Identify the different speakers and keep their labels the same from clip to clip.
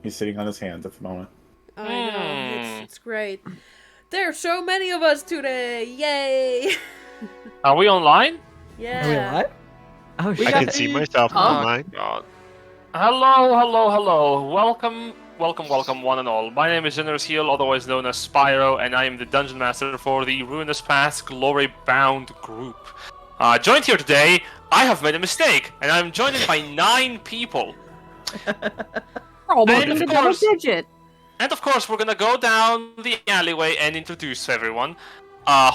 Speaker 1: He's sitting on his hands at the moment.
Speaker 2: I know, it's great. There are so many of us today! Yay!
Speaker 3: Are we online?
Speaker 2: Yeah.
Speaker 4: Are we live? Oh
Speaker 5: I
Speaker 4: shit!
Speaker 5: can see myself online.
Speaker 3: God. Hello. Welcome, one and all. My name is Generous Heel, otherwise known as Spyro, and I am the Dungeon Master for the Ruinous Past Glorybound group. Joined here today, I have made a mistake, and I'm joined by 9 people.
Speaker 6: Almost in the double digit.
Speaker 3: And of course, we're gonna go down the alleyway and introduce everyone,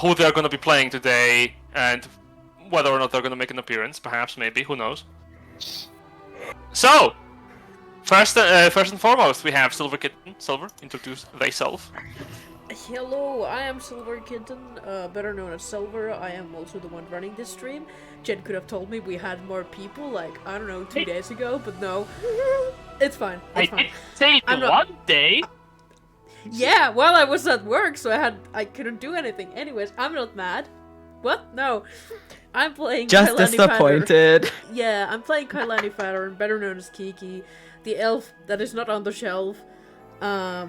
Speaker 3: who they're gonna be playing today, and whether or not they're gonna make an appearance, perhaps, maybe, who knows. So, first and foremost, we have Silver Kitten. Silver, introduce thyself.
Speaker 2: Hello, I am Silver Kitten, better known as Silver. I am also the one running this stream. Jen could have told me we had more people, like, I don't know, 2 days ago, but no. It's fine. It's fine.
Speaker 3: I did say
Speaker 2: I'm not...
Speaker 3: one day.
Speaker 2: Yeah, well, I was at work, so I couldn't do anything. Anyways, I'm not mad. What? No. I'm playing
Speaker 4: Just
Speaker 2: Kailani
Speaker 4: disappointed.
Speaker 2: Fatter. Yeah, I'm playing Kailani Fatter, better known as Kiki, the elf that is not on the shelf. I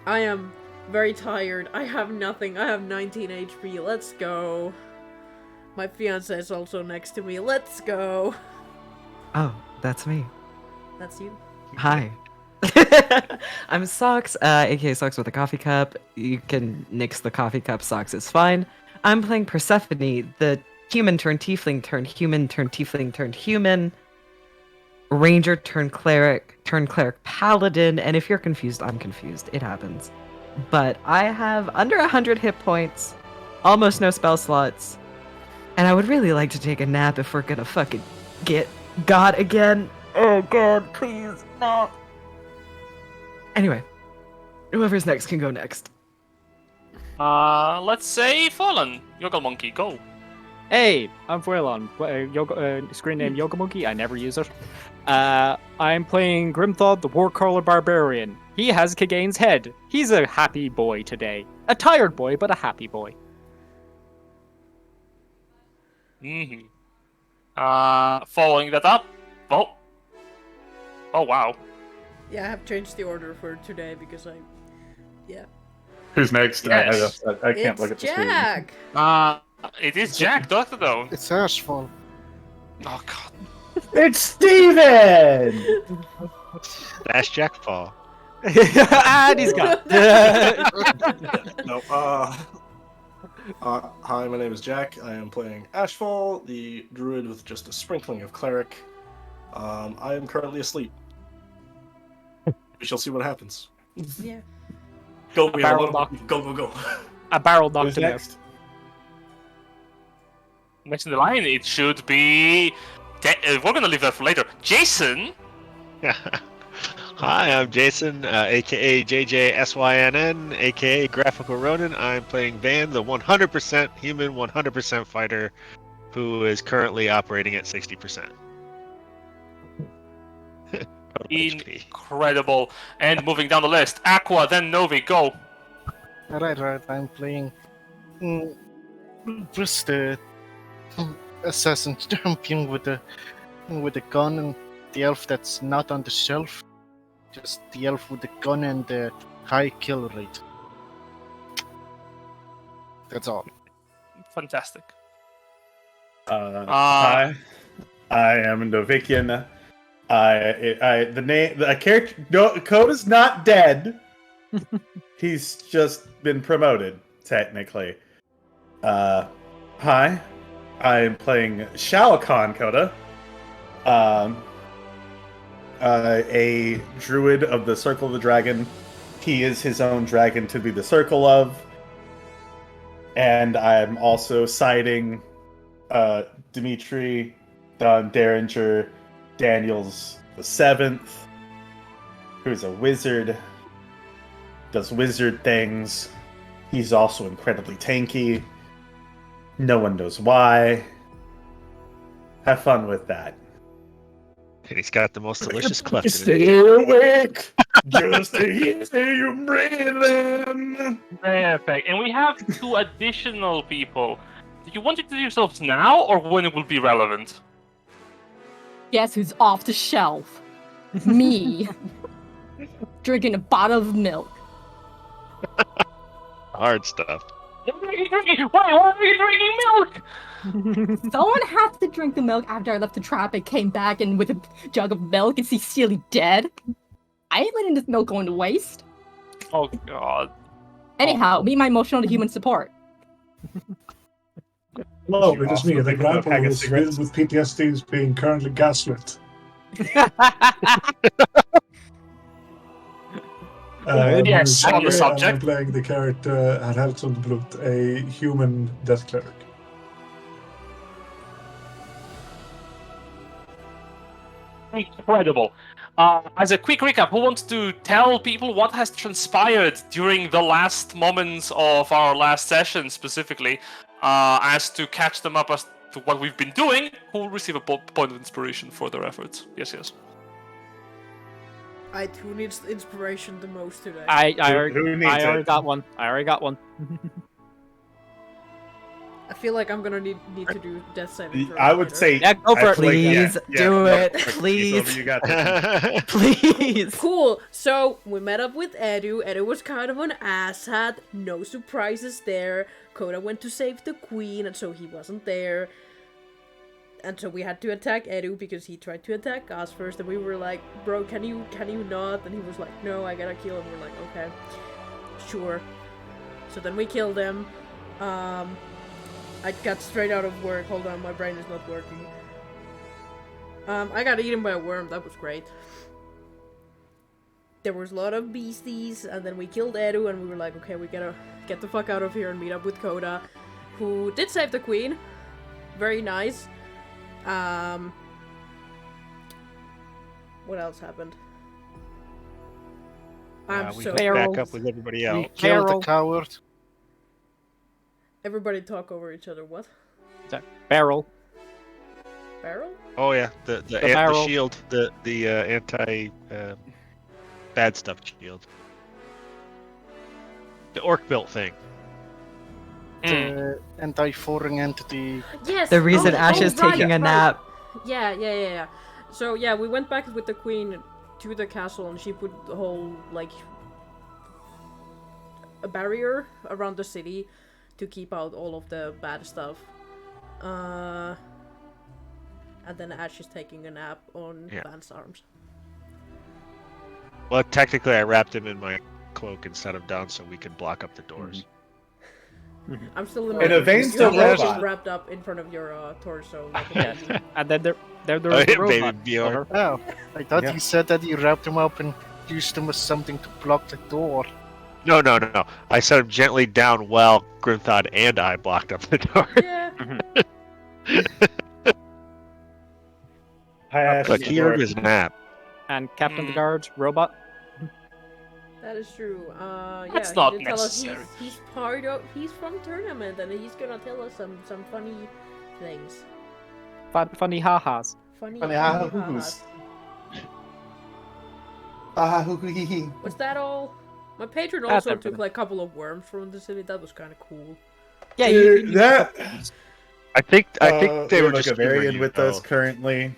Speaker 2: am very tired. I have nothing. I have 19 HP. Let's go. My fiance is also next to me. Let's go.
Speaker 4: Oh, that's me.
Speaker 2: That's you.
Speaker 4: Hi. I'm Socks, aka Socks with a coffee cup. You can nix the coffee cup, Socks is fine. I'm playing Persephone, the human turned tiefling turned human turned tiefling turned human. Ranger turned cleric paladin, and if you're confused, I'm confused. It happens. But I have under 100 hit points, almost no spell slots, and I would really like to take a nap if we're gonna fucking get God again. Oh God, please, no. Anyway, whoever's next can go next.
Speaker 3: Let's say Fallen. Yoga Monkey, go.
Speaker 6: Hey, I'm Fuelon. Screen name Yoga Monkey. I never use it. I'm playing Grimthod, the Warcaller Barbarian. He has Kagane's head. He's a happy boy today. A tired boy, but a happy boy.
Speaker 3: Following that up. Oh wow.
Speaker 2: Yeah, I have changed the order for today because yeah.
Speaker 1: Who's next?
Speaker 3: Yes.
Speaker 1: I can't look at the screen.
Speaker 2: Jack!
Speaker 3: It is Jack, Doctor though.
Speaker 5: It's Ashfall.
Speaker 3: Oh god.
Speaker 1: It's Steven!
Speaker 5: That's Jackfall.
Speaker 6: And he's gone.
Speaker 7: No, hi, my name is Jack. I am playing Ashfall, the druid with just a sprinkling of cleric. I am currently asleep. We shall see what happens.
Speaker 2: Yeah.
Speaker 7: Go, we have a
Speaker 6: barrel
Speaker 7: lot of-
Speaker 6: knock.
Speaker 7: Go.
Speaker 6: A barrel knocked
Speaker 1: Who's
Speaker 6: him out.
Speaker 1: next?
Speaker 3: Next in the line, it should be. We're gonna leave that for later. Jason.
Speaker 5: Hi, I'm Jason, aka JJSYNN, aka Graphical Ronin. I'm playing Van, the 100% human, 100% fighter, who is currently operating at 60%.
Speaker 3: Incredible. And moving down the list, Aqua, then Novi, go.
Speaker 8: Right. I'm playing just a assassin champion with a gun and the elf that's not on the shelf. Just the elf with the gun and the high kill rate. That's all.
Speaker 3: Fantastic.
Speaker 1: Hi, I am Novikian. The character Coda's not dead. He's just been promoted, technically. Hi, I am playing Shao Kahn Coda. A druid of the Circle of the Dragon. He is his own dragon to be the circle of. And I'm also citing Dimitri Don Derringer Daniels the Seventh, who's a wizard, does wizard things. He's also incredibly tanky. No one knows why. Have fun with that.
Speaker 5: And he's got the most delicious cleft.
Speaker 1: Just stay awake. Just to hear you breathing.
Speaker 3: Perfect. And we have 2 additional people. Do you want to introduce yourselves now or when it will be relevant?
Speaker 6: Guess who's off the shelf? Me.
Speaker 9: drinking a bottle of milk.
Speaker 5: Hard stuff.
Speaker 3: Why are you drinking milk?
Speaker 9: Someone has to drink the milk after I left the trap and came back and with a jug of milk and see Steely dead. I ain't letting this milk go into waste.
Speaker 3: Oh god.
Speaker 9: Anyhow, meet my emotional to human support.
Speaker 10: Hello,
Speaker 1: You
Speaker 10: it is
Speaker 1: also
Speaker 10: me, the
Speaker 1: pick up a
Speaker 10: grandpa
Speaker 1: pack of
Speaker 10: who is
Speaker 1: cigarettes?
Speaker 10: filled with PTSD is being currently gaslit.
Speaker 3: Yes, on the subject.
Speaker 10: I'm playing the character Herr zum Blut, a human death cleric.
Speaker 3: Incredible. As a quick recap, who wants to tell people what has transpired during the last moments of our last session, specifically, as to catch them up as to what we've been doing? Who will receive a point of inspiration for their efforts? Yes.
Speaker 2: Who needs inspiration the most today?
Speaker 6: I
Speaker 1: Who needs
Speaker 6: already
Speaker 1: it?
Speaker 6: got one. I already got one.
Speaker 2: I feel like I'm gonna need to do death saving throws
Speaker 1: I would
Speaker 2: later.
Speaker 1: say.
Speaker 6: Yeah, go for
Speaker 1: I
Speaker 6: it.
Speaker 1: feel like-
Speaker 4: Please do
Speaker 1: no,
Speaker 4: it.
Speaker 1: Keith,
Speaker 4: Please.
Speaker 1: You got this.
Speaker 4: Please.
Speaker 2: Cool. So we met up with Edu. Edu was kind of an asshat. No surprises there. Coda went to save the queen, and so he wasn't there. And so we had to attack Edu because he tried to attack us first. And we were like, "Bro, can you not?" And he was like, "No, I gotta kill him." We're like, "Okay, sure." So then we killed him. I got straight out of work. Hold on, my brain is not working. I got eaten by a worm. That was great. There was a lot of beasties, and then we killed Edu, and we were like, okay, we gotta get the fuck out of here and meet up with Coda, who did save the queen. Very nice. What else happened?
Speaker 5: We
Speaker 2: so...
Speaker 5: hooked
Speaker 6: Barrel.
Speaker 5: back up with everybody
Speaker 8: We
Speaker 5: else.
Speaker 8: killed
Speaker 6: Carol.
Speaker 8: the coward.
Speaker 2: Everybody talk over each other. What?
Speaker 6: Barrel.
Speaker 2: Barrel?
Speaker 5: Oh yeah, the
Speaker 6: barrel.
Speaker 5: shield, the anti bad stuff shield, the orc built thing.
Speaker 8: The anti-foreign entity.
Speaker 2: Yes!
Speaker 4: The reason Ash is
Speaker 2: right,
Speaker 4: taking a
Speaker 2: right.
Speaker 4: nap.
Speaker 2: Yeah. So yeah, we went back with the queen to the castle, and she put the whole like a barrier around the city to keep out all of the bad stuff. And then Ash is taking a nap on
Speaker 5: Yeah.
Speaker 2: Van's arms.
Speaker 5: Well, technically, I wrapped him in my cloak and set him down so we could block up the doors.
Speaker 2: I'm still
Speaker 1: And Evane's
Speaker 2: you're
Speaker 1: the
Speaker 2: Ash is
Speaker 1: robot.
Speaker 2: wrapped up in front of your torso. Like a
Speaker 6: Yeah.
Speaker 2: baby.
Speaker 6: And then there
Speaker 5: Oh,
Speaker 6: was the
Speaker 5: yeah, baby
Speaker 6: robot.
Speaker 5: Bjorn.
Speaker 6: Over.
Speaker 8: Oh, I thought
Speaker 1: Yeah.
Speaker 8: you said that you wrapped him up and used him as something to block the door.
Speaker 5: No. I set him gently down while Grimthod and I blocked up the door.
Speaker 2: Yeah.
Speaker 1: Hi, Ash.
Speaker 5: Look, he earned his nap.
Speaker 6: And Captain of the Guards, robot.
Speaker 2: That is true.
Speaker 3: That's
Speaker 2: yeah,
Speaker 3: not
Speaker 2: he did tell us
Speaker 3: necessary.
Speaker 2: he's from tournament, and he's gonna tell us some funny things.
Speaker 6: Funny ha-has.
Speaker 2: Funny
Speaker 1: ha-ha-hoo-hoos.
Speaker 2: ha-ha. Was that all? My patron
Speaker 6: That's
Speaker 2: also
Speaker 6: everything.
Speaker 2: took like a couple of worms from the city. That was kind of cool.
Speaker 6: Yeah,
Speaker 1: That
Speaker 5: I think they were
Speaker 1: like
Speaker 5: just
Speaker 1: a variant
Speaker 5: humor you,
Speaker 1: with us
Speaker 5: though.
Speaker 1: currently.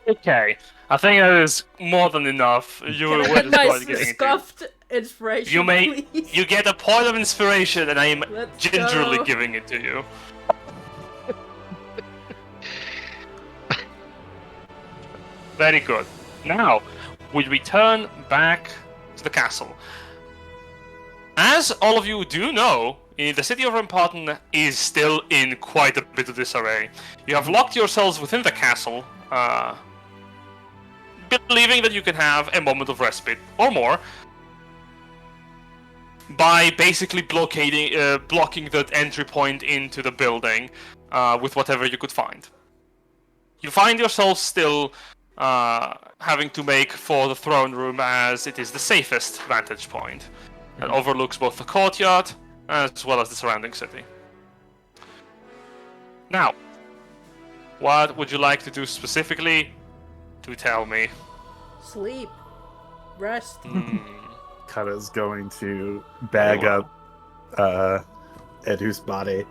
Speaker 3: Okay, I think that is more than enough. You
Speaker 2: Can
Speaker 3: were
Speaker 2: I
Speaker 3: well
Speaker 2: get my
Speaker 3: described getting into.
Speaker 2: scuffed inspiration,
Speaker 3: You may,
Speaker 2: please?
Speaker 3: you get a point of inspiration, and I am
Speaker 2: Let's
Speaker 3: gingerly
Speaker 2: go.
Speaker 3: giving it to you. Very good. Now, we return back to the castle. As all of you do know, the city of Ramparton is still in quite a bit of disarray. You have locked yourselves within the castle, believing that you can have a moment of respite, or more, by basically blocking the entry point into the building with whatever you could find. You find yourselves still having to make for the throne room, as it is the safest vantage point. It overlooks both the courtyard as well as the surrounding city. Now, what would you like to do specifically? Do tell me.
Speaker 2: Sleep. Rest.
Speaker 1: Kata's going to bag up Edu's body.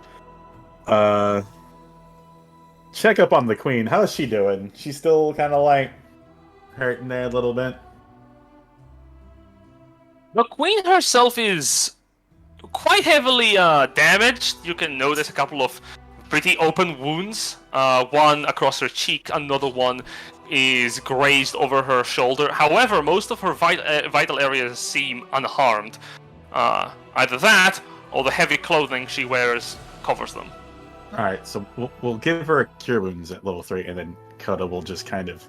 Speaker 1: Check up on the queen. How's she doing? She's still kind of like hurting there a little bit.
Speaker 3: The queen herself is quite heavily damaged. You can notice a couple of pretty open wounds. One across her cheek, another one is grazed over her shoulder. However, most of her vital areas seem unharmed. Either that, or the heavy clothing she wears covers them.
Speaker 1: All right, so we'll give her a cure wounds at level 3, and then Coda will just kind of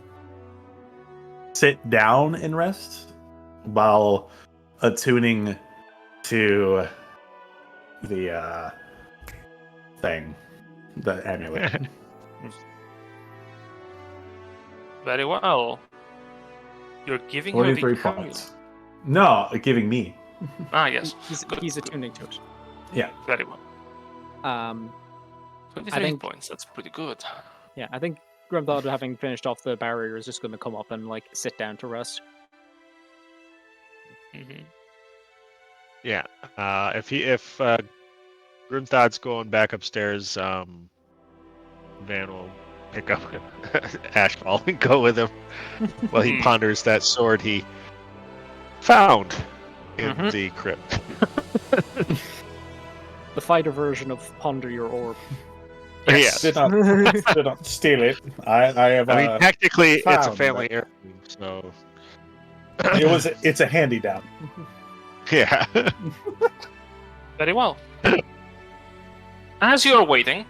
Speaker 1: sit down and rest while attuning to the thing, the amulet.
Speaker 3: Very well. You're giving her the
Speaker 1: 43
Speaker 3: amulet.
Speaker 1: points. No, giving me.
Speaker 3: Ah, yes.
Speaker 6: He's attuning to it.
Speaker 1: Yeah.
Speaker 3: Very well. 23
Speaker 6: think-
Speaker 3: points. That's pretty good.
Speaker 6: Yeah, I think Grimthod, having finished off the barrier, is just going to come up and like sit down to rest.
Speaker 3: Mm-hmm.
Speaker 5: Yeah. If Grimthod's going back upstairs, Van will pick up Ashfall and go with him while he ponders that sword he found in the crypt.
Speaker 6: The fighter version of Ponder Your Orb.
Speaker 5: Yes.
Speaker 1: Did not steal it. I have.
Speaker 5: I mean, technically, it's a
Speaker 1: found,
Speaker 5: family
Speaker 1: but-
Speaker 5: heirloom, so
Speaker 1: It's a hand down.
Speaker 5: yeah.
Speaker 3: Very well. As you are waiting,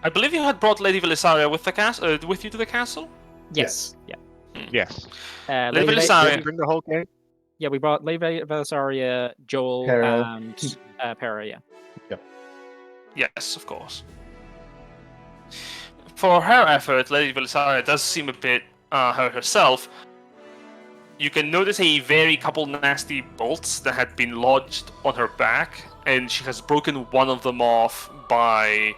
Speaker 3: I believe you had brought Lady Velisaria with you to the castle?
Speaker 6: Yes. Yeah.
Speaker 5: Yes.
Speaker 3: Lady
Speaker 6: Lady
Speaker 3: Velisaria.
Speaker 5: Bring the whole game.
Speaker 6: Yeah, we brought Lady Velisaria, Joel,
Speaker 1: Para.
Speaker 6: and Para. Yeah.
Speaker 3: Yes, of course. For her effort, Lady Velisaria does seem a bit hurt herself. You can notice a very couple nasty bolts that had been lodged on her back, and she has broken one of them off by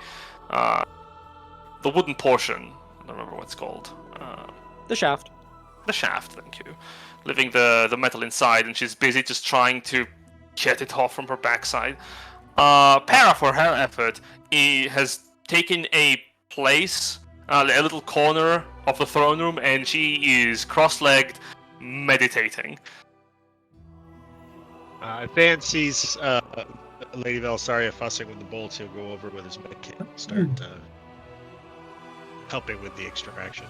Speaker 3: the wooden portion. I don't remember what it's called.
Speaker 6: The shaft.
Speaker 3: The shaft, thank you. Leaving the metal inside, and she's busy just trying to get it off from her backside. Para, for her effort, he has taken a place, a little corner of the throne room, and she is cross-legged, meditating.
Speaker 5: If Van sees Lady Velisaria fussing with the bolts, he'll go over with his medkit and start helping with the extraction.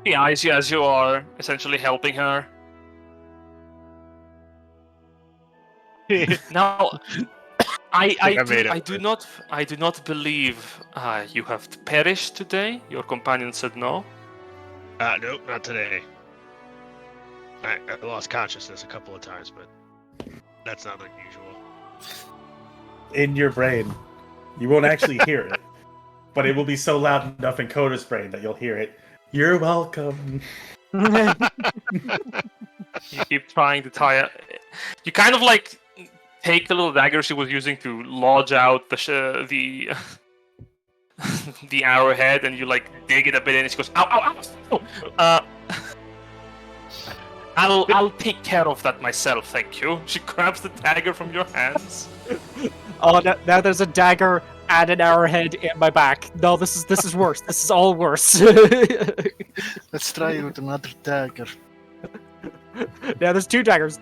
Speaker 3: He eyes you as you are essentially helping her. Now, I do not believe you have perished today. Your companion said no.
Speaker 5: Nope, not today. I lost consciousness a couple of times, but that's not unusual.
Speaker 1: In your brain, you won't actually hear it, but it will be so loud enough in Coda's brain that you'll hear it. You're welcome.
Speaker 3: You keep trying to tie it. You kind of like take the little dagger she was using to lodge out the the arrowhead, and you like dig it a bit, and she goes, "Ow, ow, ow!" I'll take care of that myself, thank you. She grabs the dagger from your hands.
Speaker 6: Oh, now there's a dagger and an arrowhead in my back. No, this is worse. This is all worse.
Speaker 8: Let's try it with another dagger.
Speaker 6: Now there's two daggers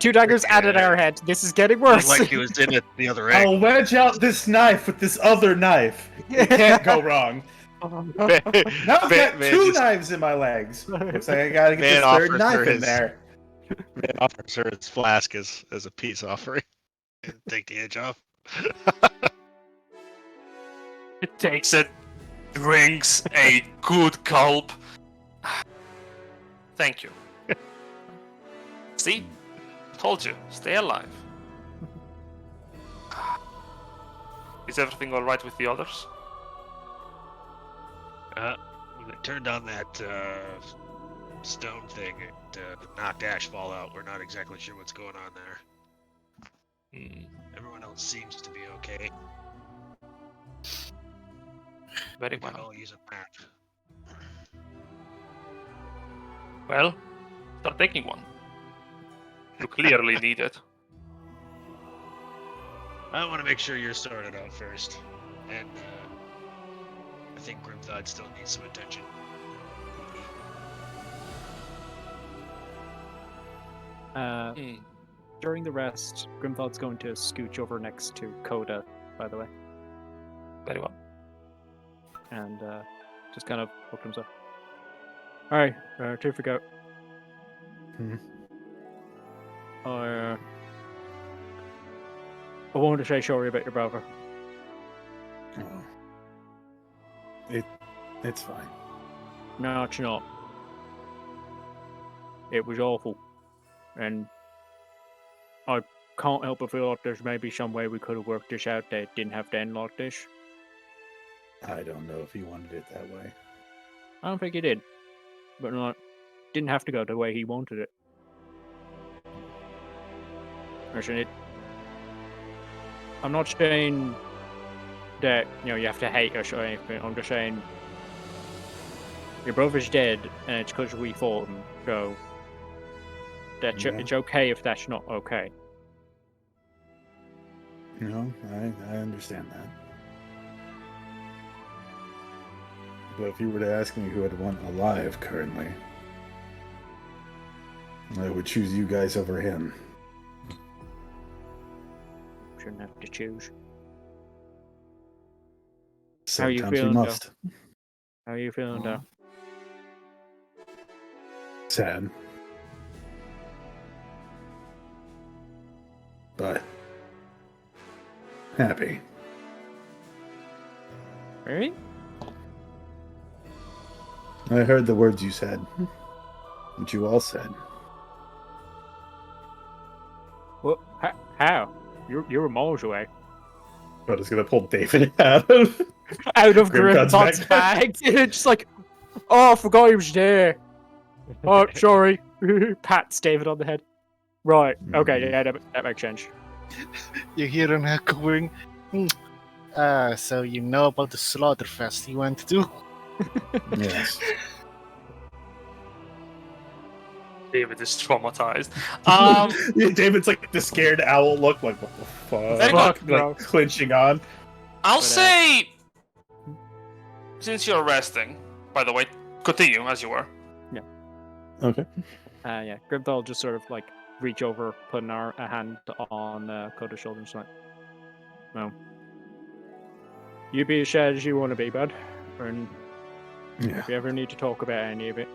Speaker 6: and an arrowhead. This is getting worse.
Speaker 5: Like he was in it the other end.
Speaker 1: I'll wedge out this knife with this other knife. It can't go wrong. Now I've got two knives in my legs. Looks like I gotta get this third knife in there.
Speaker 5: Man offers her his flask as a peace offering. And take the edge off.
Speaker 3: It takes it, drinks a good gulp. Thank you. See? Told you. Stay alive. Is everything alright with the others?
Speaker 5: When they turned on that stone thing, it knocked Ashfall out. We're not exactly sure what's going on there. Everyone else seems to be okay.
Speaker 3: Very
Speaker 5: I'll
Speaker 3: well.
Speaker 5: use a map.
Speaker 3: Well, start taking one. You clearly need it.
Speaker 5: I want to make sure you're sorted out first. And I think Grimthod still needs some attention.
Speaker 6: During the rest, Grimthod's going to scooch over next to Coda, by the way,
Speaker 3: Very well.
Speaker 6: and just kind of look to himself. Alright, to forget. I wanted to say sorry about your brother.
Speaker 1: Oh. It's fine.
Speaker 6: No, it's not. It was awful. And I can't help but feel like there's maybe some way we could have worked this out that didn't have to end like this.
Speaker 1: I don't know if he wanted it that way.
Speaker 6: I don't think he did. But not didn't have to go the way he wanted it. Listen, I'm not saying that, you have to hate us or anything. I'm just saying your brother's dead and it's because we fought him, so that's it's okay if that's not okay.
Speaker 1: No, I understand that. But if you were to ask me who I'd want alive currently, I would choose you guys over him.
Speaker 6: Shouldn't have to choose.
Speaker 1: Sometimes
Speaker 6: How are you feeling,
Speaker 1: we must.
Speaker 6: How are you feeling, though?
Speaker 1: Sad. But happy.
Speaker 6: Really?
Speaker 1: I heard the words you said. What you all said.
Speaker 6: What? How? You were miles away.
Speaker 1: I'm just gonna pull David out of
Speaker 6: Grimthod's bag. Just like, oh, I forgot he was there. Oh, sorry. Pats David on the head. Right. Okay. Yeah, that makes sense.
Speaker 8: You hear him echoing. So you know about the Slaughterfest you went to?
Speaker 1: Yes.
Speaker 3: David is traumatized.
Speaker 1: Yeah, David's like the scared owl look, like what the
Speaker 3: Very
Speaker 1: fuck,
Speaker 3: good,
Speaker 1: like clinching on.
Speaker 3: I'll say, since you're resting, by the way, continue as you were.
Speaker 6: Yeah.
Speaker 1: Okay.
Speaker 6: Yeah. Grimthal will just sort of like reach over, put a hand on Coda's shoulder, and just like, no. You be as sad as you want to be, bud. And if you ever need to talk about any of it,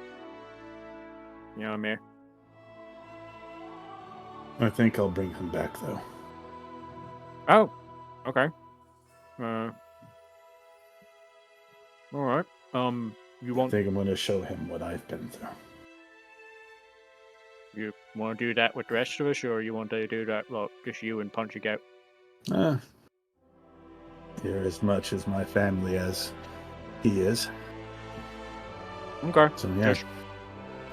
Speaker 6: I'm here.
Speaker 1: I think I'll bring him back though.
Speaker 6: Oh, okay. All right. You
Speaker 1: I
Speaker 6: want
Speaker 1: think I'm gonna show him what I've been through.
Speaker 6: you want to do that with the rest of us, or you want to do that just you and punching out?
Speaker 1: You're as much as my family as he is.
Speaker 6: Okay.
Speaker 1: So yeah.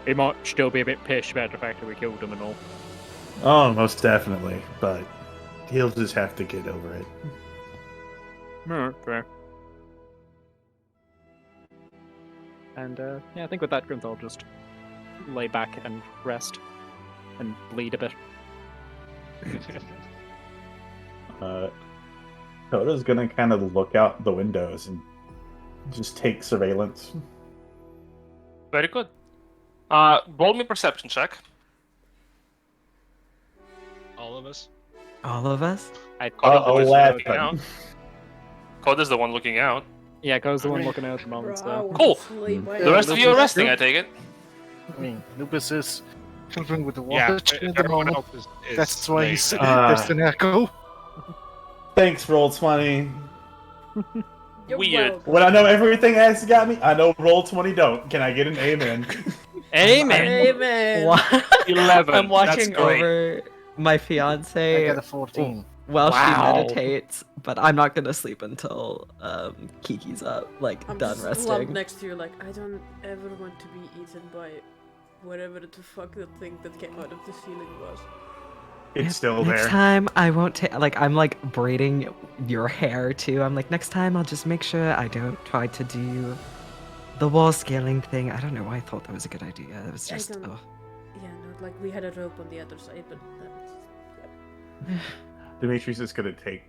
Speaker 6: He might still be a bit pissed about the fact that we killed him and all.
Speaker 1: Oh, most definitely. But he'll just have to get over it.
Speaker 6: Alright, fair. And I think with that, Grimthal will just lay back and rest and bleed a bit.
Speaker 1: Coda's gonna kind of look out the windows and just take surveillance.
Speaker 3: Very good. Roll me a perception check.
Speaker 5: All of us?
Speaker 4: All of us?
Speaker 3: Coda's the one looking out.
Speaker 6: Yeah, Coda's the one looking out at the moment. So.
Speaker 3: Cool. The rest of you are resting, I take it.
Speaker 8: I mean, Lupus is helping with the
Speaker 5: Yeah,
Speaker 8: watch at the
Speaker 5: everyone
Speaker 8: moment.
Speaker 5: else is
Speaker 8: That's why he's
Speaker 5: like,
Speaker 8: there's an echo.
Speaker 1: Thanks, Roll20.
Speaker 3: Weird.
Speaker 1: When I know everything has got me, I know Roll20 don't. Can I get an amen?
Speaker 6: Amen.
Speaker 2: Amen.
Speaker 3: 11.
Speaker 4: I'm watching
Speaker 3: That's great.
Speaker 4: over my
Speaker 8: I
Speaker 4: fiance
Speaker 8: got a 14.
Speaker 4: while
Speaker 6: Wow.
Speaker 4: she meditates, but I'm not gonna sleep until Kiki's up,
Speaker 2: I'm
Speaker 4: done
Speaker 2: just
Speaker 4: resting.
Speaker 2: slumped next to you, like, I don't ever want to be eaten by whatever the fuck the thing that came out of the ceiling was.
Speaker 1: It's still
Speaker 4: Next
Speaker 1: there.
Speaker 4: time I won't take I'm braiding your hair too. I'm like, next time I'll just make sure I don't try to do the wall scaling thing. I don't know why I thought that was a good idea. It was just
Speaker 2: Yeah, no, like we had a rope on the other side, but that was...
Speaker 1: Demetrius is gonna take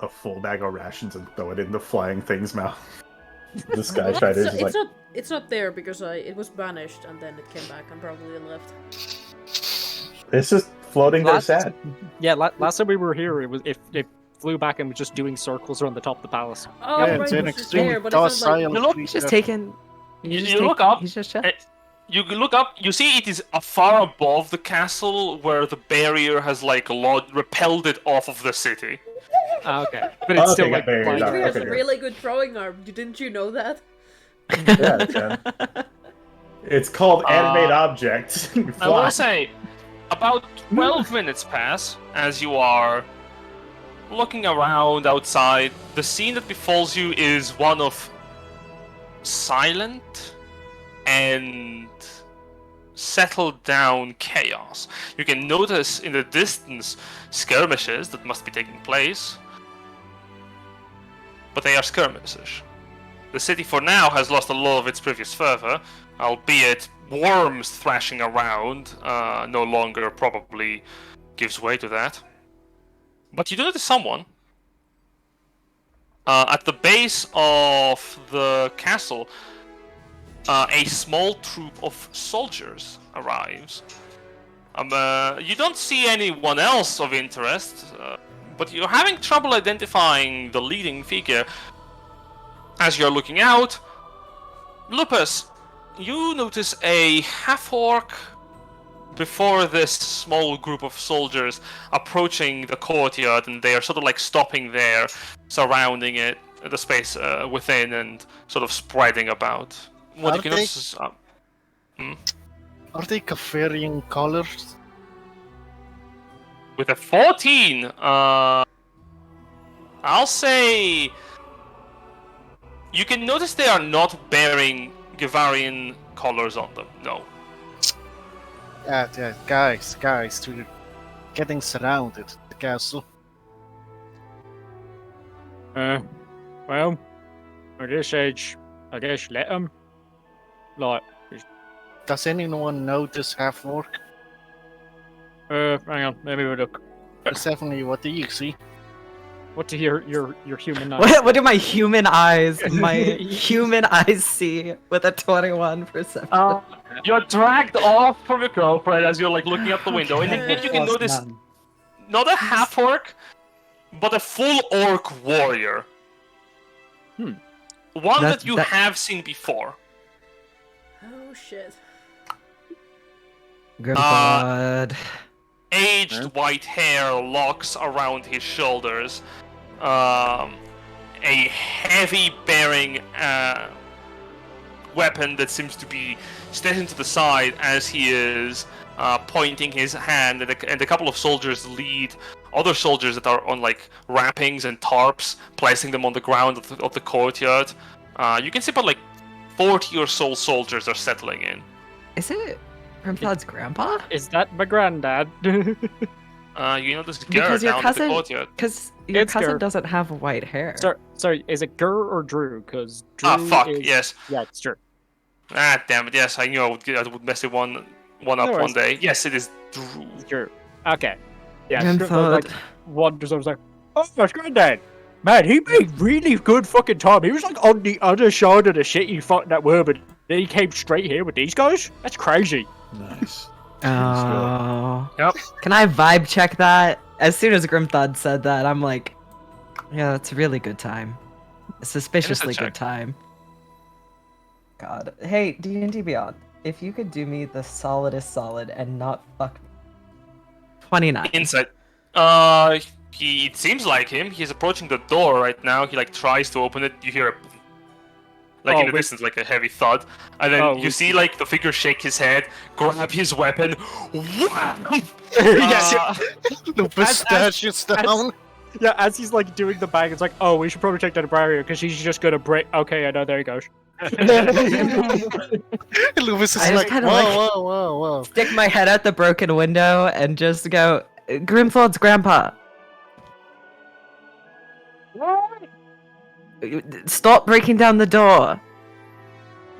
Speaker 1: a full bag of rations and throw it in the flying thing's mouth. The Sky Strider is like...
Speaker 2: It's not there because it was banished and then it came back and probably left.
Speaker 1: It's just floating there
Speaker 6: Last-
Speaker 1: sad.
Speaker 6: Yeah, last time we were here, it flew back and was just doing circles around the top of the palace.
Speaker 2: Oh,
Speaker 8: Yeah,
Speaker 2: right,
Speaker 8: it's an
Speaker 2: it's just
Speaker 8: extremely
Speaker 2: there, but it's not like...
Speaker 8: docile
Speaker 3: You look-
Speaker 4: He's just
Speaker 8: creature.
Speaker 4: taking.
Speaker 3: You look up.
Speaker 4: He's just
Speaker 3: You look up. You see it is far above the castle, where the barrier has like repelled it off of the city.
Speaker 6: Okay, but it's still
Speaker 1: Okay,
Speaker 6: like
Speaker 1: got buried.
Speaker 6: flying
Speaker 1: Alright,
Speaker 2: He has
Speaker 1: okay,
Speaker 2: a
Speaker 1: good.
Speaker 2: really good throwing arm. Didn't you know that?
Speaker 1: Yeah, it can. It's called animate object. You
Speaker 3: I want
Speaker 1: fly.
Speaker 3: to say, about 12 minutes pass as you are looking around outside. The scene that befalls you is one of silent and settled down chaos. You can notice in the distance skirmishes that must be taking place, but they are skirmishes. The city for now has lost a lot of its previous fervor, albeit worms thrashing around no longer probably gives way to that. But you do notice someone at the base of the castle. A small troop of soldiers arrives. You don't see anyone else of interest, but you're having trouble identifying the leading figure. As you're looking out, Lupus, you notice a half-orc before this small group of soldiers approaching the courtyard, and they are sort of like stopping there, surrounding it, the space within, and sort of spreading about. What you can notice is,
Speaker 8: Are they varying colors?
Speaker 3: with a 14, I'll say you can notice they are not bearing Gavarian colors on them. No.
Speaker 8: Yeah, guys, we're getting surrounded. The castle.
Speaker 6: Well, at this age, I guess let them. Like,
Speaker 8: Does anyone know this half-orc?
Speaker 6: hang on, let me look.
Speaker 8: Persephone, what do you see?
Speaker 6: What do your human eyes?
Speaker 4: What do my human eyes see with a 21 perception?
Speaker 3: You're dragged off from your girlfriend as you're like looking out the window, and
Speaker 4: Okay.
Speaker 3: indeed you can
Speaker 4: Plus
Speaker 3: notice
Speaker 4: none.
Speaker 3: not a half orc, but a full orc warrior. One that you
Speaker 4: That-
Speaker 3: have seen before.
Speaker 2: Oh, shit.
Speaker 4: Good God.
Speaker 3: Aged white hair, locks around his shoulders, a heavy bearing weapon that seems to be stationed to the side as he is pointing his hand, and a couple of soldiers lead other soldiers that are on like wrappings and tarps, placing them on the ground of the courtyard. You can see about like 40 or so soldiers are settling in.
Speaker 4: Is it Grimthod's grandpa?
Speaker 6: Is that my granddad?
Speaker 3: You know this girl
Speaker 4: Because your
Speaker 3: down
Speaker 4: cousin,
Speaker 3: in the courtyard.
Speaker 4: because your
Speaker 6: It's
Speaker 4: cousin
Speaker 6: Ger.
Speaker 4: doesn't have white hair.
Speaker 6: Sorry, is it Gur or Drew? Because Drew
Speaker 3: Fuck,
Speaker 6: is...
Speaker 3: yes.
Speaker 6: Yeah, it's Drew.
Speaker 3: Damn it, yes, I knew I would mess it one up
Speaker 6: worries.
Speaker 3: one day. Yes, it is Drew.
Speaker 6: It's Drew. Okay. Yeah,
Speaker 4: Grimthod.
Speaker 6: like, wanders over, was like, oh, that's granddad. Man, he made really good fucking time. He was like on the other side of the city fighting that worm, and then he came straight here with these guys? That's crazy.
Speaker 1: Nice.
Speaker 4: Oh.
Speaker 3: Yep.
Speaker 4: Can I vibe check that? As soon as Grimthod said that, I'm like, yeah, that's a really good time. A suspiciously
Speaker 3: check.
Speaker 4: good time. God. Hey, D&D Beyond, if you could do me the solidest solid and not fuck me. 29.
Speaker 3: Inside. It seems like him. He's approaching the door right now. He like tries to open it. You hear a like
Speaker 6: Oh,
Speaker 3: in the
Speaker 6: wait.
Speaker 3: distance, like a heavy thud, and then
Speaker 6: Oh,
Speaker 3: you
Speaker 6: we-
Speaker 3: see like the figure shake his head, grab his weapon.
Speaker 6: Yes,
Speaker 8: Lupus dashes down.
Speaker 6: Yeah, as he's like doing the bag, it's like, oh, we should probably take down the barrier because he's just gonna break. Okay, I know, there he goes.
Speaker 8: Lupus is
Speaker 4: I just
Speaker 8: like,
Speaker 4: kinda
Speaker 8: whoa.
Speaker 4: Stick my head out the broken window and just go, Grimthod's grandpa. Stop breaking down the door.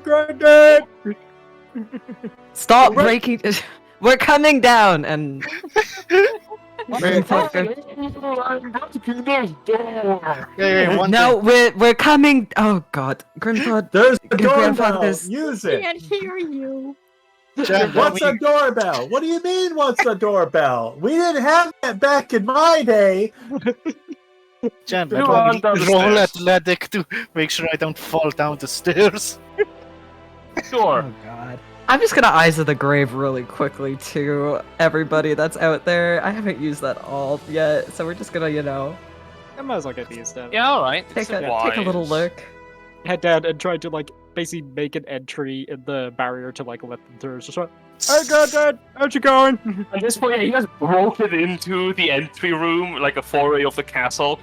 Speaker 6: Granddad!
Speaker 4: Stop breaking. We're coming down and. Grimthod
Speaker 8: Hey, one
Speaker 4: no, we're coming. Oh God, Grimthod.
Speaker 1: There's the
Speaker 4: Your
Speaker 1: doorbell.
Speaker 4: grandfather's-
Speaker 1: Use it.
Speaker 9: Can't hear you.
Speaker 8: Jen,
Speaker 1: What's a doorbell? What do you mean, what's a doorbell? We didn't have that back in my day.
Speaker 8: Jen,
Speaker 3: You
Speaker 8: let
Speaker 3: run
Speaker 8: me
Speaker 3: down the
Speaker 8: roll
Speaker 3: stairs.
Speaker 8: athletic to make sure I don't fall down the stairs.
Speaker 3: Sure.
Speaker 4: Oh god. I'm just gonna Eyes of the Grave really quickly to everybody that's out there. I haven't used that all yet, so we're just gonna,
Speaker 6: I might as well get these down.
Speaker 3: Yeah, alright.
Speaker 4: take a little look.
Speaker 6: Head down and try to basically make an entry in the barrier to let them through. It's just like, hey, good, Dad, how's it going?
Speaker 3: At this point, yeah, he has broken into the entry room, like a foray of the castle,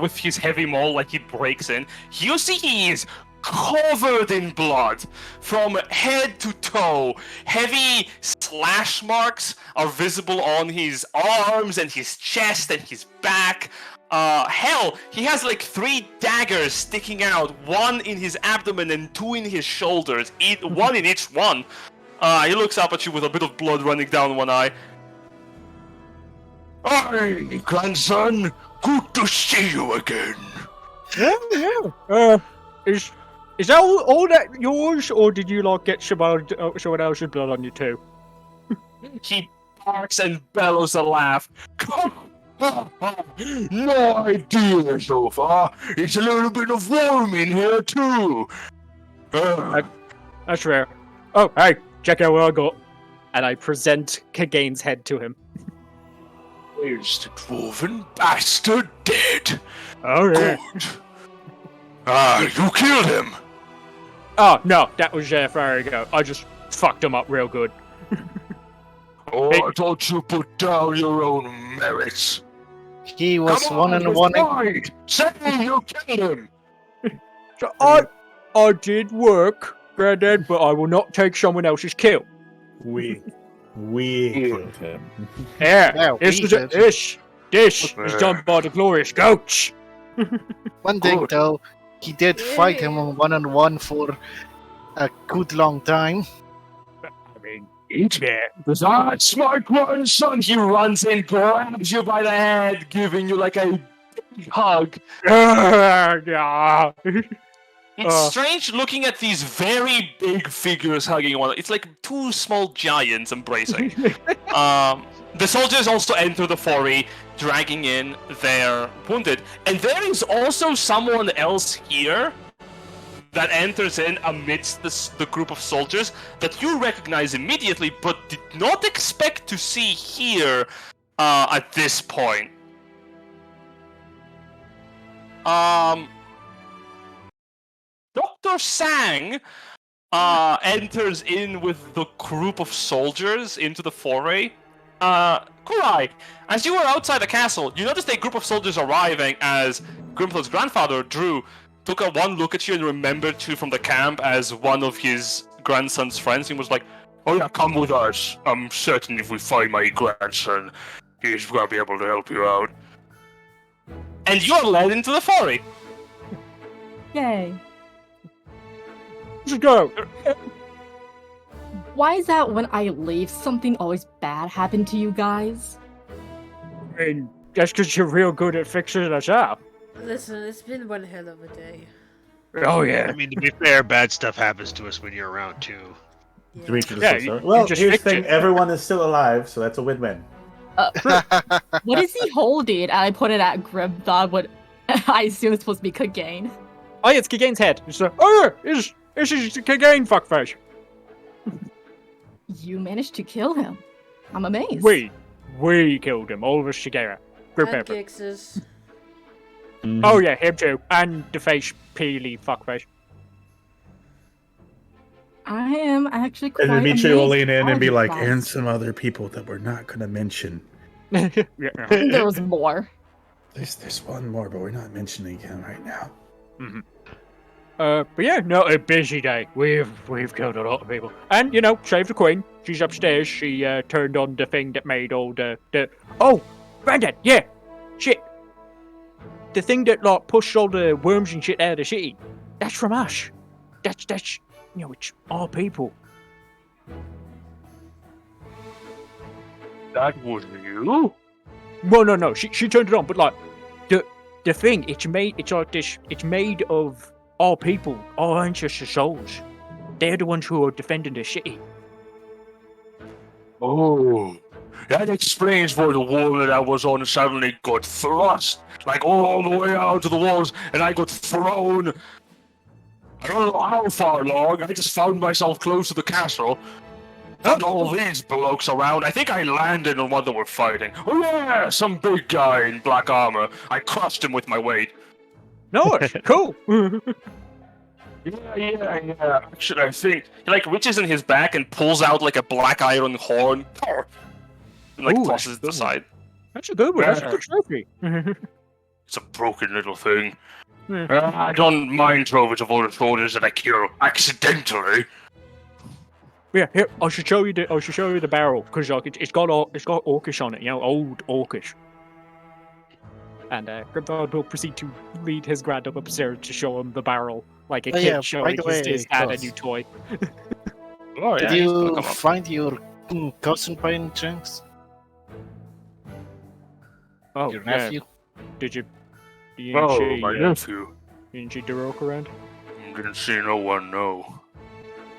Speaker 3: with his heavy maul, he breaks in. You see he is covered in blood from head to toe. Heavy slash marks are visible on his arms and his chest and his back. Hell, he has 3 daggers sticking out, 1 in his abdomen and 2 in his shoulders, 1 in each one. He looks up at you with a bit of blood running down one eye. Hey, grandson, good to see you again.
Speaker 6: Yeah. Is that all that yours, or did you get someone else's blood on you too?
Speaker 3: He barks and bellows a laugh. No idea so far. It's a little bit of warm in here too.
Speaker 6: That's rare. Oh, hey, check out what I got. And I present Kagane's head to him.
Speaker 3: Is the dwarven bastard dead?
Speaker 6: Oh, yeah.
Speaker 3: Good. You killed him.
Speaker 6: Oh, no, that was far ago. I just fucked him up real good.
Speaker 3: Oh, I thought you put down your own merits.
Speaker 8: He was
Speaker 3: Come on,
Speaker 8: 1-1.
Speaker 3: Say you killed him.
Speaker 6: So I did work, Granddad, but I will not take someone else's kill.
Speaker 1: We killed him.
Speaker 6: Yeah, this is done by the glorious goats.
Speaker 8: One thing though, he did fight him on 1-1 for a good long time.
Speaker 6: I mean,
Speaker 3: Yeah. That's my grandson. He runs in, grabs you by the head, giving you a big hug.
Speaker 6: yeah.
Speaker 3: It's strange looking at these very big figures hugging one. It's like 2 small giants embracing. The soldiers also enter the foray, dragging in their wounded. And there is also someone else here that enters in amidst the group of soldiers that you recognize immediately, but did not expect to see here at this point. Dr. Sang enters in with the group of soldiers into the foray. Kurai, as you were outside the castle, you noticed a group of soldiers arriving as Grimthor's grandfather, Drew, took one look at you and remembered you from the camp as one of his grandson's friends. He was like, oh yeah, come with us. I'm certain if we find my grandson, he's gonna be able to help you out. And you are led into the foray.
Speaker 9: Yay.
Speaker 6: Let's go.
Speaker 9: Why is that when I leave, something always bad happened to you guys?
Speaker 6: I mean, that's because you're real good at fixing us up.
Speaker 2: Listen, it's been one hell of a day.
Speaker 6: Oh, yeah.
Speaker 5: I mean, to be fair, bad stuff happens to us when you're around too.
Speaker 2: Yeah.
Speaker 1: Demetrius
Speaker 6: Yeah,
Speaker 1: is so
Speaker 6: you-
Speaker 1: sorry. Well,
Speaker 6: you just
Speaker 1: here's the
Speaker 6: fixed
Speaker 1: thing:
Speaker 6: it.
Speaker 1: everyone is still alive, so that's a win-win.
Speaker 9: What is he holding? I pointed at Grimthog, what I assume it's supposed to be Kagane.
Speaker 6: Oh, yeah, it's Kagane's head. It's oh, yeah, this is Kagane, fuckface.
Speaker 9: You managed to kill him. I'm amazed.
Speaker 6: We killed him, all of us together. Group
Speaker 2: And
Speaker 6: effort.
Speaker 2: Gixes.
Speaker 6: Oh, yeah, him too. And the face peely fuckface.
Speaker 9: I am actually quite
Speaker 1: And Dimitri will lean in
Speaker 9: amazed
Speaker 1: and be
Speaker 9: by
Speaker 1: like,
Speaker 9: that.
Speaker 1: and some other people that we're not going to mention.
Speaker 6: Yeah.
Speaker 9: There was more.
Speaker 1: There's one more, but we're not mentioning him right now.
Speaker 6: But yeah, no, a busy day. We've killed a lot of people. And, saved the queen. She's upstairs. She turned on the thing that made all the... Oh, Granddad, yeah. Shit. The thing that, pushed all the worms and shit out of the city. That's from us. That's it's our people.
Speaker 3: That was you?
Speaker 6: Well, no, she turned it on, but, the thing, it's made of our people, our ancestor souls. They're the ones who are defending the city.
Speaker 3: Oh, that explains why the wall that I was on suddenly got thrust, like all the way out to the walls, and I got thrown. I don't know how far along. I just found myself close to the castle. Found all these blokes around. I think I landed on what they were fighting. Oh yeah, some big guy in black armor. I crushed him with my weight.
Speaker 6: Nice, cool.
Speaker 3: Yeah. Actually, I think he like reaches in his back and pulls out like a black iron horn, and like
Speaker 6: Ooh,
Speaker 3: tosses it
Speaker 6: that's a good one.
Speaker 3: aside.
Speaker 6: That's a good one. That's a good trophy.
Speaker 3: It's a broken little thing.
Speaker 6: Yeah.
Speaker 3: I don't mind trophies of other soldiers that I kill accidentally.
Speaker 6: Yeah, here I should show you the barrel because like it's got orcish on it, you know, old orcish. And Grimthard will proceed to lead his grand upstairs to show him the barrel, like a
Speaker 8: Oh,
Speaker 6: kid
Speaker 8: yeah,
Speaker 6: showing
Speaker 8: by the
Speaker 6: his
Speaker 8: way,
Speaker 6: dad a
Speaker 8: Cos.
Speaker 6: new toy.
Speaker 3: Oh
Speaker 8: Did
Speaker 3: yeah, he's gonna
Speaker 8: you
Speaker 3: come up.
Speaker 8: find your cousin by any chance?
Speaker 6: Oh,
Speaker 8: Your
Speaker 6: yeah.
Speaker 8: nephew?
Speaker 6: Didn't
Speaker 3: Oh,
Speaker 6: she,
Speaker 3: my nephew.
Speaker 6: didn't she rock around?
Speaker 3: Didn't see no one, no.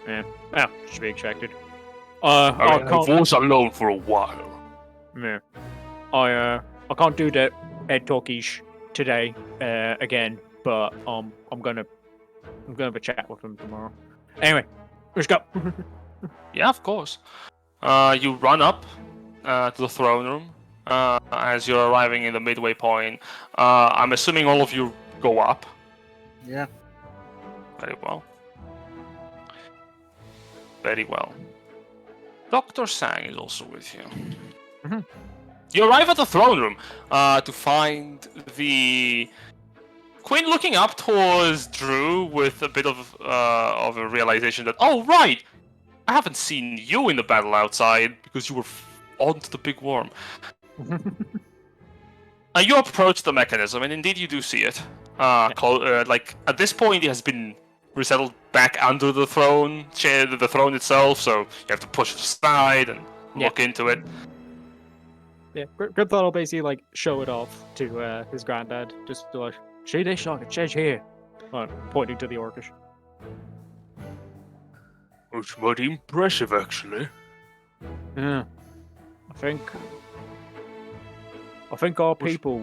Speaker 6: Yeah, well, should be expected.
Speaker 3: I
Speaker 6: I
Speaker 3: mean, I
Speaker 6: can't.
Speaker 3: was alone for a while.
Speaker 6: Yeah. I can't do the head talkies today again, but I'm gonna have a chat with him tomorrow. Anyway, let's go.
Speaker 3: Yeah, of course. You run up to the throne room as you're arriving in the midway point. I'm assuming all of you go up.
Speaker 8: Yeah.
Speaker 3: Very well. Very well. Dr. Sang is also with you.
Speaker 6: Mhm.
Speaker 3: You arrive at the throne room to find the Queen looking up towards Drew with a bit of a realization that, oh right, I haven't seen you in the battle outside because you were onto the big worm. You approach the mechanism, and indeed you do see it. Like at this point, it has been resettled back under the throne chair, the throne itself. So you have to push it aside and look into it.
Speaker 6: Yeah, Grimthal will basically like show it off to his granddad, just to like, see this, like it says here, pointing to the orcish.
Speaker 3: It's mighty impressive, actually.
Speaker 6: Yeah, I think our people,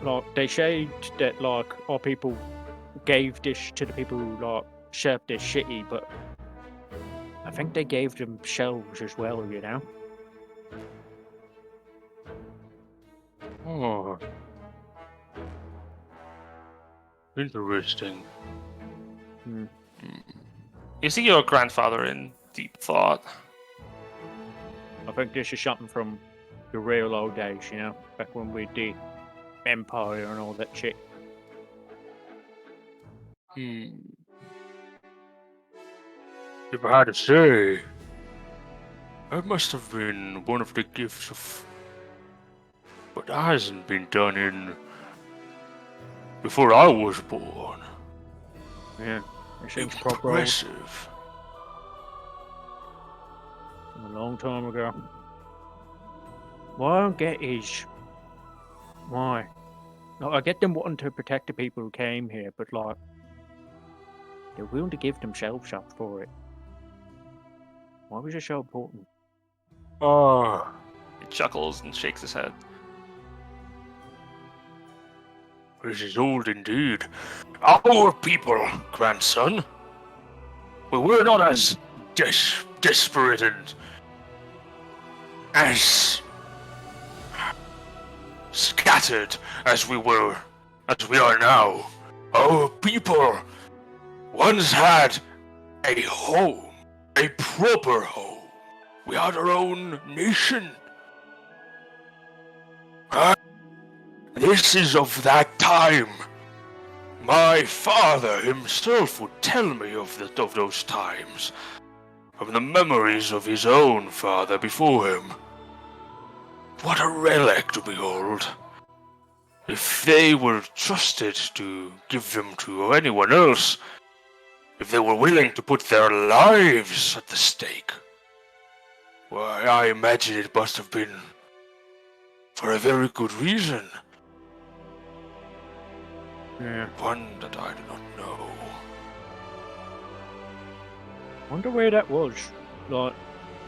Speaker 6: like they said that like our people gave this to the people who like served this city, but I think they gave themselves as well, you know.
Speaker 3: Oh. Interesting.
Speaker 6: Hmm.
Speaker 3: You see your grandfather in deep thought.
Speaker 6: I think this is something from the real old days, you know, back when we did Empire and all that shit.
Speaker 3: If I had to say, that must have been one of the gifts of. But that hasn't been done in. Before I was born.
Speaker 6: Yeah, it seems proper old.
Speaker 3: Impressive.
Speaker 6: A long time ago. What I don't get is why. Like, I get them wanting to protect the people who came here, but like they're willing to give themselves up for it. Why was it so important?
Speaker 3: Oh. He chuckles and shakes his head. This is old indeed. Our people, grandson. Well, we're not as desperate and as scattered as we are now. Our people once had a home, a proper home. We had our own nation. This is of that time. My father himself would tell me of those times, of the memories of his own father before him. What a relic to behold. If they were trusted to give them to anyone else, if they were willing to put their lives at the stake, why, I imagine it must have been for a very good reason.
Speaker 6: Yeah.
Speaker 3: One that I do not know.
Speaker 6: Wonder where that was. Like,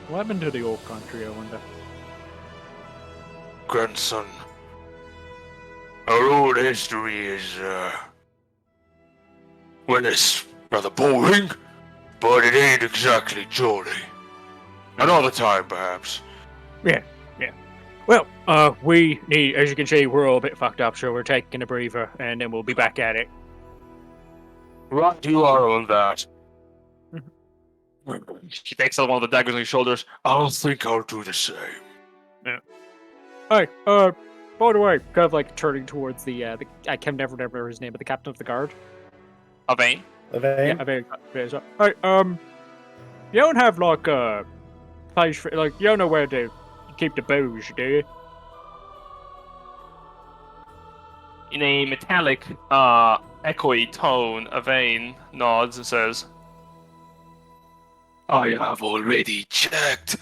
Speaker 6: What happened to the old country, I wonder?
Speaker 3: Grandson, our old history is, well, it's rather boring, but it ain't exactly jolly. Another time, perhaps.
Speaker 6: Yeah. Well, we need, as you can see, we're all a bit fucked up, so we're taking a breather, and then we'll be back at it.
Speaker 3: Right, you are on that. He takes out one of the daggers on his shoulders. I'll think I'll do the same.
Speaker 6: Hey, by the way, kind of like turning towards the I can never remember his name, but the captain of the guard.
Speaker 3: Avain?
Speaker 6: Yeah, I mean, hey, you don't have like a place for, like, you don't know where to keep the booze, do you?
Speaker 3: In a metallic, echoey tone, Avain nods and says, I have already checked.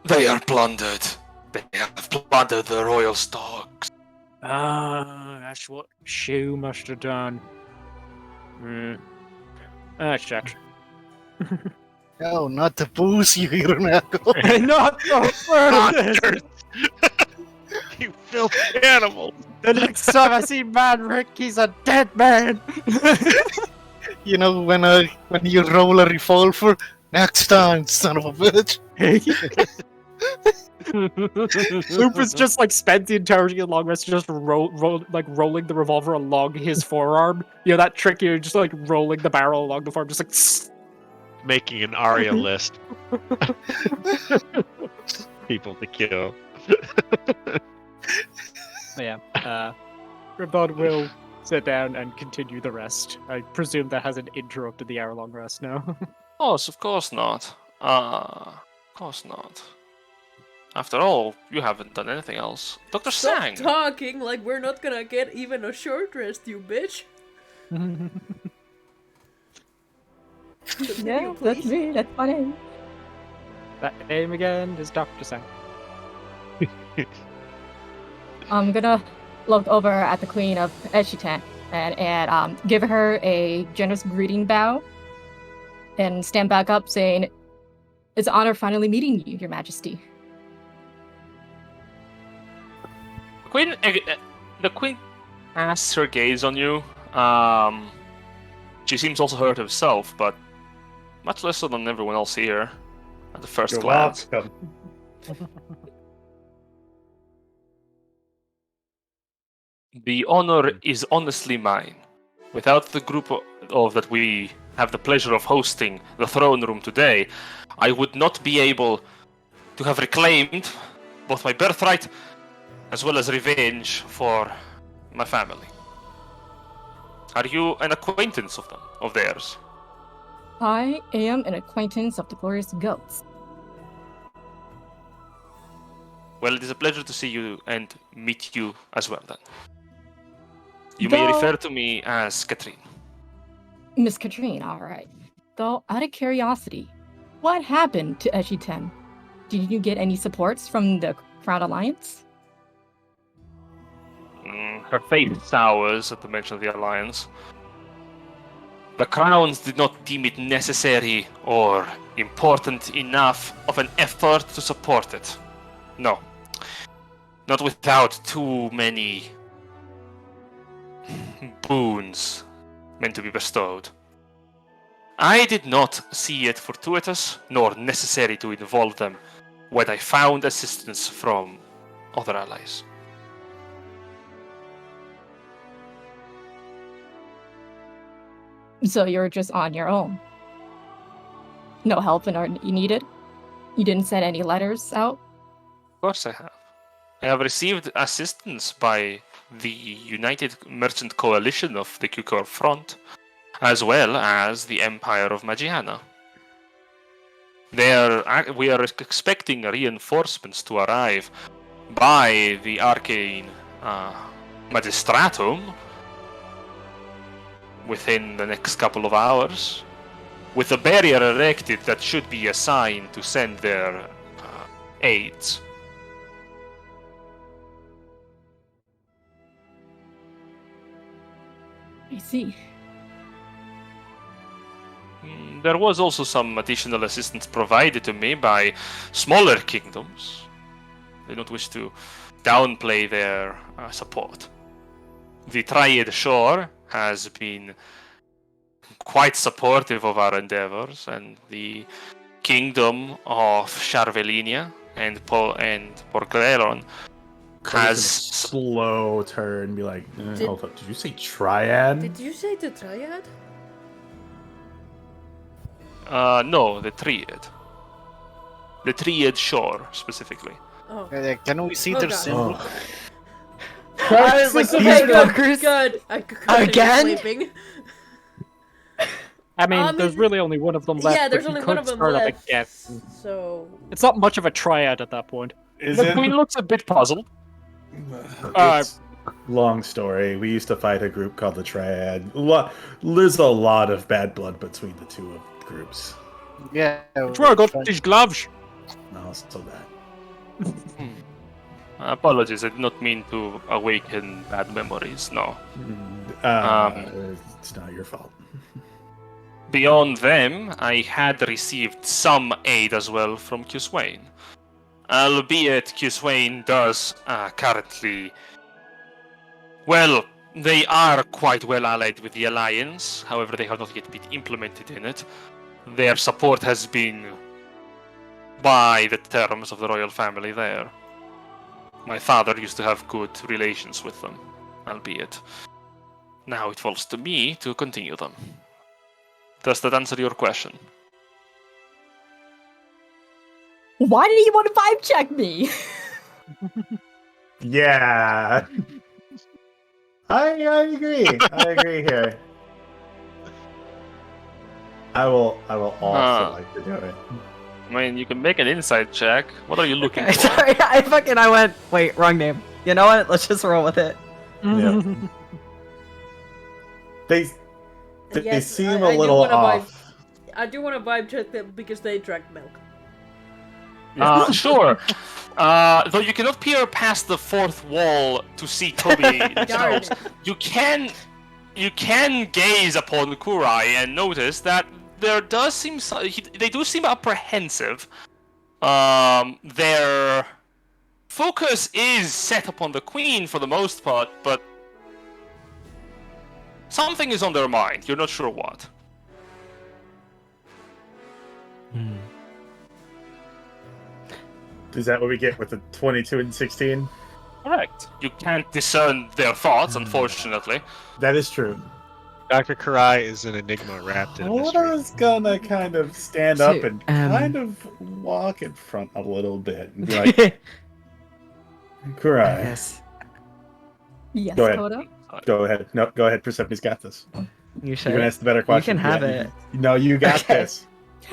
Speaker 3: They are plundered. They have plundered the royal stocks.
Speaker 6: That's what Shu must have done. That sucks.
Speaker 8: Oh, not the booze you hear now.
Speaker 6: Not the
Speaker 5: Monsters! You filthy animals!
Speaker 6: The next time I see Man Rick, he's a dead man.
Speaker 8: You know, when you roll a revolver, next time, son of a bitch.
Speaker 6: Lupus just like spent the entirety of the long rest just rolling the revolver along his forearm. You know that trick, you're just like rolling the barrel along the forearm, just like
Speaker 5: Making an Arya list. People to kill.
Speaker 6: yeah. Ribbon will sit down and continue the rest. I presume that hasn't interrupted the hour-long rest now.
Speaker 3: Of course not. Of course not. After all, you haven't done anything else. Dr.
Speaker 2: Stop
Speaker 3: Sang!
Speaker 2: talking like we're not gonna get even a short rest, you bitch.
Speaker 9: Yeah, that's me. That's my name.
Speaker 6: That name again is Dr. Sang.
Speaker 9: I'm gonna look over at the Queen of Eshitan and give her a generous greeting bow and stand back up saying, it's an honor finally meeting you, Your Majesty.
Speaker 3: The Queen casts her gaze on you. She seems also hurt herself, but much less so than everyone else here at the first
Speaker 1: You're
Speaker 3: glance.
Speaker 1: welcome.
Speaker 3: The honor is honestly mine. Without the group of that we have the pleasure of hosting the throne room today, I would not be able to have reclaimed both my birthright as well as revenge for my family. Are you an acquaintance of them, of theirs?
Speaker 9: I am an acquaintance of the glorious goats.
Speaker 3: Well, it is a pleasure to see you and meet you as well, then. You may refer to me as Katrine.
Speaker 9: Miss Katrine, alright. Though, out of curiosity, what happened to Eshitan? Did you get any supports from the Crown Alliance?
Speaker 3: Her face sours at the mention of the Alliance. The Crowns did not deem it necessary or important enough of an effort to support it. No. Not without too many boons meant to be bestowed. I did not see it fortuitous nor necessary to involve them when I found assistance from other allies.
Speaker 9: So you're just on your own? No help you needed? You didn't send any letters out?
Speaker 3: Of course I have. I have received assistance by the United Merchant Coalition of the Kukor Front, as well as the Empire of Magiana. We are expecting reinforcements to arrive by the Arcane Magistratum within the next couple of hours, with a barrier erected that should be a sign to send their aids.
Speaker 9: I see.
Speaker 3: There was also some additional assistance provided to me by smaller kingdoms. They don't wish to downplay their support. The Triad Shore has been quite supportive of our endeavors, and the Kingdom of Charvelinia and Porcleron has
Speaker 1: slow turn, be like, hold up, did you say Triad?
Speaker 2: Did you say the Triad?
Speaker 3: No, the Triad. The Triad Shore, specifically.
Speaker 2: Oh.
Speaker 8: Can we see their symbol?
Speaker 4: I was like, these fuckers.
Speaker 2: Good. I continue
Speaker 4: Again?
Speaker 2: sleeping.
Speaker 6: I mean, there's really only one of them left.
Speaker 2: Yeah, there's
Speaker 6: but you
Speaker 2: only one
Speaker 6: could
Speaker 2: of them
Speaker 6: start up
Speaker 2: left.
Speaker 6: again.
Speaker 2: So
Speaker 6: It's not much of a triad at that point.
Speaker 3: The queen looks a bit puzzled.
Speaker 1: It's long story. We used to fight a group called the Triad. There's a lot of bad blood between the two groups.
Speaker 8: Yeah.
Speaker 6: That's where I got these gloves.
Speaker 1: No, so that.
Speaker 3: Apologies, I did not mean to awaken bad memories, no.
Speaker 1: It's not your fault.
Speaker 3: Beyond them, I had received some aid as well from Cuswain. Albeit Cuswain does currently... Well, they are quite well allied with the Alliance, however they have not yet been implemented in it. Their support has been by the terms of the royal family there. My father used to have good relations with them, albeit. Now it falls to me to continue them. Does that answer your question?
Speaker 9: Why do you want to vibe check me?
Speaker 1: Yeah. I agree. I agree here. I will also like to do it.
Speaker 3: I mean, you can make an insight check. What are you looking for?
Speaker 4: Sorry, I went, wait, wrong name. You know what? Let's just roll with it.
Speaker 1: Yeah. They
Speaker 2: yes,
Speaker 1: seem
Speaker 2: I
Speaker 1: a little off.
Speaker 2: I do want to vibe check them because they drank milk.
Speaker 3: Sure. Though you cannot peer past the fourth wall to see Toby themselves, you can gaze upon Kurai and notice that there does seem they do seem apprehensive. Their focus is set upon the queen for the most part, but something is on their mind. You're not sure what.
Speaker 1: Is that what we get with the 22 and 16?
Speaker 3: Correct. You can't discern their thoughts, unfortunately.
Speaker 1: That is true.
Speaker 5: Dr. Karai is an enigma wrapped in a mystery.
Speaker 1: Hoda's gonna kind of stand up and kind of walk in front a little bit and be like, Kurai.
Speaker 4: Yes.
Speaker 9: Yes,
Speaker 1: Go ahead.
Speaker 9: Coda?
Speaker 1: Go ahead. No, go ahead. Persephone's got this.
Speaker 4: You should.
Speaker 1: You can ask the better question.
Speaker 4: You can have
Speaker 1: Yeah,
Speaker 4: it.
Speaker 1: No, you got
Speaker 4: Okay.
Speaker 1: this.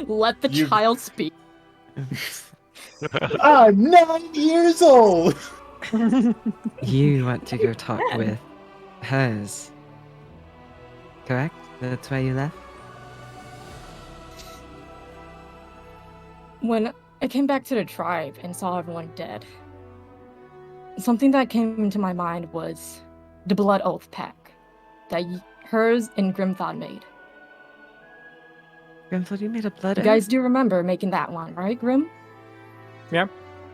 Speaker 9: Let the child speak.
Speaker 1: I'm 9 years old!
Speaker 4: You want to go talk with hers. Correct? That's why you left?
Speaker 9: When I came back to the tribe and saw everyone dead, something that came into my mind was the Blood Oath Pact that hers and Grimthod made.
Speaker 4: Grimthod, you made a blood
Speaker 9: You guys do remember making that one, right, Grim?
Speaker 6: Yeah.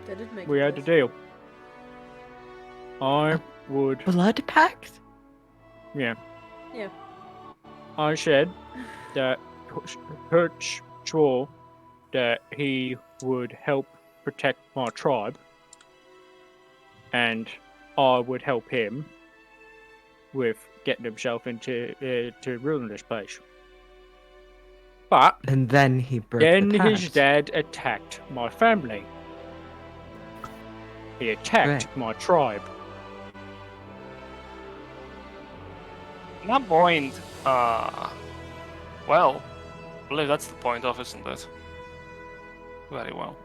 Speaker 2: They did make
Speaker 6: We had the deal. I would.
Speaker 4: Blood pact?
Speaker 6: Yeah.
Speaker 2: Yeah.
Speaker 6: I said that Hurch swore that he would help protect my tribe, and I would help him with getting himself into to ruin this place. But
Speaker 4: And then he broke
Speaker 6: then
Speaker 4: the
Speaker 6: his
Speaker 4: pact.
Speaker 6: dad attacked my family. He attacked
Speaker 4: Right.
Speaker 6: my tribe.
Speaker 3: At that point, well, I believe that's the point of, isn't it? Very well.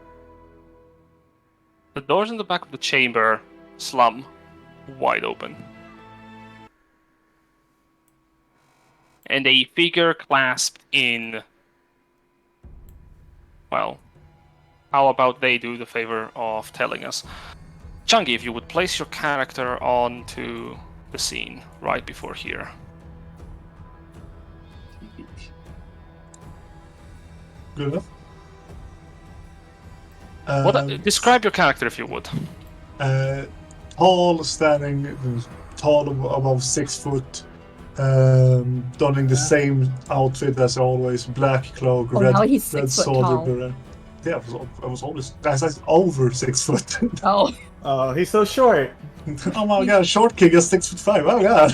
Speaker 3: The doors in the back of the chamber slam wide open. And a figure clasped in... Well, how about they do the favor of telling us? Chungi, if you would place your character onto the scene right before here.
Speaker 10: Good enough.
Speaker 3: Describe your character if you would.
Speaker 10: Tall, standing, tall above 6 foot, donning the same outfit as always, black cloak,
Speaker 9: Oh,
Speaker 10: red,
Speaker 9: now he's
Speaker 10: red
Speaker 9: 6 foot
Speaker 10: soldier
Speaker 9: tall.
Speaker 10: beret. Yeah, I was always as I over 6 foot.
Speaker 9: Oh,
Speaker 1: Oh, he's so short.
Speaker 10: Oh my god, short king is 6'5". Oh god.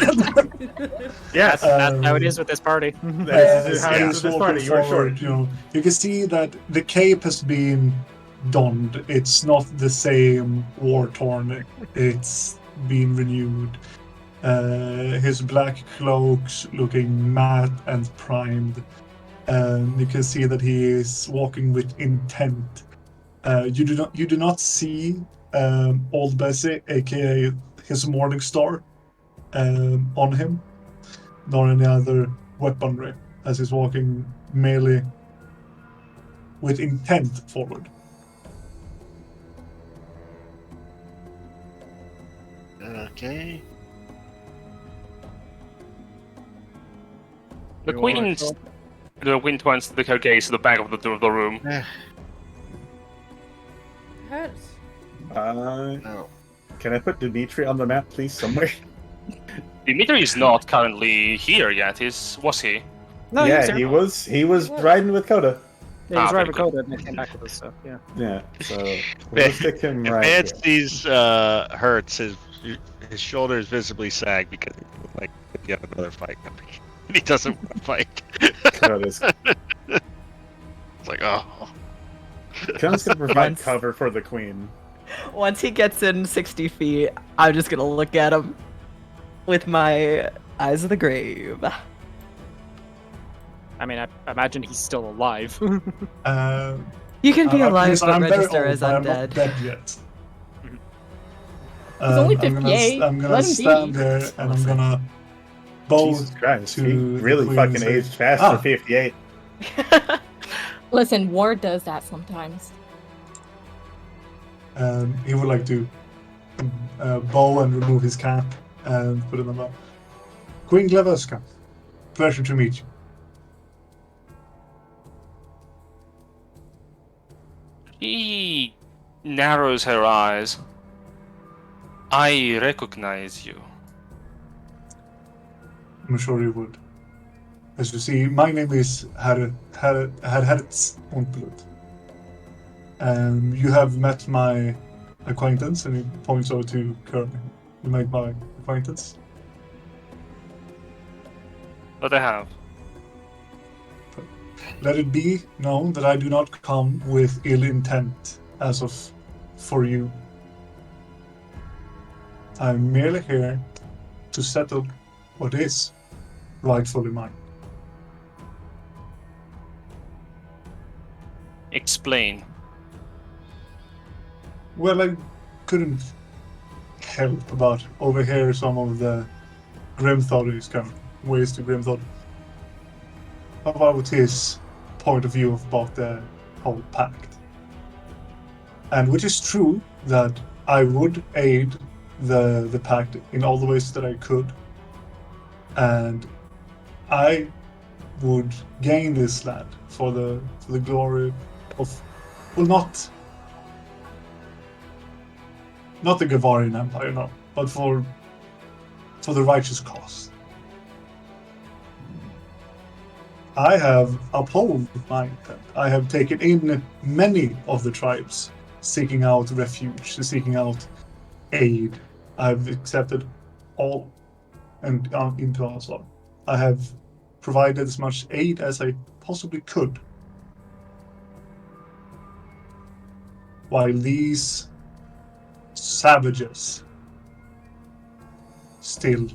Speaker 3: Yes.
Speaker 6: That's how it is with this party.
Speaker 1: This is how it is
Speaker 10: He's
Speaker 1: with this
Speaker 10: walking
Speaker 1: party. You're
Speaker 10: forward,
Speaker 1: short.
Speaker 10: you know, you can see that the cape has been donned. It's not the same war torn. It's been renewed. His black cloak's looking matte and primed. You can see that he is walking with intent. You do not see Old Bessie, aka his Morning Star, on him, nor any other weaponry, as he's walking merely with intent forward.
Speaker 8: Okay.
Speaker 3: The queen points the gaze to the back of the room.
Speaker 2: Hats.
Speaker 8: No.
Speaker 1: Can I put Dimitri on the map, please, somewhere?
Speaker 3: Dimitri is not currently here yet. Was he?
Speaker 6: No,
Speaker 1: yeah,
Speaker 6: he
Speaker 1: he was riding with Coda.
Speaker 6: Yeah, he's
Speaker 3: Ah,
Speaker 6: right
Speaker 3: very
Speaker 6: with Coda and then came back with us, so yeah.
Speaker 1: Yeah, so we'll stick him
Speaker 5: If
Speaker 1: right
Speaker 5: Van
Speaker 1: here.
Speaker 5: sees Hurts, his shoulders visibly sag because he like he had another fight coming. And he doesn't want to fight.
Speaker 1: Coda's
Speaker 5: It's like, oh.
Speaker 1: Coda's gonna provide
Speaker 4: Once-
Speaker 1: cover for the queen.
Speaker 4: Once he gets in 60 feet, I'm just gonna look at him with my eyes of the grave.
Speaker 6: I mean, I imagine he's still alive.
Speaker 4: You can be alive
Speaker 10: Please,
Speaker 4: but
Speaker 10: I'm very
Speaker 4: register
Speaker 10: old,
Speaker 4: as
Speaker 10: but I'm
Speaker 4: undead.
Speaker 10: not dead yet.
Speaker 9: He's only
Speaker 10: I'm
Speaker 9: 58.
Speaker 10: gonna
Speaker 9: Let him
Speaker 10: stand
Speaker 9: be.
Speaker 10: there and I'm gonna bow
Speaker 1: Jesus Christ,
Speaker 10: to
Speaker 1: he
Speaker 10: the
Speaker 1: really
Speaker 10: queen
Speaker 1: fucking
Speaker 10: and say,
Speaker 1: aged fast
Speaker 10: "Ah."
Speaker 1: for 58.
Speaker 9: listen, war does that sometimes.
Speaker 10: He would like to bow and remove his cap and put it on the Queen Glaveska. Pleasure to meet you.
Speaker 3: He narrows her eyes. I recognize you.
Speaker 10: I'm sure you would. As you see, my name is Herz Ontblut. You have met my acquaintance, and he points over to Kirby. You made my acquaintance.
Speaker 3: But I have.
Speaker 10: Let it be known that I do not come with ill intent for you. I'm merely here to settle what is rightfully mine.
Speaker 3: Explain.
Speaker 10: Well, I couldn't help but overhear some of the Grimthor's kind of ways to Grimthor about his point of view about the whole pact. And which is true that I would aid the pact in all the ways that I could. And I would gain this land for the glory of, well, not the Gavarian Empire, no, but for the righteous cause. I have upheld my intent. I have taken in many of the tribes seeking out refuge, seeking out aid. I've accepted all and into Aslan. I have provided as much aid as I possibly could. While these savages still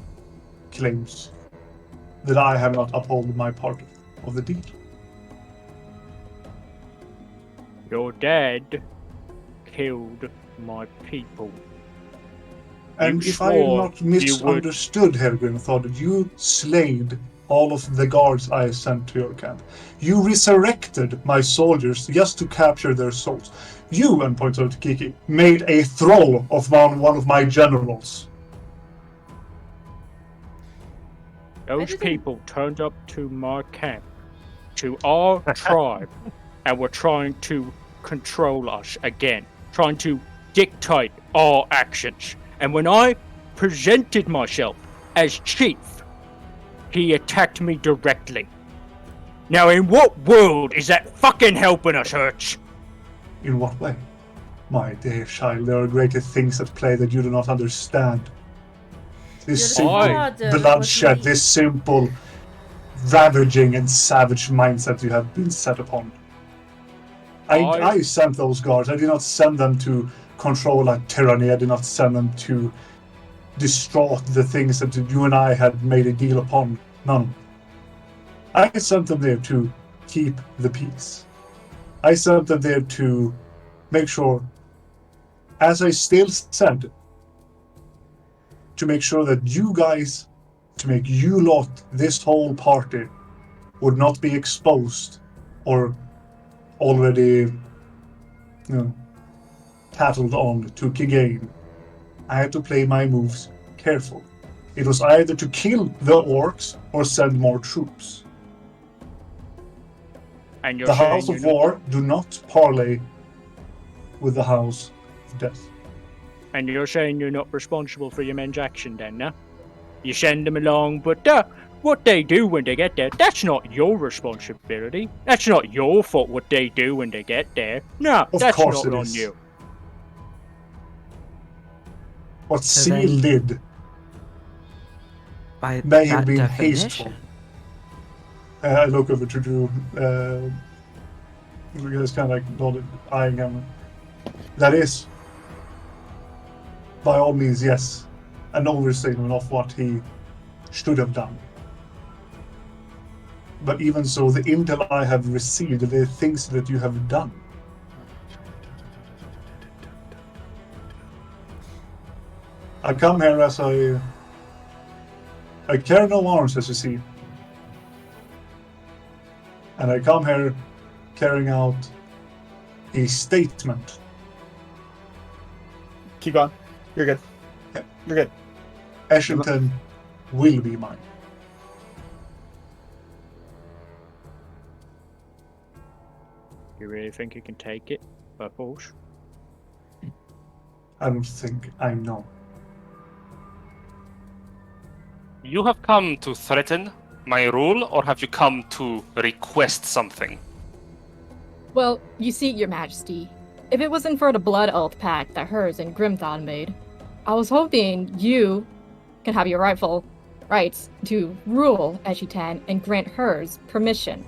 Speaker 10: claims that I have not upheld my part of the deal.
Speaker 6: Your dad killed my people.
Speaker 10: And
Speaker 6: You
Speaker 10: if I have
Speaker 6: swore
Speaker 10: not
Speaker 6: you would-
Speaker 10: misunderstood, Helgrim, thought that you slayed all of the guards I sent to your camp. You resurrected my soldiers just to capture their souls. You, and points out to Kiki, made a thrall of one of my generals.
Speaker 6: Those
Speaker 2: didn't-
Speaker 6: people turned up to my camp, to our tribe, and were trying to control us again, trying to dictate our actions. And when I presented myself as chief, he attacked me directly. Now, in what world is that fucking helping us, Hurts?
Speaker 10: In what way? My dear child, there are greater things at play that you do not understand. This
Speaker 2: Your
Speaker 10: simple
Speaker 2: father was
Speaker 10: bloodshed,
Speaker 2: right.
Speaker 10: this simple ravaging and savage mindset you have been set upon. I sent those guards. I did not send them to control a tyranny. I did not send them to destroy the things that you and I had made a deal upon. None. I sent them there to keep the peace. I sent them there to make sure, as I still said, to make sure that you guys, to make you lot, this whole party, would not be exposed or already, tattled on to Kigain. I had to play my moves careful. It was either to kill the orcs or send more troops.
Speaker 6: And you're
Speaker 10: The
Speaker 6: saying
Speaker 10: House of War do not parley with the House of Death.
Speaker 6: And you're saying you're not responsible for your men's action then, no? You send them along, but what they do when they get there, that's not your responsibility. That's not your fault what they do when they get there. No,
Speaker 10: Of
Speaker 6: that's
Speaker 10: course
Speaker 6: not
Speaker 10: it
Speaker 6: on
Speaker 10: is.
Speaker 6: you.
Speaker 10: What
Speaker 4: So
Speaker 10: Seal
Speaker 4: then-
Speaker 10: did
Speaker 4: By
Speaker 10: may have
Speaker 4: that
Speaker 10: been
Speaker 4: definition.
Speaker 10: hasteful. I look over to Drew. You guys kind of like nodded, eyeing him. That is, by all means, yes, an overstatement of what he should have done. But even so, the intel I have received, the things that you have done, I come here as I carry no arms, as you see. And I come here carrying out a statement.
Speaker 1: Keep going. You're good.
Speaker 10: Yeah.
Speaker 1: You're good.
Speaker 10: Ashington will be mine.
Speaker 6: You really think you can take it by force?
Speaker 10: I don't think I know.
Speaker 3: You have come to threaten my rule, or have you come to request something?
Speaker 9: Well, you see, Your Majesty, if it wasn't for the blood oath pact that hers and Grimthon made, I was hoping you can have your rightful rights to rule Eshitan and grant hers permission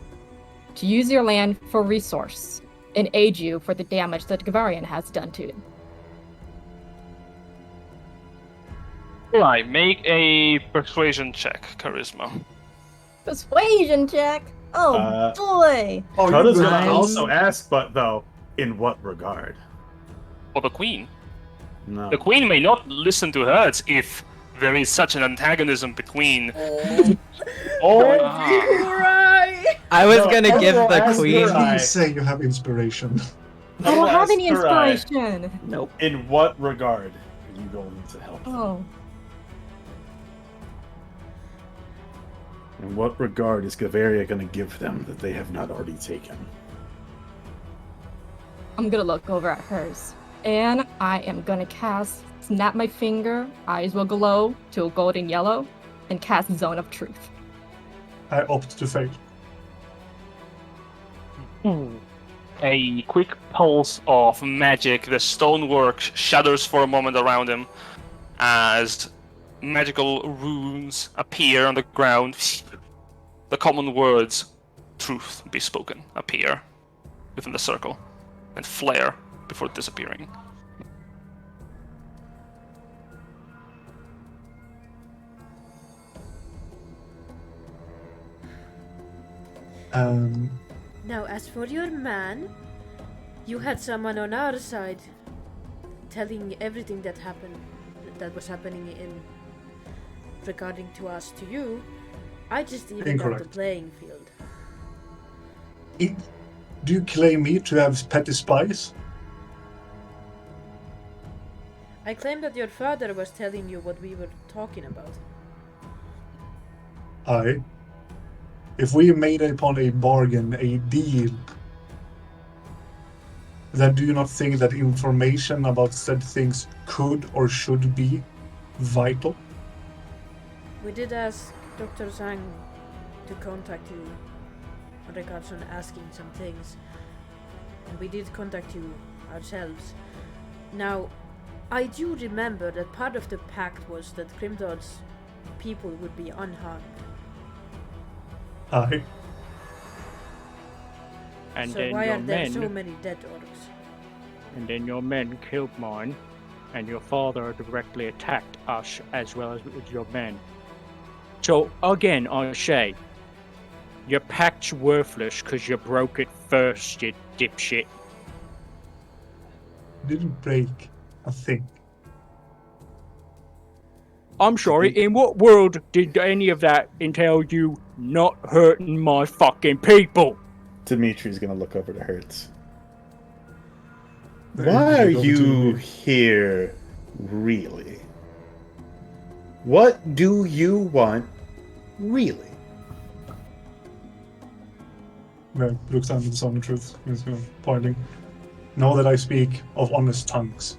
Speaker 9: to use your land for resource and aid you for the damage that Gavarian has done to it.
Speaker 3: Right, make a persuasion check, charisma.
Speaker 9: Persuasion check? Oh boy!
Speaker 10: Oh,
Speaker 1: Coda's
Speaker 10: you're
Speaker 1: gonna
Speaker 10: good.
Speaker 1: also ask, but though, in what regard?
Speaker 3: For the queen.
Speaker 1: No.
Speaker 3: The queen may not listen to Hertz if there is such an antagonism between.
Speaker 2: Right.
Speaker 4: I was
Speaker 1: No,
Speaker 4: gonna give
Speaker 1: overall,
Speaker 4: the
Speaker 1: as
Speaker 4: queen.
Speaker 1: per I-
Speaker 10: Please say you have inspiration.
Speaker 9: I don't have any
Speaker 1: Ask her,
Speaker 9: inspiration!
Speaker 4: Nope.
Speaker 1: In what regard are you going to help?
Speaker 9: Oh.
Speaker 1: In what regard is Gavaria going to give them that they have not already taken?
Speaker 9: I'm gonna look over at hers. And I am gonna snap my finger, eyes will glow to a golden yellow, and cast Zone of Truth.
Speaker 10: I opt to fail.
Speaker 3: A quick pulse of magic, the stonework shudders for a moment around him as magical runes appear on the ground. The common words, truth be spoken, appear within the circle and flare before disappearing.
Speaker 2: Now, as for your man, you had someone on our side telling everything that happened, that was happening in regarding to us to you. I just evened out the
Speaker 10: Incorrect.
Speaker 2: playing field.
Speaker 10: Do you claim me to have petty spies?
Speaker 2: I claim that your father was telling you what we were talking about.
Speaker 10: Aye. If we made upon a bargain, a deal, then do you not think that information about said things could or should be vital?
Speaker 2: We did ask Dr. Zhang to contact you in regards on asking some things, and we did contact you ourselves. Now, I do remember that part of the pact was that Grimdod's people would be unharmed.
Speaker 10: Aye.
Speaker 6: And
Speaker 2: So
Speaker 6: then
Speaker 2: why
Speaker 6: your
Speaker 2: are there
Speaker 6: men,
Speaker 2: so many dead orcs?
Speaker 6: and then your men killed mine, and your father directly attacked us as well as your men. So again, I say, your pact's worthless because you broke it first, you dipshit.
Speaker 10: Didn't break a thing.
Speaker 6: I'm sorry, in what world did any of that entail you not hurting my fucking people?
Speaker 1: Dimitri's gonna look over to Hertz.
Speaker 10: Hey,
Speaker 1: Why are
Speaker 10: you go to
Speaker 1: you
Speaker 10: me.
Speaker 1: here, really? What do you want, really?
Speaker 10: Looks down to the Son of Truth, is pointing. Know that I speak of honest tongues.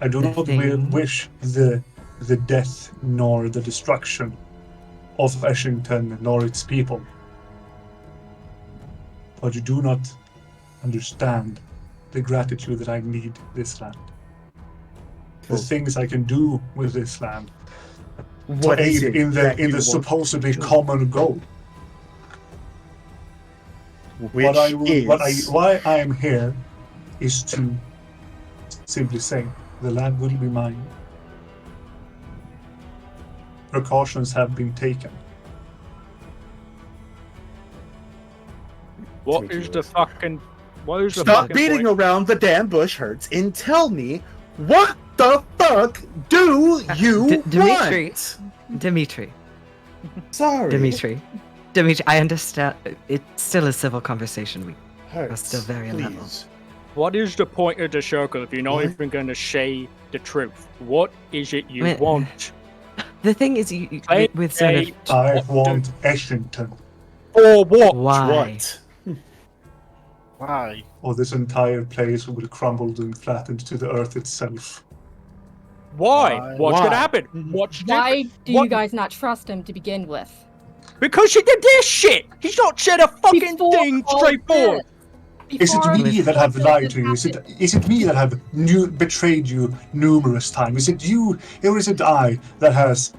Speaker 10: I do
Speaker 4: The
Speaker 10: not
Speaker 4: thing-
Speaker 10: wish the death nor the destruction of Eshington nor its people. But you do not understand the gratitude that I need this land. The
Speaker 1: Well,
Speaker 10: things I can do with this land to
Speaker 1: What is
Speaker 10: aid
Speaker 1: it
Speaker 10: in
Speaker 1: that
Speaker 10: the
Speaker 1: you want
Speaker 10: supposedly
Speaker 1: to do?
Speaker 10: common goal.
Speaker 1: Which is
Speaker 10: Why I am here is to simply say the land will be mine. Precautions have been taken.
Speaker 6: What
Speaker 1: Dimitri
Speaker 6: is the
Speaker 1: was-
Speaker 6: fucking... What is the
Speaker 1: Stop
Speaker 6: fucking
Speaker 1: beating
Speaker 6: point?
Speaker 1: around the damn bush, Hertz, and tell me what the fuck do you
Speaker 4: Dimitri.
Speaker 1: want?
Speaker 4: Dimitri.
Speaker 1: Sorry,
Speaker 4: Dimitri. Dimitri, I understand. It's still a civil conversation. We
Speaker 1: Hertz,
Speaker 4: still very level.
Speaker 1: please.
Speaker 6: What is the point of the circle if you're not
Speaker 1: What?
Speaker 6: even going to say the truth? What is it you
Speaker 4: I mean,
Speaker 6: want?
Speaker 4: The thing is,
Speaker 6: Hey,
Speaker 4: with sort of
Speaker 6: hey.
Speaker 10: I
Speaker 6: What
Speaker 10: want Eshington,
Speaker 6: Or what?
Speaker 4: why.
Speaker 1: What?
Speaker 8: Why?
Speaker 10: or this entire place will crumble and flatten to the earth itself.
Speaker 6: Why?
Speaker 8: Why?
Speaker 6: What's
Speaker 1: Why?
Speaker 6: going to happen? What's
Speaker 9: Why
Speaker 6: different?
Speaker 9: do
Speaker 6: What-
Speaker 9: you guys not trust him to begin with?
Speaker 6: Because he did this shit! He's not said a fucking
Speaker 9: Before
Speaker 6: thing
Speaker 9: all
Speaker 6: straightforward!
Speaker 9: this,
Speaker 10: Is it
Speaker 9: before
Speaker 10: me that have
Speaker 9: all
Speaker 10: lied
Speaker 9: this
Speaker 10: to you? Is
Speaker 9: happened.
Speaker 10: it me that have betrayed you numerous times? Is it you, or is it I that has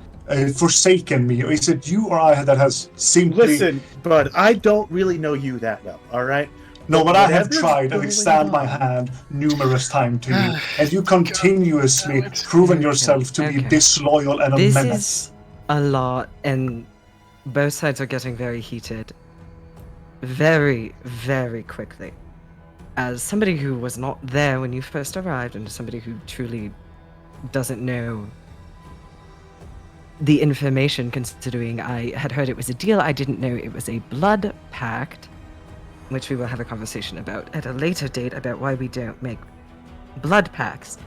Speaker 10: forsaken me? Or is it you or I that has simply...
Speaker 1: Listen, bud, I don't really know you that well, all right?
Speaker 10: No, but I have
Speaker 1: Whatever's
Speaker 10: tried and
Speaker 1: going
Speaker 10: extend my
Speaker 1: on-
Speaker 10: hand numerous times to you, and you continuously proven yourself to be
Speaker 4: Okay.
Speaker 10: disloyal and a
Speaker 4: This
Speaker 10: menace.
Speaker 4: is a lot, and both sides are getting very heated. Very, very quickly. As somebody who was not there when you first arrived, and somebody who truly doesn't know the information, considering I had heard it was a deal, I didn't know it was a blood pact, which we will have a conversation about at a later date about why we don't make blood pacts.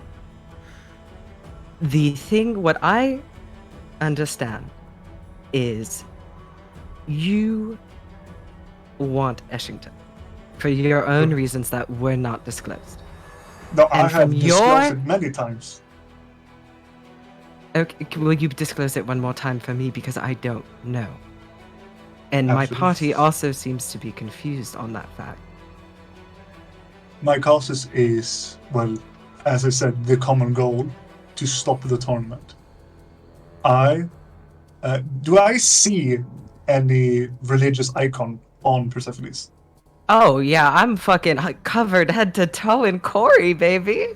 Speaker 4: The thing, what I understand is you want Eshington for your own reasons that were not disclosed.
Speaker 10: No, I
Speaker 4: and
Speaker 10: have
Speaker 4: from
Speaker 10: disclosed
Speaker 4: your-
Speaker 10: it many times.
Speaker 4: Okay, will you disclose it one more time for me because I don't know? And my
Speaker 10: Absolutely.
Speaker 4: party also seems to be confused on that fact.
Speaker 10: My causes is, well, as I said, the common goal to stop the tournament. Do I see any religious icon on Persephone's?
Speaker 4: Oh yeah, I'm fucking covered head to toe in Corey, baby.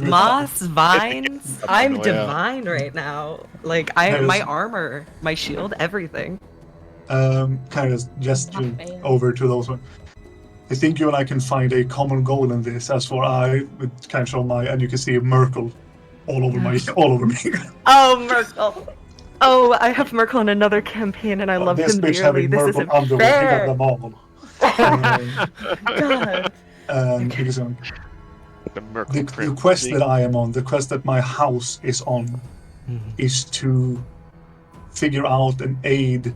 Speaker 4: Moss, vines. I'm
Speaker 5: Yeah.
Speaker 4: divine right now. Like my armor, my shield, everything.
Speaker 10: Kind of gesturing
Speaker 9: Nothing.
Speaker 10: over to those one. I think you and I can find a common goal in this. As for I, would kind of show my, and you can see Merkel all over all over me.
Speaker 4: Oh, Merkel. Oh, I have Merkel in another campaign, and I love
Speaker 10: this
Speaker 4: him
Speaker 10: bitch
Speaker 4: dearly.
Speaker 10: having
Speaker 4: This
Speaker 10: Merkel
Speaker 4: isn't
Speaker 10: underwear, he got
Speaker 4: fair.
Speaker 10: them all.
Speaker 4: God.
Speaker 10: Because,
Speaker 5: The Merkel
Speaker 10: the
Speaker 5: crypt.
Speaker 10: quest
Speaker 5: See?
Speaker 10: that I am on, the quest that my house is on, is to figure out and aid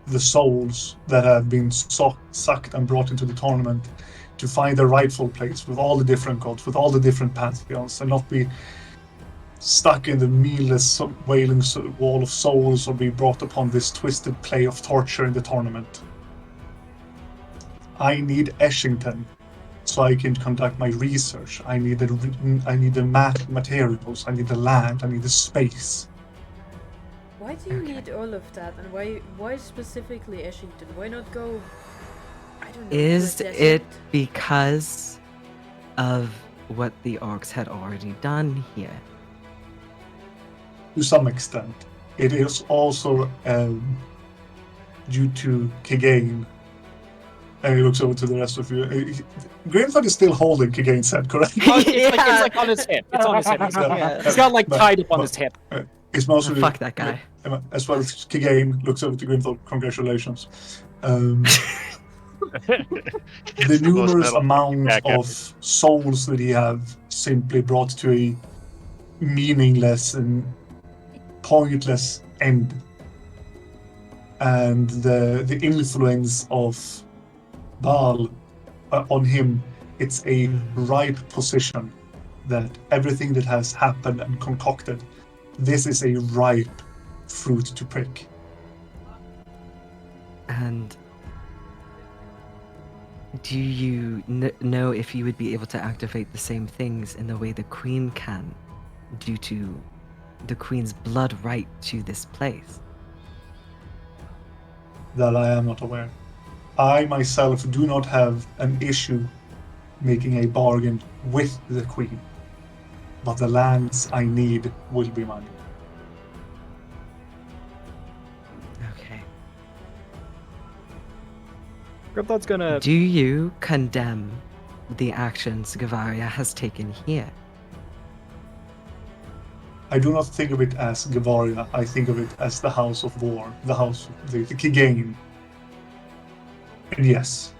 Speaker 10: the souls that have been sucked and brought into the tournament to find the rightful place with all the different gods, with all the different pantheons, and not be stuck in the meaningless wailing wall of souls or be brought upon this twisted play of torture in the tournament. I need Eshington so I can conduct my research. I need the materials, I need the land, I need the space.
Speaker 2: Why do you need all of that, and why specifically Eshington? Why not go? I don't know.
Speaker 4: Is
Speaker 2: to a
Speaker 4: it
Speaker 2: desert?
Speaker 4: because of what the orcs had already done here?
Speaker 10: To some extent. It is also due to Kigane. And he looks over to the rest of you. Grimford is still holding Kigane's head, correct?
Speaker 6: It's like on his hip. It's on his hip. He's got like tied up on his hip.
Speaker 10: It's mostly
Speaker 4: Fuck that guy.
Speaker 10: As well as Kigane looks over to Grimford. Congratulations. The numerous amount of souls that he have simply brought to a meaningless and pointless end, and the influence of Baal on him, it's a ripe position that everything that has happened and concocted, this is a ripe fruit to pick.
Speaker 4: And do you know if you would be able to activate the same things in the way the Queen can, due to the Queen's blood right to this place?
Speaker 10: That I am not aware. I myself do not have an issue making a bargain with the Queen, but the lands I need will be mine.
Speaker 4: Okay.
Speaker 6: Grimthod's gonna.
Speaker 4: Do you condemn the actions Gavaria has taken here?
Speaker 10: I do not think of it as Gavaria, I think of it as the House of War, the House of the Kigane. And yes,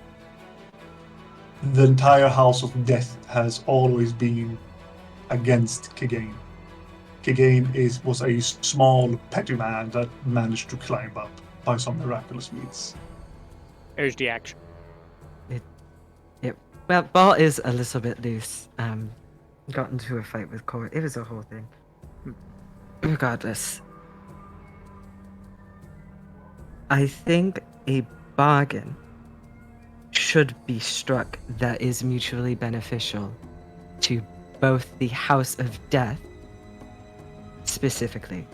Speaker 10: the entire House of Death has always been against Kigane. Kigane was a small, petty man that managed to climb up by some miraculous means.
Speaker 6: There's the action.
Speaker 4: Well, Ball is a little bit loose. Got into a fight with Cor. It was a whole thing. Regardless, I think a bargain should be struck that is mutually beneficial to both the House of Death, specifically,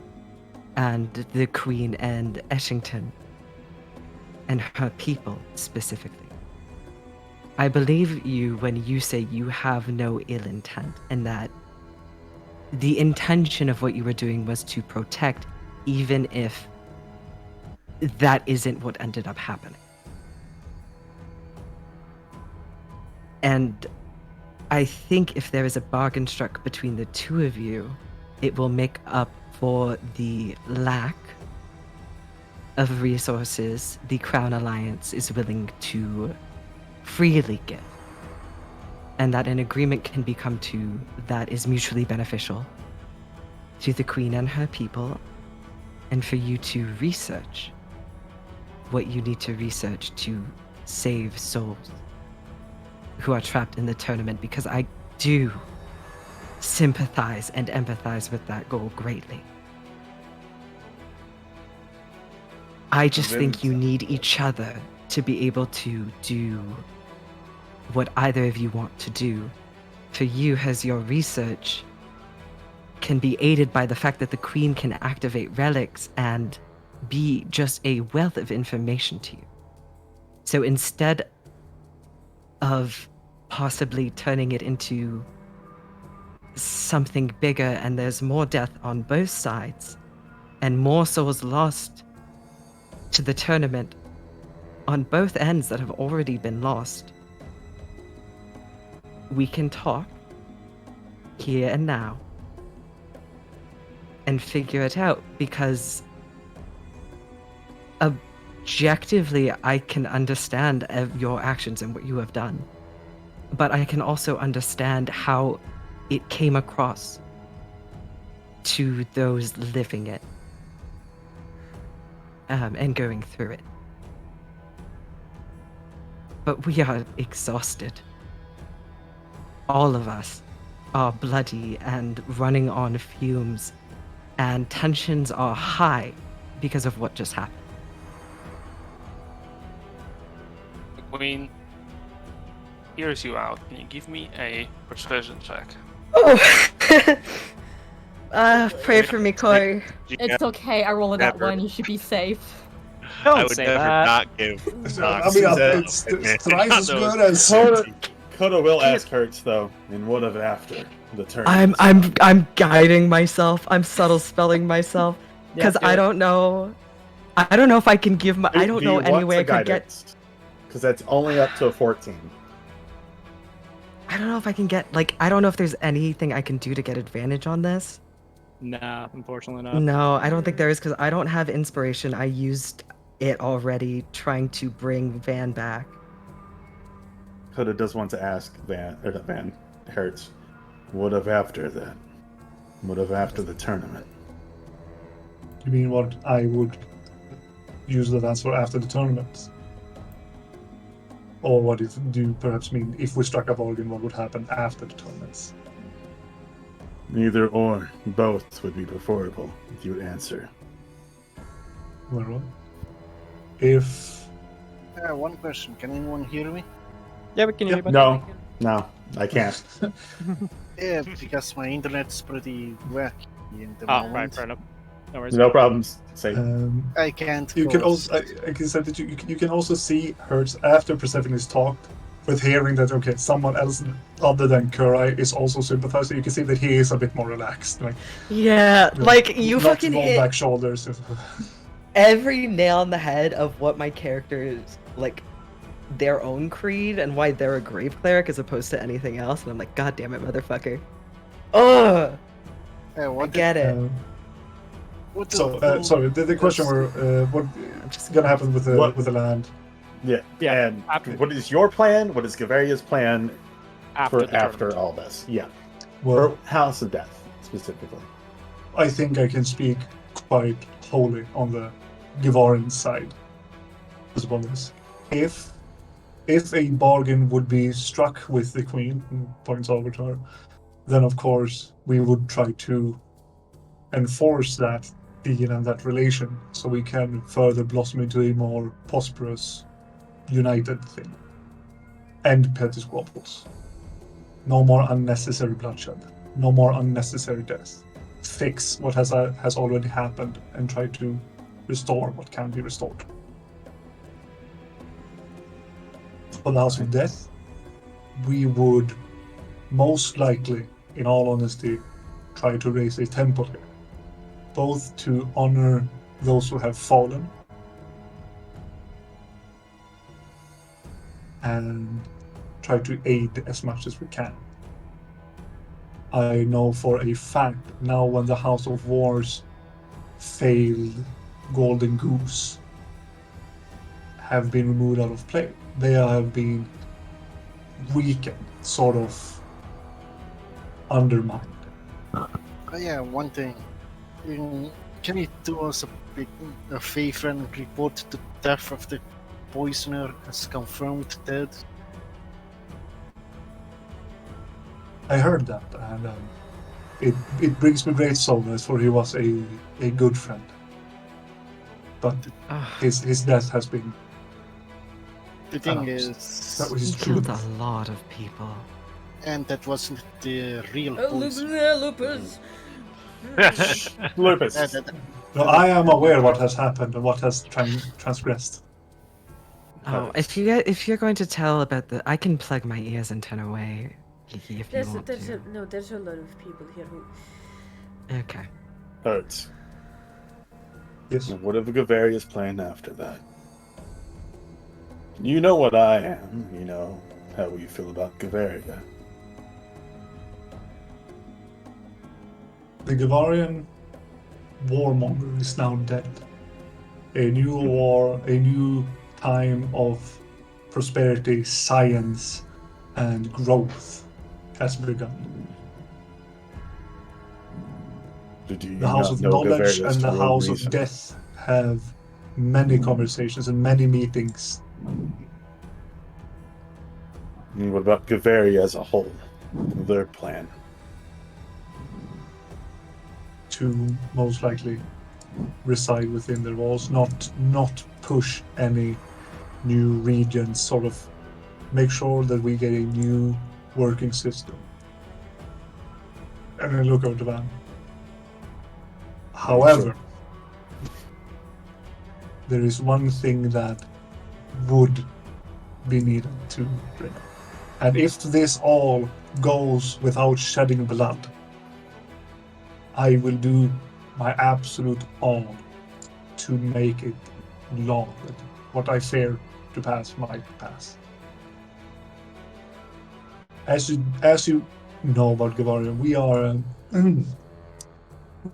Speaker 4: and the Queen and Eshington, and her people, specifically. I believe you when you say you have no ill intent, and that the intention of what you were doing was to protect, even if that isn't what ended up happening. And I think if there is a bargain struck between the two of you, it will make up for the lack of resources the Crown Alliance is willing to freely give. And that an agreement can be come to that is mutually beneficial to the Queen and her people, and for you to research what you need to research to save souls who are trapped in the tournament, because I do sympathize and empathize with that goal greatly. I just think you need each other to be able to do what either of you want to do. For you, as your research can be aided by the fact that the Queen can activate relics and be just a wealth of information to you. So instead of possibly turning it into something bigger and there's more death on both sides and more souls lost to the tournament on both ends that have already been lost, we can talk here and now and figure it out, because objectively I can understand your actions and what you have done, but I can also understand how it came across to those living it and going through it. But we are exhausted. all of us are bloody and running on fumes, and tensions are high because of what just happened.
Speaker 3: The Queen hears you out. Can you give me a persuasion check?
Speaker 4: Oh! Pray for me, Corey.
Speaker 9: It's okay. I rolled that
Speaker 5: Never.
Speaker 9: one. You should be safe.
Speaker 6: Don't
Speaker 5: I would
Speaker 6: say
Speaker 5: never
Speaker 6: that.
Speaker 5: not give.
Speaker 10: I mean,
Speaker 5: Sox
Speaker 10: it's
Speaker 5: advantage
Speaker 10: thrice
Speaker 5: on
Speaker 10: as
Speaker 5: those.
Speaker 10: good as.
Speaker 1: Coda will ask Hertz though, and what of after the turn?
Speaker 4: I'm guiding myself. I'm subtle spelling myself because
Speaker 6: Yeah,
Speaker 4: I don't know. I don't know if I can give my. I don't know any way I could get.
Speaker 1: Because that's only up to a 14.
Speaker 4: I don't know if I can get like. I don't know if there's anything I can do to get advantage on this.
Speaker 6: Nah, unfortunately not.
Speaker 4: No, I don't think there is because I don't have inspiration. I used it already trying to bring Van back.
Speaker 1: Coda does want to ask Van Hertz, what of after that? What of after the tournament?
Speaker 10: You mean what I would use that answer after the tournament? Or what do you perhaps mean if we struck a bargain, what would happen after the tournaments?
Speaker 1: Neither or, both would be preferable if you would answer.
Speaker 10: Well, if
Speaker 8: One question. Can anyone hear me?
Speaker 6: Yeah, we can hear you. buddy.
Speaker 1: No, I can't.
Speaker 8: Yeah, because my internet's pretty wacky in the
Speaker 6: Oh,
Speaker 8: moment.
Speaker 6: right, fair enough. No worries.
Speaker 1: No problems. Say.
Speaker 8: I can't.
Speaker 10: you can
Speaker 8: cause-
Speaker 10: also, I can say that you can also see Hertz after Persephone's talked, with hearing that okay, someone else other than Kurai is also sympathizing. You can see that he is a bit more relaxed. Like
Speaker 4: Yeah, like you
Speaker 10: not
Speaker 4: fucking
Speaker 10: roll
Speaker 4: hit
Speaker 10: back shoulders.
Speaker 4: every nail on the head of what my character is like. Their own creed and why they're a grave cleric as opposed to anything else, and I'm like, God damn it, motherfucker! Ugh, I
Speaker 8: what
Speaker 4: get it.
Speaker 8: what the
Speaker 10: So
Speaker 8: hell-
Speaker 10: sorry, the question were what
Speaker 4: I'm just
Speaker 10: gonna happen with the land?
Speaker 1: Yeah.
Speaker 6: Yeah,
Speaker 1: And
Speaker 6: after-
Speaker 1: what is your plan? What is Gavaria's plan
Speaker 6: After the
Speaker 1: after
Speaker 6: tournament.
Speaker 1: all this? Yeah.
Speaker 10: Well,
Speaker 1: For House of Death, specifically.
Speaker 10: I think I can speak quite wholly on the Givarian side upon this. If a bargain would be struck with the Queen, points over to her, then of course we would try to enforce that deal and that relation so we can further blossom into a more prosperous, united thing. End petty squabbles. No more unnecessary bloodshed. No more unnecessary death. Fix what has already happened and try to restore what can be restored. For the House of Death, we would most likely, in all honesty, try to raise a temple here. Both to honor those who have fallen and try to aid as much as we can. I know for a fact now when the House of Wars failed Golden Goose have been removed out of play. They have been weakened, sort of undermined.
Speaker 8: Yeah, one thing. Can you do us a favor and report the death of the poisoner as confirmed dead?
Speaker 10: I heard that, and it brings me great solace, for he was a good friend. But
Speaker 4: Ugh,
Speaker 10: his death has been.
Speaker 8: The thing
Speaker 10: Announced. That
Speaker 8: is,
Speaker 10: was
Speaker 4: he
Speaker 10: his
Speaker 4: killed
Speaker 10: truth.
Speaker 4: a lot of people.
Speaker 8: and that wasn't the real
Speaker 2: Oh,
Speaker 8: poison.
Speaker 2: lupus.
Speaker 1: Lupus.
Speaker 10: No, I am aware what has happened and what has transgressed.
Speaker 4: Oh, if you're going to tell about the, I can plug my ears and turn away if you
Speaker 2: There's
Speaker 4: want to.
Speaker 2: there's a lot of people here who.
Speaker 4: Okay.
Speaker 1: Hertz.
Speaker 10: Yes.
Speaker 1: And what of Gavaria's plan after that? You know what I am. You know how we feel about Gavaria.
Speaker 10: The Gavarian warmonger is now dead. A new war, a new time of prosperity, science, and growth has begun.
Speaker 1: Did you
Speaker 10: The House
Speaker 1: not
Speaker 10: of
Speaker 1: know
Speaker 10: Knowledge
Speaker 1: Gavaria's
Speaker 10: and the
Speaker 1: real
Speaker 10: House
Speaker 1: reason?
Speaker 10: of Death have many conversations and many meetings.
Speaker 1: And what about Gavaria as a whole? their plan?
Speaker 10: To most likely reside within their walls, not push any new regions, sort of make sure that we get a new working system. And I look over to Van. However, there is one thing that would be needed to bring. And if this all goes without shedding blood, I will do my absolute all to make it law that what I fear to pass might pass. As you know about Gavaria, we are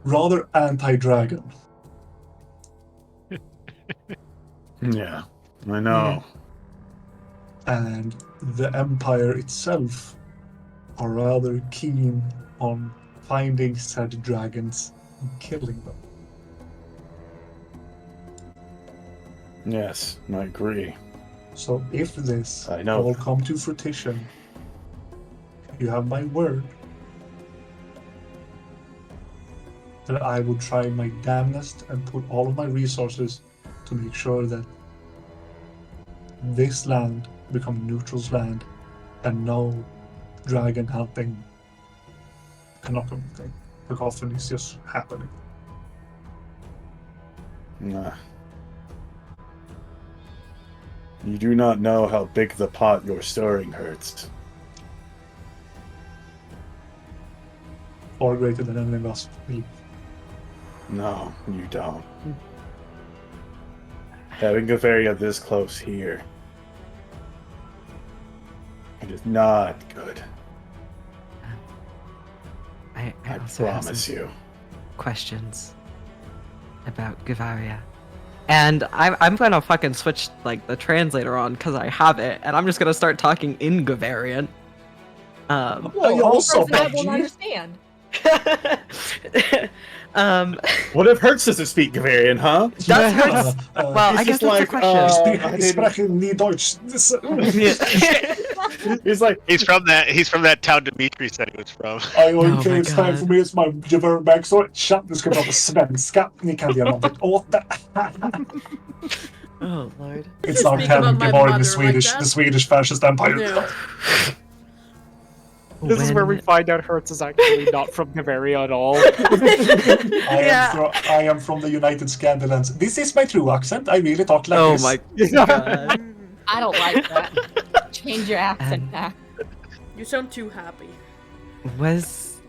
Speaker 10: rather anti-dragon.
Speaker 1: Yeah, I know.
Speaker 10: And the Empire itself are rather keen on finding said dragons and killing them.
Speaker 1: Yes, I agree.
Speaker 10: So if this
Speaker 1: I know.
Speaker 10: all come to fruition, you have my word that I will try my damnedest and put all of my resources to make sure that this land become neutral's land and no dragon hunting cacophony is just happening.
Speaker 1: Nah. You do not know how big the pot you're stirring hurts.
Speaker 10: Far greater than any of us believe.
Speaker 1: No, you don't. Having Gavaria this close here, it is not good.
Speaker 4: I
Speaker 1: I
Speaker 4: also have
Speaker 1: promise
Speaker 4: some
Speaker 1: you.
Speaker 4: questions about Gavaria. And I'm gonna fucking switch like the translator on because I have it, and I'm just gonna start talking in Gavarian.
Speaker 10: I also
Speaker 9: Person that will
Speaker 10: PUBG.
Speaker 9: understand.
Speaker 1: What if Hertz doesn't speak Gavarian, huh?
Speaker 4: That's Hertz. Well, I guess that's the question.
Speaker 10: Ich spreche nie Deutsch.
Speaker 1: He's like,
Speaker 5: He's from that town Dimitri said he was from.
Speaker 10: Okej, it's time for me as my Javert backstory. Tja, nu ska vi prata svenska. Ni kan göra något åt det.
Speaker 4: Oh lord.
Speaker 10: It's not
Speaker 2: Speak
Speaker 10: canon.
Speaker 2: about my
Speaker 10: Gavaria,
Speaker 2: mother like
Speaker 10: the
Speaker 2: that.
Speaker 10: Swedish fascist empire.
Speaker 2: No.
Speaker 6: This is where we find out Hertz is actually not from Bavaria at all.
Speaker 10: I am from the United Scandlands. This is my true accent. I really talk like
Speaker 4: Oh
Speaker 10: this.
Speaker 4: my god.
Speaker 9: I don't like that. Change your accent back.
Speaker 2: You sound too happy.
Speaker 4: Was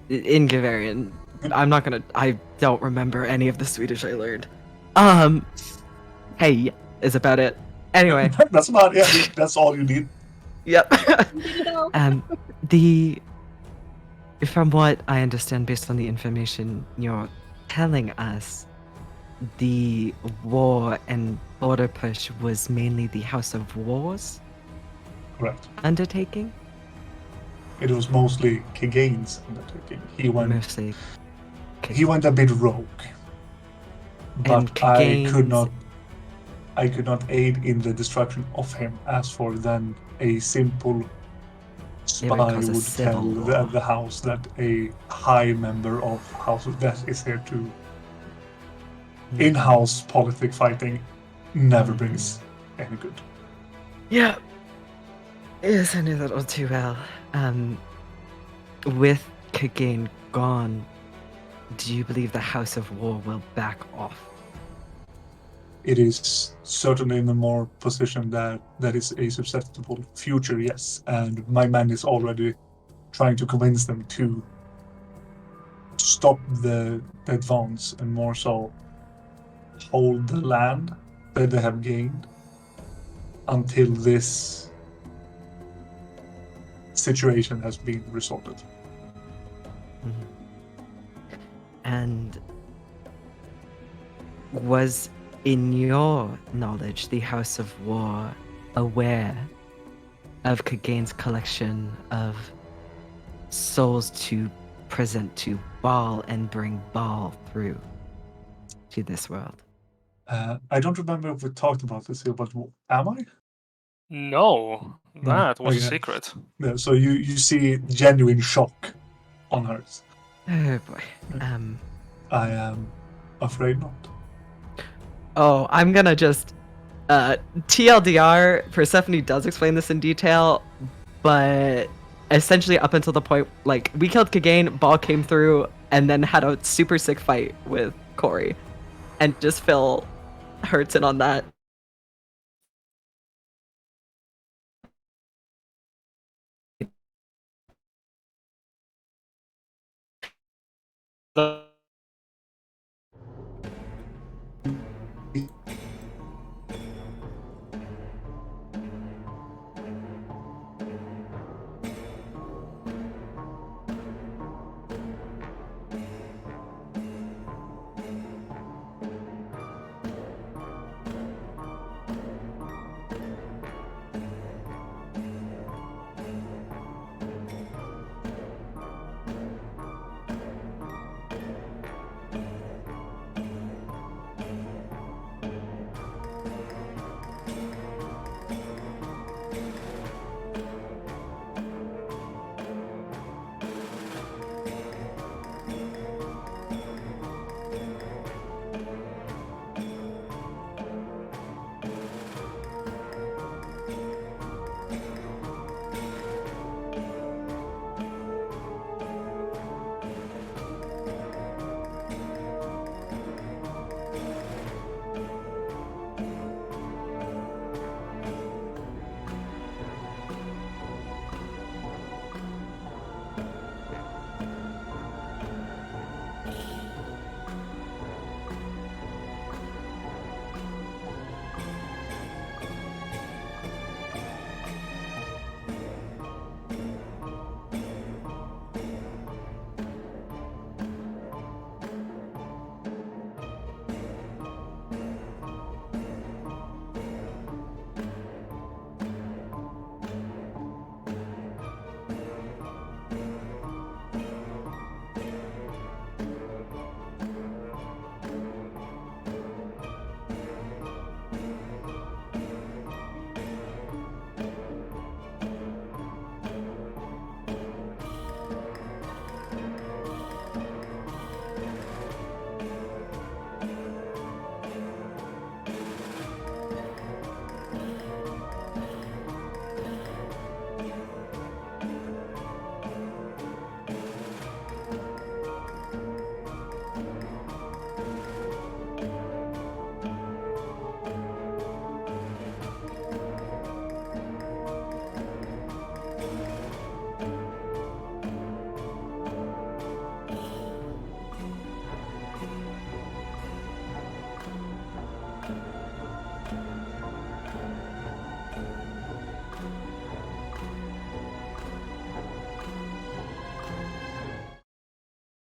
Speaker 4: in Gavarian. I don't remember any of the Swedish I learned. Hey is about it. Anyway.
Speaker 10: That's about it. That's all you need.
Speaker 4: Yep. From what I understand based on the information you're telling us, the war and border push was mainly the House of War's
Speaker 10: Correct.
Speaker 4: undertaking?
Speaker 10: It was mostly Kagane's undertaking. He
Speaker 4: Mostly.
Speaker 10: went a bit rogue.
Speaker 4: And
Speaker 10: But I could
Speaker 4: Kagane's-
Speaker 10: not aid in the destruction of him. As for then a simple spy
Speaker 4: cause a
Speaker 10: would tell
Speaker 4: civil war.
Speaker 10: the house that a high member of House of Death is here to in-house politic fighting never brings any good.
Speaker 4: Yeah. Yes, I knew that all too well. With Kagane gone, do you believe the House of War will back off?
Speaker 10: It is certainly in a more position that is a susceptible future, yes. And my man is already trying to convince them to stop the advance and more so hold the land that they have gained until this situation has been resolved.
Speaker 4: And was, in your knowledge, the House of War aware of Kagane's collection of souls to present to Baal and bring Baal through to this world?
Speaker 10: I don't remember if we talked about this here, but am I?
Speaker 3: No, That was a
Speaker 10: Okay.
Speaker 3: secret.
Speaker 10: Yeah, so you see genuine shock on hers.
Speaker 4: Oh boy.
Speaker 10: I am afraid not.
Speaker 4: Oh, I'm gonna just TLDR, Persephone does explain this in detail, but essentially up until the point like we killed Kagain, Ball came through, and then had a super sick fight with Corey. And just Phil hurts in on that.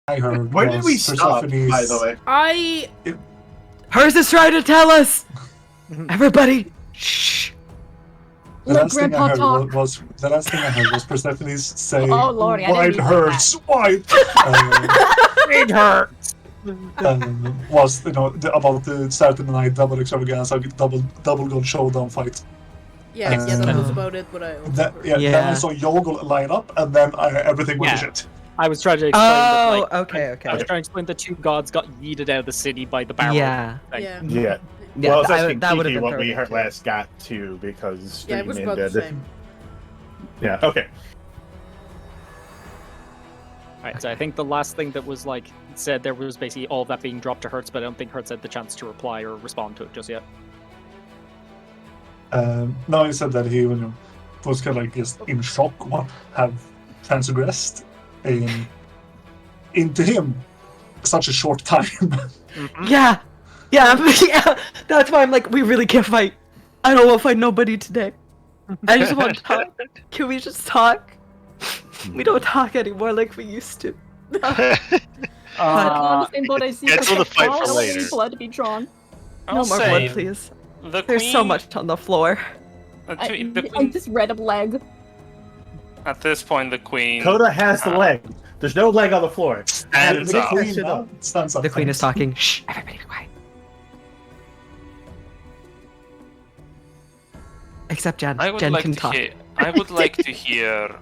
Speaker 10: I heard
Speaker 1: Where did
Speaker 10: was
Speaker 1: we stop, by the
Speaker 10: Persephone's-
Speaker 1: way?
Speaker 4: Hers is trying to tell us! Everybody! Shh!
Speaker 10: The
Speaker 9: Let
Speaker 10: last thing I
Speaker 9: Grandpa
Speaker 10: heard
Speaker 9: talk.
Speaker 10: was the last thing I heard was Persephone's saying,
Speaker 9: Oh, Lordy, I didn't
Speaker 10: "White
Speaker 9: mean like
Speaker 10: hurts, white."
Speaker 6: It hurts.
Speaker 10: Was about the Saturday Night Double Extravaganza, double God Showdown fight.
Speaker 2: Yeah, that was about it, but I also heard.
Speaker 10: Then I saw Yogol line up, and then everything went to shit.
Speaker 6: I was trying to explain that, like,
Speaker 4: okay.
Speaker 6: I was trying to explain the two gods got yeeted out of the city by the barrel.
Speaker 4: Yeah.
Speaker 6: thing.
Speaker 2: Yeah.
Speaker 1: Yeah.
Speaker 4: Yeah,
Speaker 1: Well, it's actually
Speaker 4: that would've
Speaker 1: Kiki
Speaker 4: been
Speaker 1: what we
Speaker 4: perfect,
Speaker 1: heard
Speaker 4: yeah.
Speaker 1: last got to because
Speaker 2: Yeah, it was
Speaker 1: stream
Speaker 2: about the
Speaker 1: ended.
Speaker 2: same.
Speaker 1: Yeah. Okay.
Speaker 6: Right, so I think the last thing that was like said there was basically all of that being dropped to Hertz, but I don't think Hertz had the chance to reply or respond to it just yet.
Speaker 10: No, he said that he was kind of like just in shock what have transgressed into him such a short time.
Speaker 4: Yeah! Yeah, that's why I'm like, we really can't fight. I don't want to fight nobody today. I just want to talk. Can we just talk? We don't talk anymore like we used to.
Speaker 9: On the same boat I see
Speaker 5: Cancel the fight for
Speaker 9: I don't
Speaker 5: later.
Speaker 9: need blood to be drawn.
Speaker 4: No more blood, please. There's so much on the floor.
Speaker 9: I'm just red up leg.
Speaker 3: At this point, the queen
Speaker 1: Coda has the leg. There's no leg on the floor.
Speaker 3: stands
Speaker 1: The
Speaker 3: up.
Speaker 1: queen
Speaker 10: stands up.
Speaker 4: The queen is talking. Shh, everybody be quiet. Except Jen.
Speaker 3: I would
Speaker 4: Jen
Speaker 3: like
Speaker 4: can
Speaker 3: to
Speaker 4: talk.
Speaker 3: hear. I would like to hear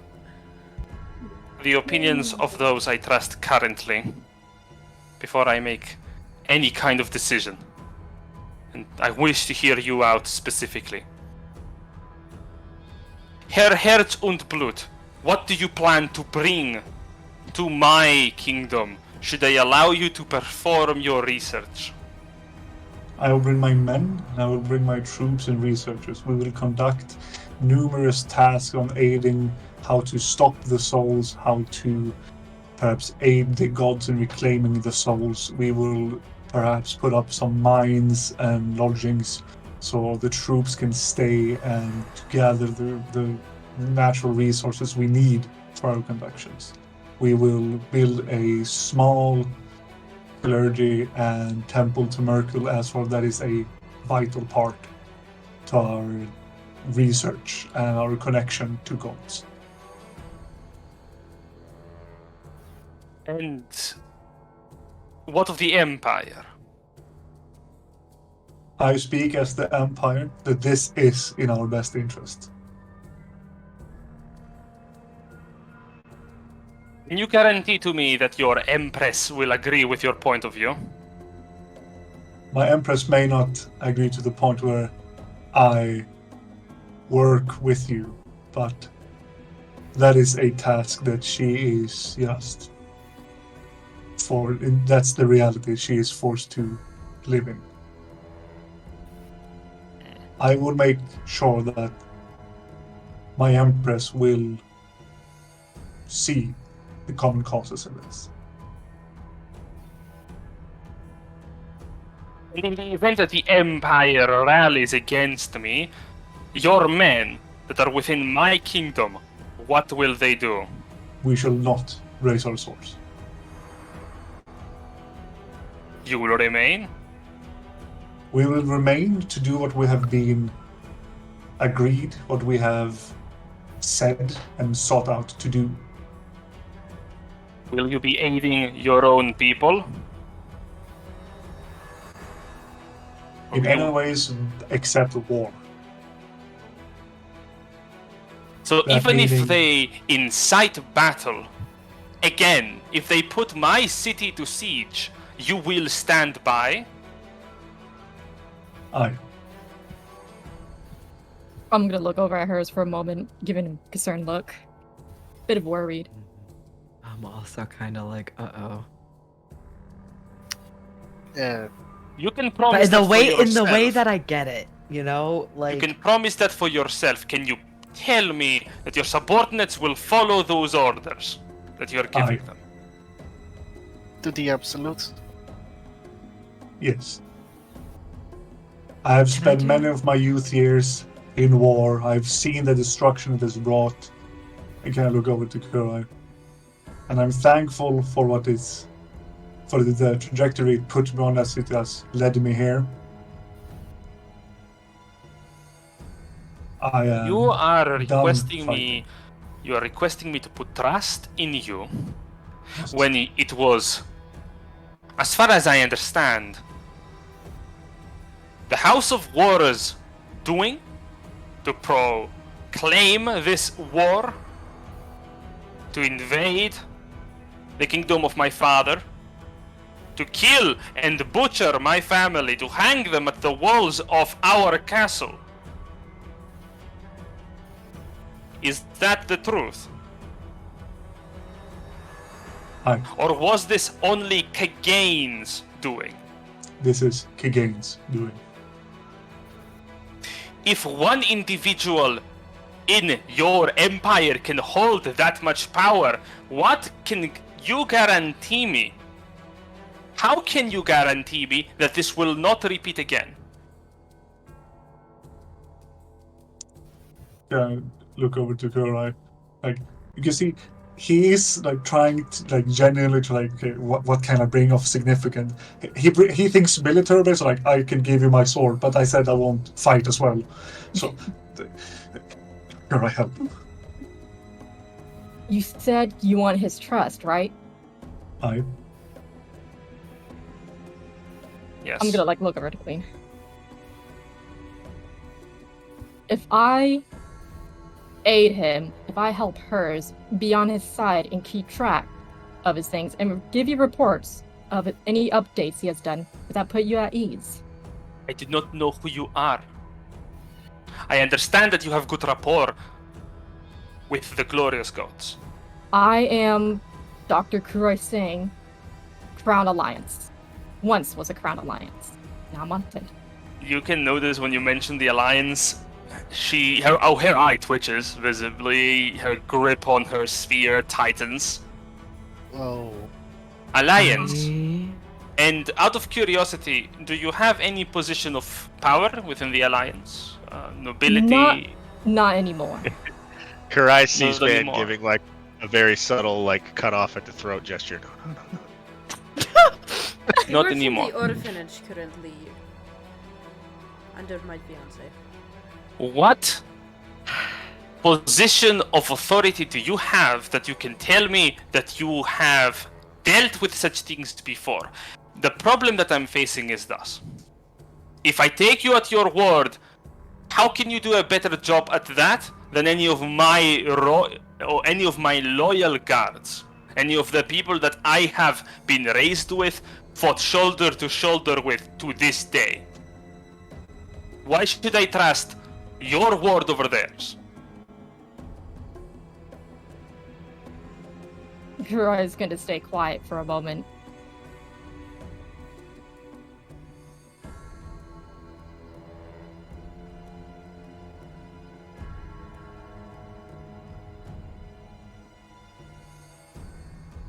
Speaker 3: the opinions of those I trust currently before I make any kind of decision. And I wish to hear you out specifically. Herr Herz und Blut, what do you plan to bring to my kingdom should I allow you to perform your research?
Speaker 10: I will bring my men, and I will bring my troops and researchers. We will conduct numerous tasks on aiding how to stop the souls, how to perhaps aid the gods in reclaiming the souls. We will perhaps put up some mines and lodgings so the troops can stay and gather the natural resources we need for our conductions. We will build a small clergy and temple to Merkel, as well. That is a vital part to our research and our connection to gods.
Speaker 3: And what of the Empire?
Speaker 10: I speak as the Empire that this is in our best interest.
Speaker 3: Can you guarantee to me that your Empress will agree with your point of view?
Speaker 10: My Empress may not agree to the point where I work with you, but that is a task that she is just that's the reality she is forced to live in. I will make sure that my Empress will see the common causes in this.
Speaker 3: And in the event that the Empire rallies against me, your men that are within my kingdom, what will they do?
Speaker 10: We shall not raise our swords.
Speaker 3: You will remain?
Speaker 10: We will remain to do what we have been agreed, what we have said and sought out to do.
Speaker 3: Will you be aiding your own people?
Speaker 10: In any ways except war.
Speaker 3: So
Speaker 10: That
Speaker 3: even
Speaker 10: meaning-
Speaker 3: if they incite battle, again, if they put my city to siege, you will stand by?
Speaker 10: Aye.
Speaker 9: I'm gonna look over at hers for a moment, giving a concerned look. Bit of worried.
Speaker 4: I'm also kind of like, uh-oh.
Speaker 3: You can
Speaker 4: But
Speaker 3: promise
Speaker 4: in the
Speaker 3: that for
Speaker 4: way
Speaker 3: yourself.
Speaker 4: that I get it, you know, like
Speaker 3: You can promise that for yourself. Can you tell me that your subordinates will follow those orders that you're giving
Speaker 10: Aye.
Speaker 3: them?
Speaker 8: To the absolute.
Speaker 10: Yes. I have spent
Speaker 4: do-
Speaker 10: many of my youth years in war. I've seen the destruction it has brought. I can look over to Kurai. And I'm thankful for for the trajectory it put me on as it has led me here. I am
Speaker 3: You are
Speaker 10: done
Speaker 3: requesting
Speaker 10: fighting.
Speaker 3: me to put trust in you
Speaker 10: Yes.
Speaker 3: when it was, as far as I understand, the House of War's doing to proclaim this war, to invade the kingdom of my father, to kill and butcher my family, to hang them at the walls of our castle. Is that the truth?
Speaker 10: Aye.
Speaker 3: Or was this only Kagane's doing?
Speaker 10: This is Kigane's doing.
Speaker 3: If one individual in your empire can hold that much power, what can you guarantee me? How can you guarantee me that this will not repeat again?
Speaker 10: Yeah, look over to Kurai. Like, you can see he is like trying to like genuinely to like, okay, what can I bring of significant? He thinks military based, like I can give you my sword, but I said I won't fight as well. So Kurai, help.
Speaker 9: You said you want his trust, right?
Speaker 10: Aye.
Speaker 3: Yes.
Speaker 9: I'm gonna like look over to Queen. If I aid him, if I help hers, be on his side and keep track of his things, and give you reports of any updates he has done, does that put you at ease?
Speaker 3: I do not know who you are. I understand that you have good rapport with the Glorious Gods.
Speaker 9: I am Dr. Kuroi Singh, Crown Alliance. Once was a Crown Alliance. Now I'm Unted.
Speaker 3: You can notice when you mention the Alliance, her eye twitches visibly, her grip on her sphere tightens.
Speaker 8: Whoa.
Speaker 3: Alliance.
Speaker 4: I-
Speaker 3: And out of curiosity, do you have any position of power within the Alliance? Nobility?
Speaker 9: Not anymore.
Speaker 5: Karai sees
Speaker 3: Not
Speaker 5: Van
Speaker 3: anymore.
Speaker 5: giving like a very subtle like cut off at the throat gesture. No.
Speaker 2: He
Speaker 3: Not
Speaker 2: works
Speaker 3: anymore.
Speaker 2: in the orphanage currently. Under my fiance.
Speaker 3: What position of authority do you have that you can tell me that you have dealt with such things before? The problem that I'm facing is thus. If I take you at your word, how can you do a better job at that than any of my any of my loyal guards? Any of the people that I have been raised with, fought shoulder to shoulder with to this day? Why should I trust your word over theirs?
Speaker 9: Kuroi is going to stay quiet for a moment.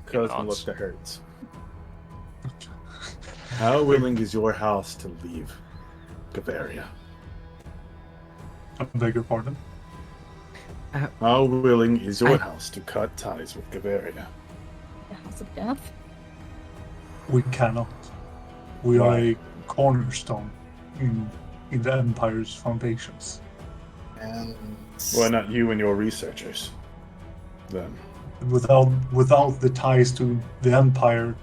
Speaker 1: Cousin looked at Hertz. How willing is your house to leave Bavaria?
Speaker 10: I beg your pardon.
Speaker 1: How willing is your house to cut ties with Bavaria?
Speaker 9: The House of Death?
Speaker 10: We cannot. We are a cornerstone in the Empire's foundations.
Speaker 8: And
Speaker 1: Why not you and your researchers? Then.
Speaker 10: Without the ties to the Empire,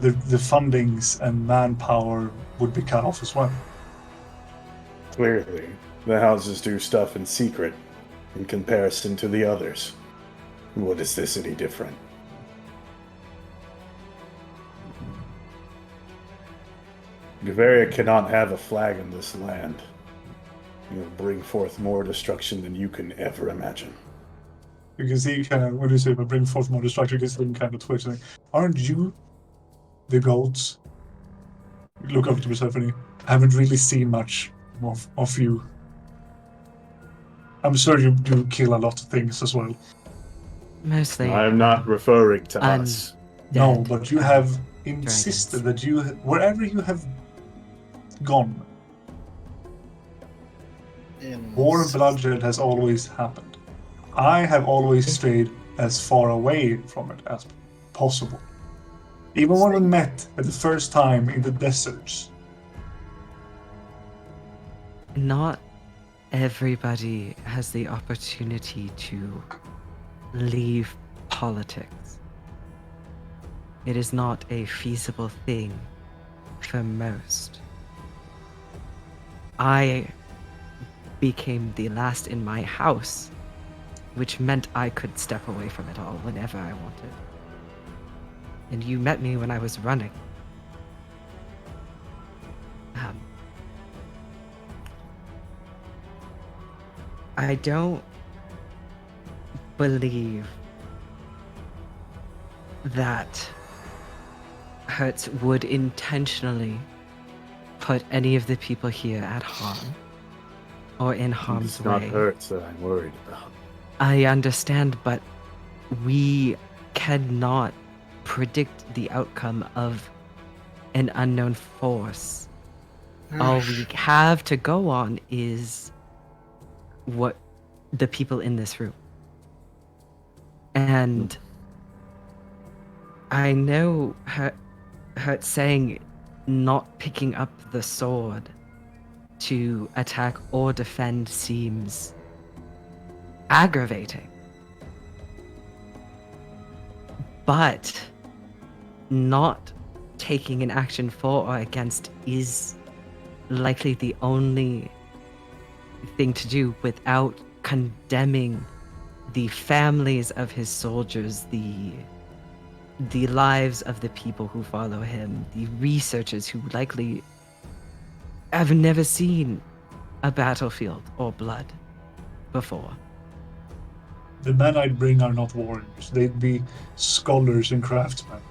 Speaker 10: the fundings and manpower would be cut off as well.
Speaker 1: Clearly, the houses do stuff in secret in comparison to the others. What is this any different? Bavaria cannot have a flag in this land. It will bring forth more destruction than you can ever imagine.
Speaker 10: You can see kind of when you say, "But bring forth more destruction," you can see them kind of twitching. Aren't you the goats? You look over to Persephone. I haven't really seen much of you. I'm sure you do kill a lot of things as well.
Speaker 4: Mostly.
Speaker 1: I am not referring to
Speaker 4: un-
Speaker 1: us.
Speaker 10: No,
Speaker 4: Dead
Speaker 10: but you have insisted that you, wherever you have gone, war and bloodshed has always happened. I have always stayed as far away from it as possible. Even when we met at the first time in the deserts.
Speaker 4: Not everybody has the opportunity to leave politics. It is not a feasible thing for most. I became the last in my house, which meant I could step away from it all whenever I wanted. And you met me when I was running. I don't believe that Hertz would intentionally put any of the people here at harm or in harm's
Speaker 1: It's not
Speaker 4: way.
Speaker 1: Hertz that I'm worried about.
Speaker 4: I understand, but we cannot predict the outcome of an unknown force. All we have to go on is what the people in this room. And I know her saying not picking up the sword to attack or defend seems aggravating. But not taking an action for or against is likely the only thing to do without condemning the families of his soldiers, the lives of the people who follow him, the researchers who likely have never seen a battlefield or blood before.
Speaker 10: The men I'd bring are not warriors. They'd be scholars and craftsmen.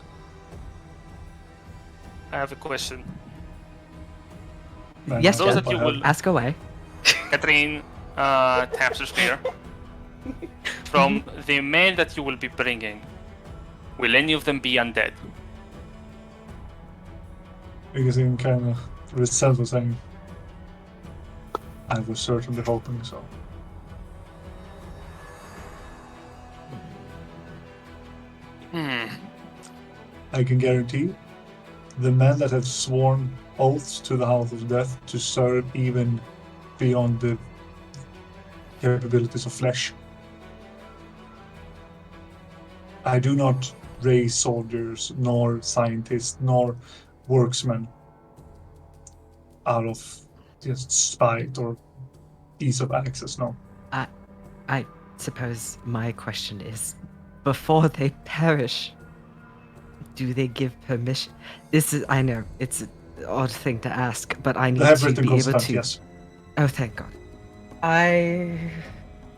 Speaker 3: I have a question.
Speaker 10: Men
Speaker 4: Yes,
Speaker 10: I
Speaker 3: Those
Speaker 10: hope
Speaker 3: that you
Speaker 10: I have.
Speaker 3: will-
Speaker 4: Ask away.
Speaker 3: Catherine taps her spear. From the men that you will be bringing, will any of them be undead?
Speaker 10: Because he kind of resents saying, I was certainly hoping so. I can guarantee the men that have sworn oaths to the House of Death to serve even beyond the capabilities of flesh. I do not raise soldiers, nor scientists, nor worksmen out of just spite or ease of access, no.
Speaker 4: I suppose my question is, before they perish, do they give permission? I know, it's an odd thing to ask, but I need
Speaker 10: They have
Speaker 4: to
Speaker 10: written
Speaker 4: be able
Speaker 10: consent,
Speaker 4: to...
Speaker 10: yes.
Speaker 4: Oh, thank God.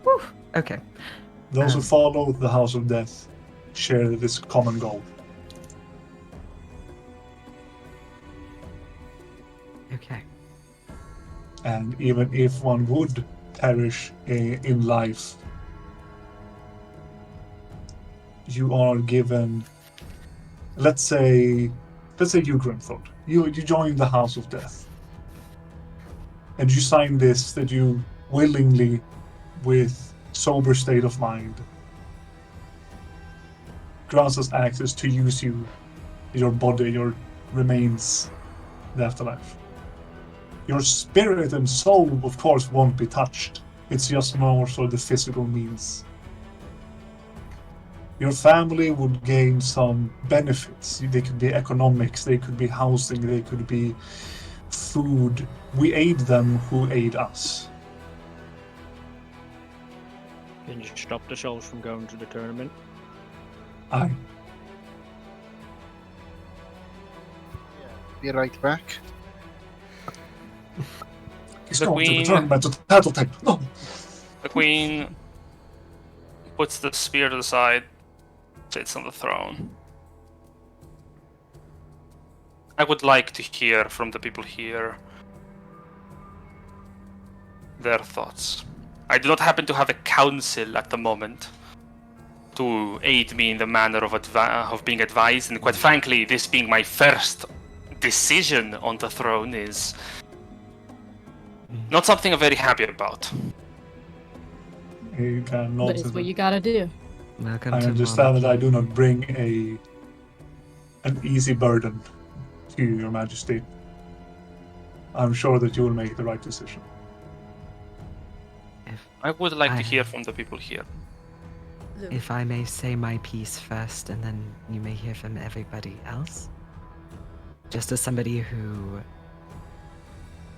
Speaker 4: Whew, okay.
Speaker 10: Those who follow the House of Death share this common goal.
Speaker 4: Okay.
Speaker 10: And even if one would perish in life, you are given, let's say you, Grimthord, you join the House of Death, and you sign this that you willingly, with sober state of mind, grants us access to use your body, your remains, the afterlife. Your spirit and soul, of course, won't be touched. It's just more so the physical means. Your family would gain some benefits. They could be economics, they could be housing, they could be food. We aid them who aid us.
Speaker 6: Can you stop the shells from going to the tournament?
Speaker 10: Aye.
Speaker 8: Be right back.
Speaker 10: He's
Speaker 3: The
Speaker 10: going to the
Speaker 3: queen-
Speaker 10: tournament to Tattletale. No.
Speaker 3: The queen puts the spear to the side, sits on the throne. I would like to hear from the people here their thoughts. I do not happen to have a council at the moment to aid me in the manner of being advised, and quite frankly, this being my first decision on the throne is not something I'm very happy about.
Speaker 10: He can nod
Speaker 9: But
Speaker 10: to
Speaker 9: it's what
Speaker 10: them.
Speaker 9: you gotta do.
Speaker 4: Welcome
Speaker 10: I
Speaker 4: to
Speaker 10: understand that I
Speaker 4: monarchy.
Speaker 10: do not bring an easy burden to you, Your Majesty. I'm sure that you will make the right decision.
Speaker 3: I would like to
Speaker 4: I-
Speaker 3: hear from the people here.
Speaker 4: If I may say my piece first, and then you may hear from everybody else. Just as somebody who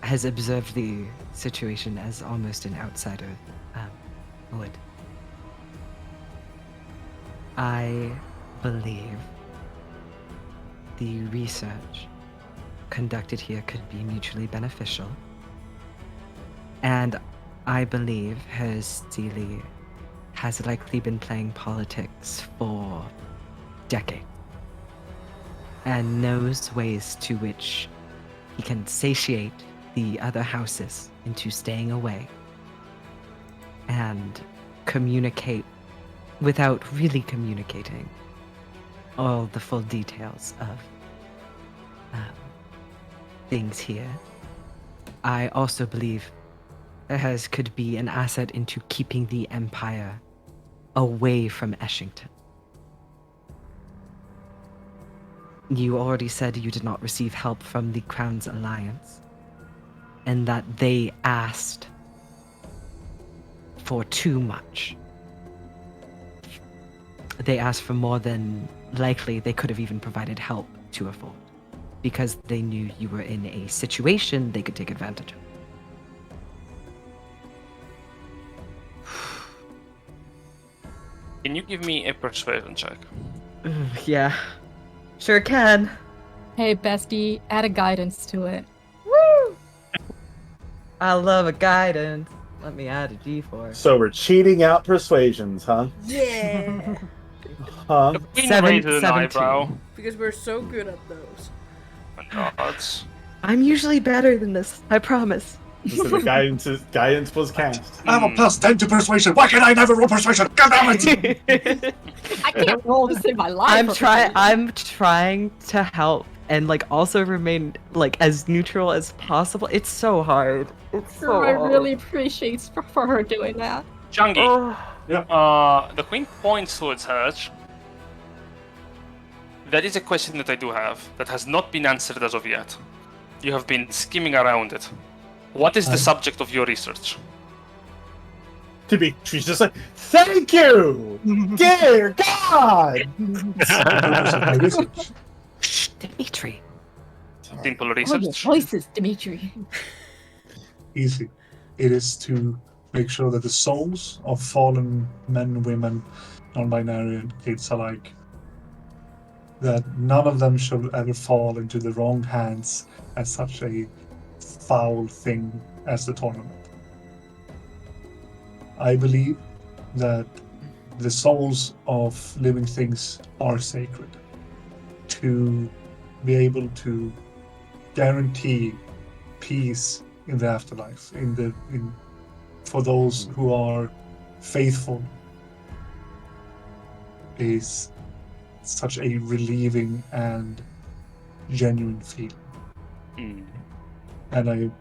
Speaker 4: has observed the situation as almost an outsider would. I believe the research conducted here could be mutually beneficial. And I believe Herr Steely has likely been playing politics for decades and knows ways to which he can satiate the other houses into staying away and communicate without really communicating all the full details of things here. I also believe Hez could be an asset into keeping the Empire away from Eshington. You already said you did not receive help from the Crown's alliance, and that they asked for too much. They asked for more than likely they could have even provided help to afford, because they knew you were in a situation they could take advantage of.
Speaker 3: Can you give me a persuasion check?
Speaker 4: Ooh, yeah. Sure can.
Speaker 9: Hey, bestie, add a guidance to it.
Speaker 4: Woo! I love a guidance. Let me add a D4.
Speaker 1: So we're cheating out persuasions, huh?
Speaker 2: Yeah.
Speaker 1: Huh?
Speaker 3: The queen
Speaker 4: Seven-
Speaker 3: raises an
Speaker 4: 17.
Speaker 3: eyebrow.
Speaker 2: Because we're so good at those.
Speaker 3: And nods.
Speaker 4: I'm usually better than this, I promise.
Speaker 1: So the guidance was cast.
Speaker 10: I have a plus 10 to persuasion. Why can I never roll persuasion? God damn it!
Speaker 9: I can't roll to save my life.
Speaker 4: I'm trying to help and like also remain like as neutral as possible. It's so hard. It's so
Speaker 9: I
Speaker 4: hard.
Speaker 9: really appreciate for her doing that.
Speaker 3: Chungi,
Speaker 4: Oh,
Speaker 3: the queen points towards her. That is a question that I do have that has not been answered as of yet. You have been skimming around it. What is the subject of your research?
Speaker 1: She's just like, thank you, dear God.
Speaker 4: Dimitri.
Speaker 3: Simple
Speaker 9: Oh, your
Speaker 3: research.
Speaker 9: voices, Dimitri.
Speaker 10: Easy. It is to make sure that the souls of fallen men, women, non-binary, and kids alike, that none of them should ever fall into the wrong hands as such a foul thing as the tournament. I believe that the souls of living things are sacred. To be able to guarantee peace in the afterlife, for those who are faithful, is such a relieving and genuine feeling. And I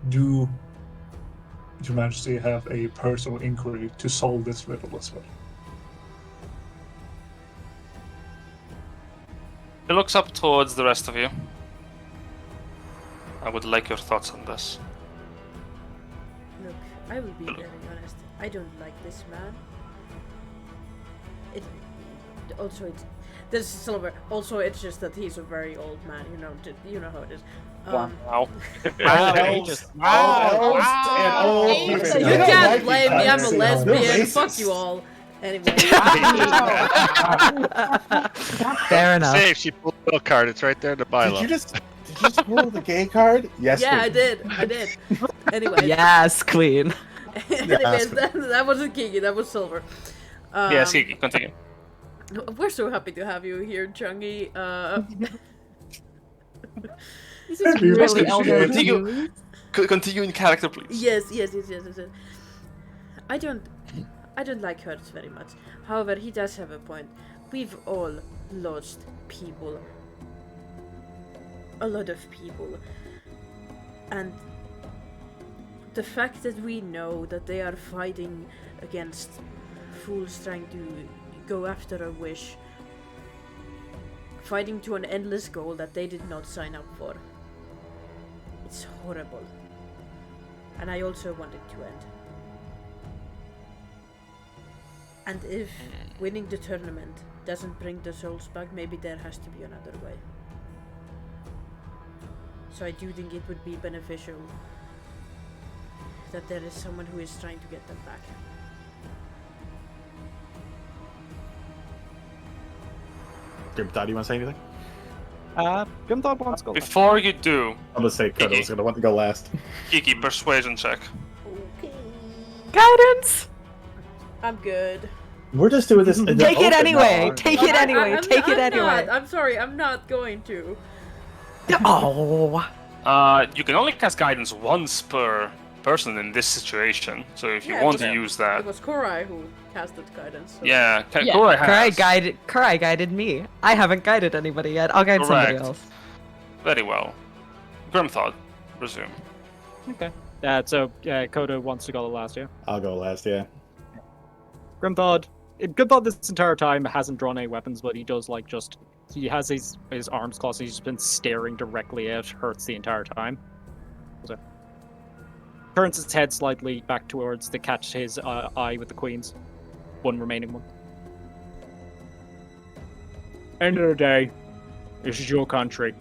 Speaker 10: do, Your Majesty, have a personal inquiry to solve this riddle as well.
Speaker 3: He looks up towards the rest of you. I would like your thoughts on this.
Speaker 2: Look, I will be very honest. I don't like this man. This is Silver. Also, it's just that he's a very old man. You know how it is.
Speaker 3: Wow.
Speaker 1: Elves and old
Speaker 2: You
Speaker 1: people.
Speaker 2: can't blame me. I'm a
Speaker 10: They're
Speaker 2: lesbian.
Speaker 10: racist.
Speaker 2: Fuck you all. Anyway.
Speaker 4: Fair enough.
Speaker 5: Safe. She pulled the milk card. It's right there in the bylaw.
Speaker 1: Did you just pull the gay card? Yes.
Speaker 2: Yeah, I
Speaker 1: Queen.
Speaker 2: did. Anyway.
Speaker 4: Yes, Queen.
Speaker 2: Anyways, that wasn't Kiki. That was Silver.
Speaker 3: Yes, Kiki, continue.
Speaker 2: We're so happy to have you here, Chungi.
Speaker 9: This is really elder
Speaker 3: Continue.
Speaker 9: abuse.
Speaker 3: Continue in character, please.
Speaker 2: Yes. I don't like Hertz very much. However, he does have a point. We've all lost people. A lot of people. And the fact that we know that they are fighting against fools trying to go after a wish, fighting to an endless goal that they did not sign up for. It's horrible. And I also want it to end. And if winning the tournament doesn't bring the souls back, maybe there has to be another way. So I do think it would be beneficial that there is someone who is trying to get them back.
Speaker 1: Grimthod, do you want to say anything?
Speaker 6: Grimthod wants to go.
Speaker 3: Before you do,
Speaker 1: I'm gonna say Kodo's gonna want to go last.
Speaker 3: Kiki, persuasion check.
Speaker 2: Okay.
Speaker 4: Guidance.
Speaker 2: I'm good.
Speaker 1: We're just doing this. In the
Speaker 4: Take it
Speaker 1: open,
Speaker 4: anyway.
Speaker 1: no.
Speaker 4: Take it anyway.
Speaker 2: I'm
Speaker 4: Take it
Speaker 2: not.
Speaker 4: anyway.
Speaker 2: I'm sorry, I'm not going to.
Speaker 4: Oh.
Speaker 3: You can only cast guidance once per person in this situation. So if you
Speaker 2: Yeah,
Speaker 3: want
Speaker 2: but
Speaker 3: to use
Speaker 2: It
Speaker 3: that,
Speaker 2: was Korai who casted guidance. So.
Speaker 3: yeah,
Speaker 9: Yeah.
Speaker 3: Korai has.
Speaker 4: Kurai guided me. I haven't guided anybody yet. I'll guide somebody
Speaker 3: Correct.
Speaker 4: else.
Speaker 3: Very well. Grimthod, resume.
Speaker 6: Okay. So Koda wants to go last, yeah?
Speaker 1: I'll go last. Yeah.
Speaker 6: Grimthod this entire time hasn't drawn any weapons, but he does he has his arms crossed. He's just been staring directly at Hertz the entire time. So, turns his head slightly back towards to catch his eye with the queens, one remaining one. End of the day, this is your country,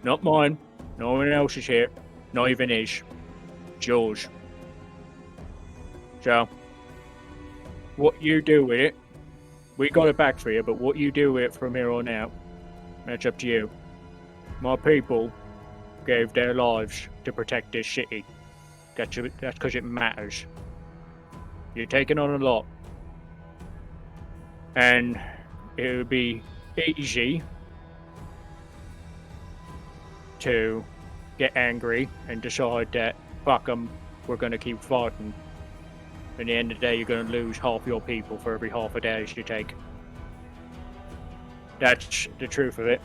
Speaker 6: not mine. No one else is here, not even Ish. George. So, what you do with it we got it back for you, but what you do with it from here on out, that's up to you. My people gave their lives to protect this city. That's because it matters. You're taking on a lot. And it would be easy to get angry and decide that, fuck 'em, we're going to keep fighting. At the end of the day, you're going to lose half your people for every half a damage you take. That's the truth of it.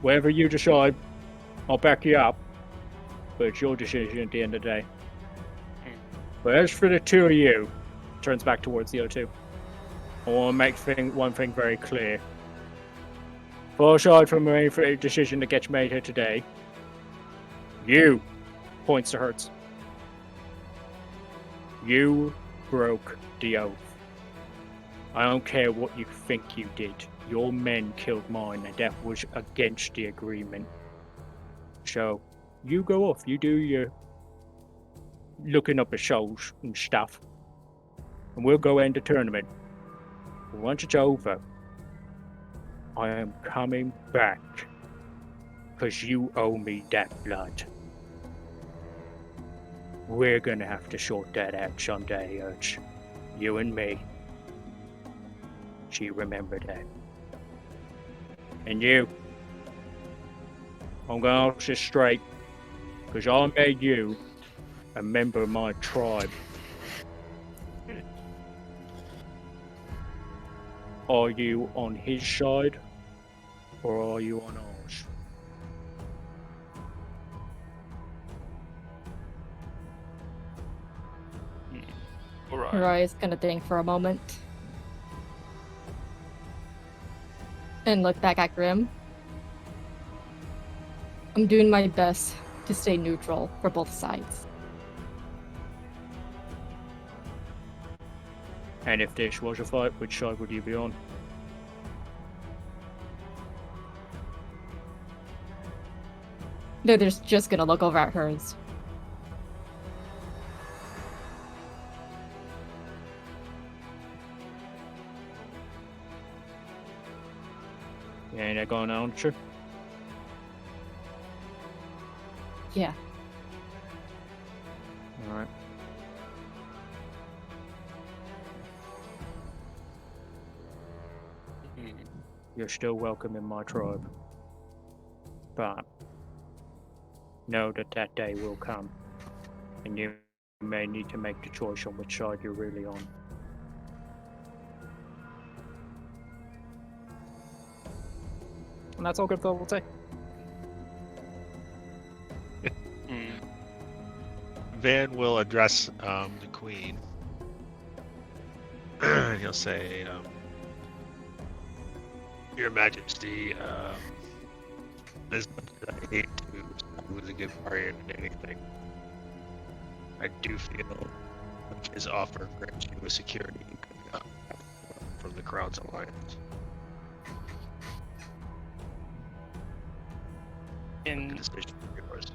Speaker 6: Whatever you decide, I'll back you up. But it's your decision at the end of the day. But as for the two of you, turns back towards the other two. I want to make one thing very clear. Far aside from any decision that gets made here today, you, points to Hertz, you broke the oath. I don't care what you think you did. Your men killed mine, and that was against the agreement. So, you go off, you do your looking up at shows and stuff, and we'll go end the tournament. Once it's over, I am coming back, because you owe me that blood. We're gonna have to sort that out someday, Urge. You and me. She remembered that. And you, I'm gonna ask this straight, because I made you a member of my tribe. Are you on his side, or are you on ours?
Speaker 3: Alright.
Speaker 9: Roy's gonna think for a moment. And look back at Grim. I'm doing my best to stay neutral for both sides.
Speaker 6: And if this was a fight, which side would you be on?
Speaker 9: They're just gonna look over at hers.
Speaker 6: You ain't going to answer?
Speaker 9: Yeah.
Speaker 6: Alright. You're still welcome in my tribe. But know that that day will come, and you may need to make the choice on which side you're really on. And that's all good for will say.
Speaker 5: Van will address the queen. He'll say, Your Majesty, as much as I hate to lose a good party in anything, I do feel like his offer grants you a security you could not have from the Crown's alliance.
Speaker 3: Can
Speaker 5: Decision is yours.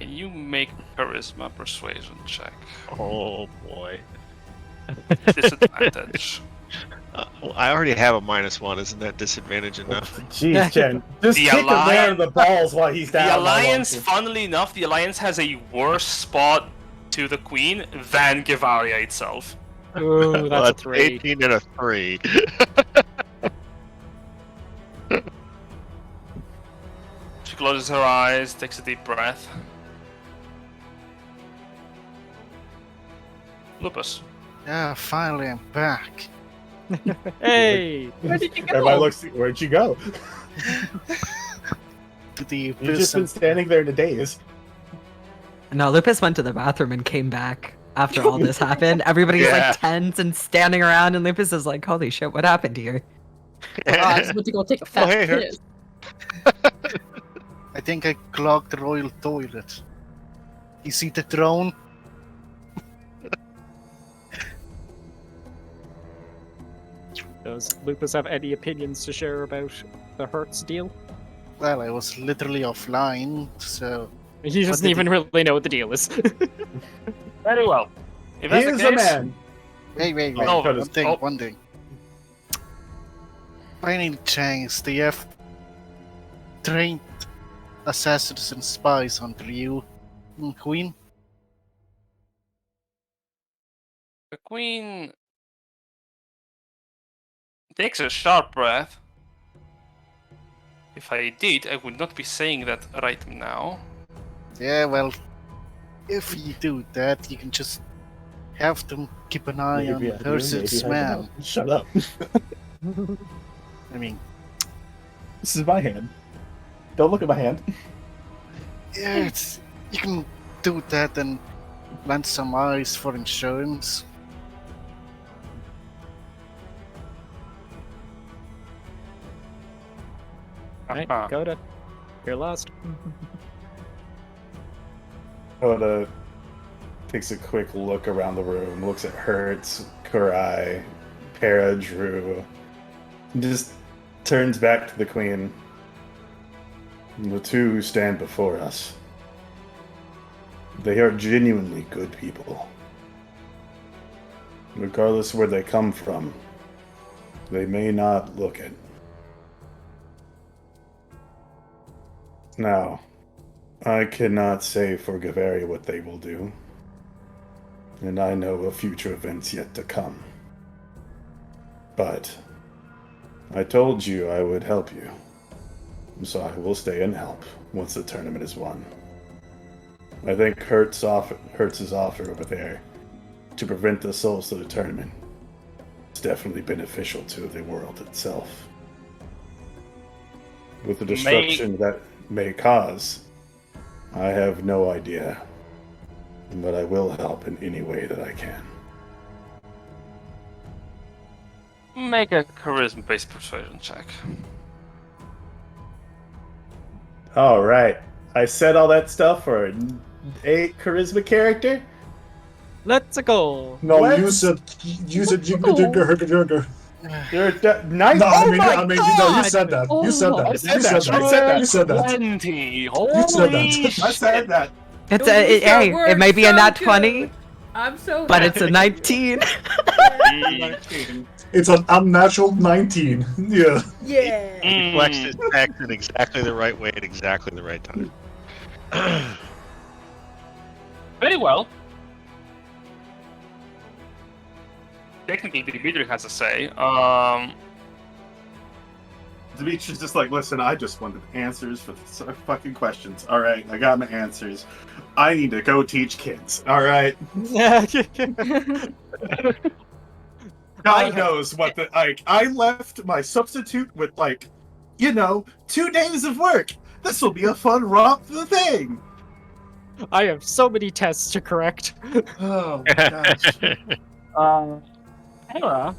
Speaker 3: you make charisma persuasion check?
Speaker 5: Oh boy.
Speaker 3: Disadvantage.
Speaker 5: Well, I already have a -1. Isn't that disadvantage enough?
Speaker 1: Jeez, Jen. Just
Speaker 3: The
Speaker 1: kick him there in the
Speaker 3: Alliance-
Speaker 1: balls while he's down.
Speaker 3: The
Speaker 1: while
Speaker 3: Alliance,
Speaker 1: launching.
Speaker 3: funnily enough, the Alliance has a worse spot to the Queen than Givaria itself.
Speaker 6: Ooh, that's
Speaker 5: Well,
Speaker 6: a 3.
Speaker 5: 18 and a 3.
Speaker 3: She closes her eyes, takes a deep breath. Lupus.
Speaker 8: Yeah, finally I'm back.
Speaker 6: Hey!
Speaker 9: Where did you
Speaker 1: Everybody
Speaker 9: go?
Speaker 1: looks. Where'd you go?
Speaker 8: To the
Speaker 1: You've
Speaker 8: abyss
Speaker 1: just been
Speaker 8: and
Speaker 1: standing there in a daze.
Speaker 4: No, Lupus went to the bathroom and came back after all this happened. Everybody's
Speaker 3: Yeah.
Speaker 4: like tense and standing around, and Lupus is like, "Holy shit, what happened here?"
Speaker 9: I just went to go take a fat
Speaker 5: hey, her-
Speaker 9: piss.
Speaker 8: I think I clogged the royal toilet. You see the throne?
Speaker 6: Does Lupus have any opinions to share about the Hertz deal?
Speaker 8: Well, I was literally offline, so
Speaker 6: He doesn't
Speaker 8: did
Speaker 6: even really know what the deal is.
Speaker 3: Very well. If
Speaker 1: He
Speaker 3: that's
Speaker 1: is
Speaker 3: the
Speaker 1: a
Speaker 3: case,
Speaker 1: man.
Speaker 8: Wait.
Speaker 3: No,
Speaker 8: One thing. By any chance, do you have trained assassins and spies under you, Queen?
Speaker 3: The queen takes a sharp breath. If I did, I would not be saying that right now.
Speaker 8: Yeah, well, if you do that, you can just have them keep an eye on
Speaker 1: Maybe I do,
Speaker 8: Ursa's
Speaker 1: maybe I
Speaker 8: man.
Speaker 1: don't. Shut up.
Speaker 8: I mean,
Speaker 1: This is my hand. Don't look at my hand.
Speaker 8: yeah, you can do that and lend some eyes for insurance.
Speaker 6: Right, Coda, you're lost.
Speaker 1: Oda takes a quick look around the room, looks at Hertz, Kurai, Para, Drew, and just turns back to the queen. The two who stand before us. They are genuinely good people. Regardless where they come from, they may not look it. Now, I cannot say for Gavari what they will do, and I know of future events yet to come. But I told you I would help you, so I will stay and help once the tournament is won. I think Hertz's offer over there to prevent the souls to the tournament is definitely beneficial to the world itself. With the destruction that may cause, I have no idea, but I will help in any way that I can.
Speaker 3: Make a charisma-based persuasion check.
Speaker 1: All right, I said all that stuff for an 8 charisma character.
Speaker 6: Let's go.
Speaker 10: No,
Speaker 1: What?
Speaker 10: you said jigga jigga herga jigga.
Speaker 1: You're nice.
Speaker 10: No,
Speaker 1: Oh
Speaker 10: no, you said that. You said that.
Speaker 1: I
Speaker 10: You
Speaker 1: said
Speaker 10: said
Speaker 1: that.
Speaker 10: that.
Speaker 1: I said that.
Speaker 10: You said that.
Speaker 3: 20!
Speaker 10: said
Speaker 3: Holy
Speaker 10: that.
Speaker 1: I said that.
Speaker 4: It's
Speaker 2: Don't use that
Speaker 4: hey,
Speaker 2: word
Speaker 4: it may be a
Speaker 2: so
Speaker 4: nat
Speaker 2: good.
Speaker 4: 20,
Speaker 2: I'm so
Speaker 4: but
Speaker 2: happy.
Speaker 4: it's a 19.
Speaker 10: It's an unnatural 19. Yeah.
Speaker 2: Yeah.
Speaker 5: He flexed his axe in exactly the right way at exactly the right time.
Speaker 3: Very well. Technically, Dimitri has a say.
Speaker 1: Dimitri's just like, listen, I just wanted answers for the fucking questions. All right, I got my answers. I need to go teach kids. All right. God knows what the like. I left my substitute with 2 days of work. This will be a fun romp for the thing.
Speaker 6: I have so many tests to correct.
Speaker 1: Oh my gosh.
Speaker 3: Hera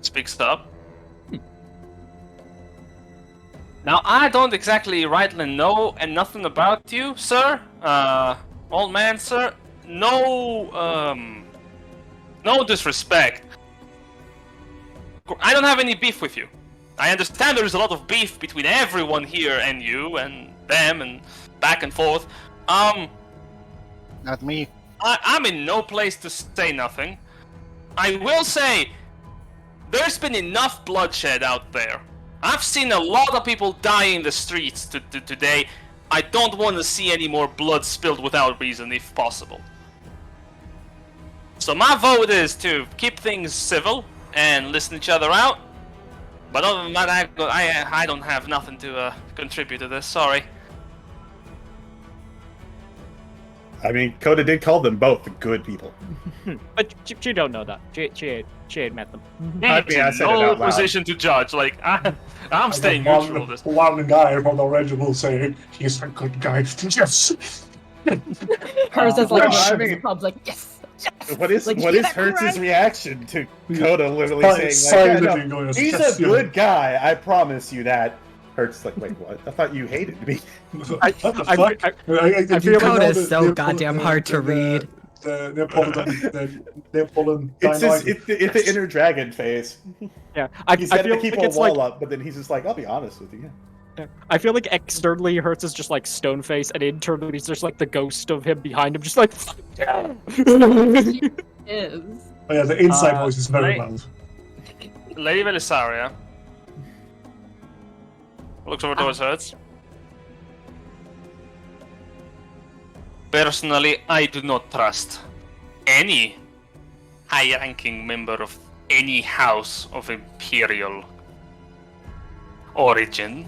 Speaker 3: speaks up. Now, I don't exactly rightly know and nothing about you, sir. Old man, sir. No disrespect. I don't have any beef with you. I understand there is a lot of beef between everyone here and you and them and back and forth.
Speaker 8: Not me.
Speaker 3: I'm in no place to say nothing. I will say, there's been enough bloodshed out there. I've seen a lot of people die in the streets today. I don't want to see any more blood spilled without reason, if possible. So my vote is to keep things civil and listen each other out. But other than that, I don't have nothing to contribute to this. Sorry.
Speaker 1: I mean, Coda did call them both good people.
Speaker 6: But she don't know that. She ain't met them.
Speaker 1: I mean, I said it
Speaker 3: no
Speaker 1: out loud.
Speaker 3: position to judge. Like I'm staying neutral. This.
Speaker 10: One guy from the regiment will say he's a good guy. Yes.
Speaker 9: Hers is like
Speaker 1: I
Speaker 9: a
Speaker 1: mean-
Speaker 9: public. Yes.
Speaker 1: What is
Speaker 9: Like,
Speaker 1: what
Speaker 9: you
Speaker 1: is
Speaker 9: got
Speaker 1: Hertz's
Speaker 9: correct.
Speaker 1: reaction to Coda literally saying
Speaker 10: Silently
Speaker 1: like, yeah, no,
Speaker 10: going,
Speaker 1: he's
Speaker 10: yes,
Speaker 1: a
Speaker 10: yeah.
Speaker 1: good guy, I promise you that. Hertz like, wait, what? I thought you hated me.
Speaker 6: I feel like
Speaker 4: Code is so goddamn hard to read.
Speaker 10: The Neapolitan
Speaker 1: It's
Speaker 10: dynamite.
Speaker 1: it's the inner dragon phase.
Speaker 6: yeah. I
Speaker 1: He's got
Speaker 6: feel
Speaker 1: to keep
Speaker 6: like
Speaker 1: a
Speaker 6: it's
Speaker 1: wall
Speaker 6: like
Speaker 1: up, but then he's just like, I'll be honest with you.
Speaker 6: I feel like externally Hertz is just like Stoneface, and internally he's just like the ghost of him behind him, just like.
Speaker 9: Is.
Speaker 10: Oh yeah, the inside
Speaker 3: Uh,
Speaker 10: voice is very
Speaker 3: right.
Speaker 10: loud.
Speaker 3: Lady Velisaria looks over towards Hertz. Personally, I do not trust any high-ranking member of any house of imperial origin.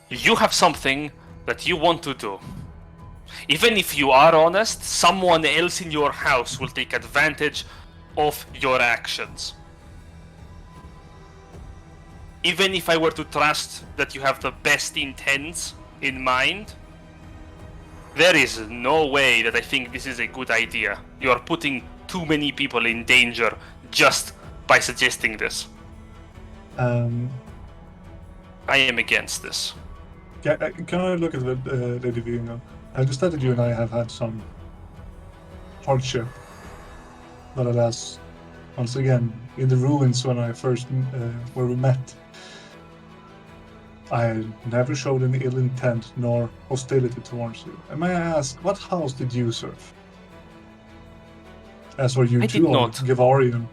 Speaker 3: You have something that you want to do. Even if you are honest, someone else in your house will take advantage of your actions. Even if I were to trust that you have the best intents in mind, there is no way that I think this is a good idea. You are putting too many people in danger just by suggesting this.
Speaker 10: Um,
Speaker 3: I am against this.
Speaker 10: can I look at Lady Vino? I understand that you and I have had some hardship, but alas, once again, in the ruins when I first where we met, I never showed any ill intent nor hostility towards you. And may I ask, what house did you serve? As for you
Speaker 3: I
Speaker 10: too,
Speaker 3: did not.
Speaker 10: Givarian.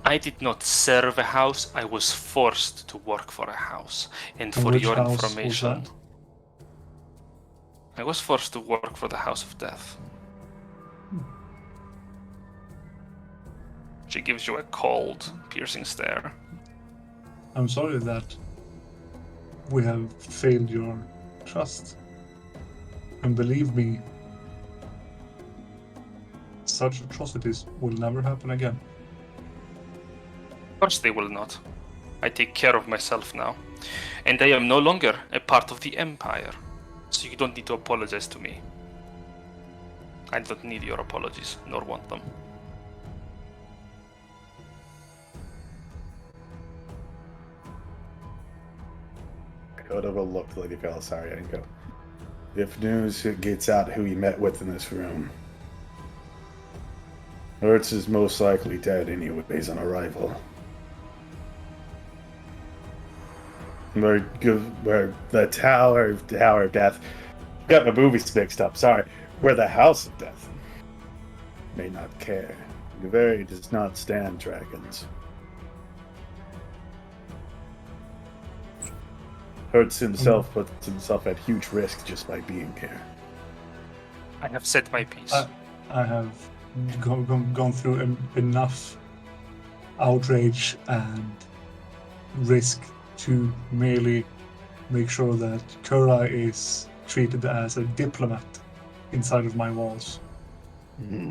Speaker 3: I did not serve a house, I was forced to work for a house. And for
Speaker 10: which
Speaker 3: your
Speaker 10: house was
Speaker 3: information,
Speaker 10: that?
Speaker 3: I was forced to work for the House of Death. She gives you a cold, piercing stare.
Speaker 10: I'm sorry that we have failed your trust. And believe me, such atrocities will never happen again.
Speaker 3: Of course they will not. I take care of myself now. And I am no longer a part of the Empire. So you don't need to apologize to me. I don't need your apologies, nor want them.
Speaker 1: Coda will look to Lady Velisaria and go, if news gets out who you met with in this room, Hertz is most likely dead anyways on arrival. Where the Tower of Death, got my movies mixed up, sorry, where the House of Death may not care. Gavari does not stand dragons. Hertz himself puts himself at huge risk just by being here.
Speaker 3: I have said my piece.
Speaker 10: I have gone through enough outrage and risk to merely make sure that Kura is treated as a diplomat inside of my walls.
Speaker 1: Mm-hmm.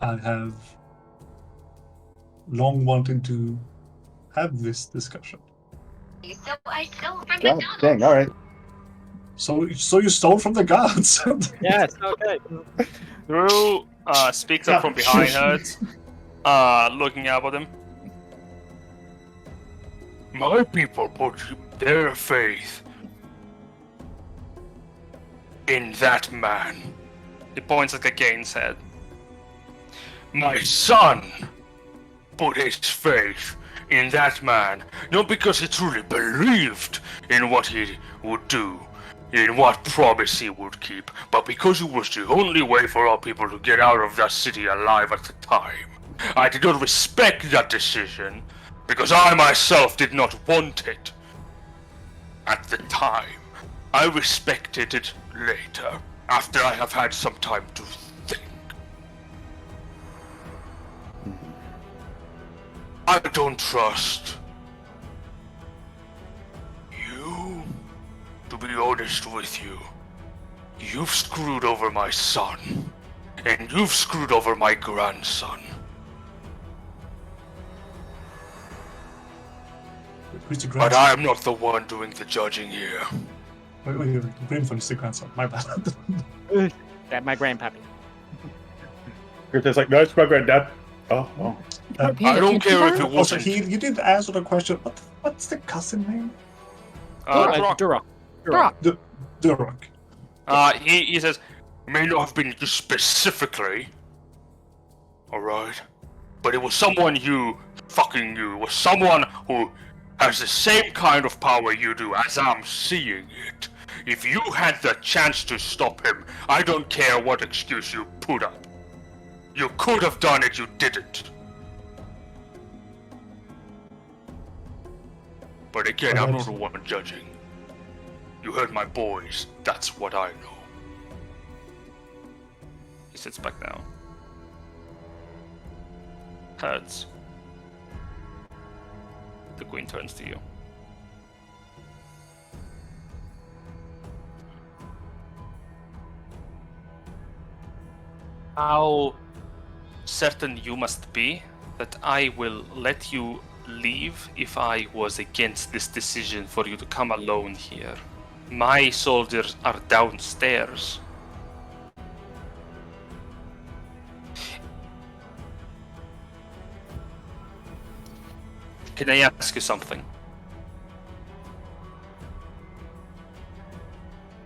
Speaker 10: I have long wanted to have this discussion.
Speaker 11: So I stole from
Speaker 1: God
Speaker 11: McDonald's.
Speaker 1: dang, alright.
Speaker 10: So you stole from the gods.
Speaker 6: Yes, okay.
Speaker 3: Drew speaks up from behind Hertz, looking up at him. My people put their faith in that man. He points at Gagane's head. My son put his faith in that man, not because he truly believed in what he would do, in what promise he would keep, but because it was the only way for our people to get out of that city alive at the time. I did not respect that decision, because I myself did not want it at the time. I respected it later, after I have had some time to think. I don't trust you. To be honest with you, you've screwed over my son, and you've screwed over my grandson.
Speaker 10: Who's the
Speaker 3: But
Speaker 10: grandson?
Speaker 3: I'm not the one doing the judging here.
Speaker 10: Wait, Grimford is the grandson. My bad.
Speaker 6: That my grandpappy.
Speaker 1: You're just like, no, it's my granddad. Oh.
Speaker 3: I don't care if it
Speaker 10: Also,
Speaker 3: wasn't.
Speaker 10: you didn't answer the question. What's the cousin name?
Speaker 6: Duroc.
Speaker 10: Duroc.
Speaker 3: He says, may not have been you specifically, alright? But it was someone you fucking knew. It was someone who has the same kind of power you do as I'm seeing it. If you had the chance to stop him, I don't care what excuse you put up. You could have done it, you didn't. But again, I'm not the one judging. You heard my boys, that's what I know. He sits back down. Heads. The queen turns to you. How certain you must be that I will let you leave if I was against this decision for you to come alone here? My soldiers are downstairs. Can I ask you something?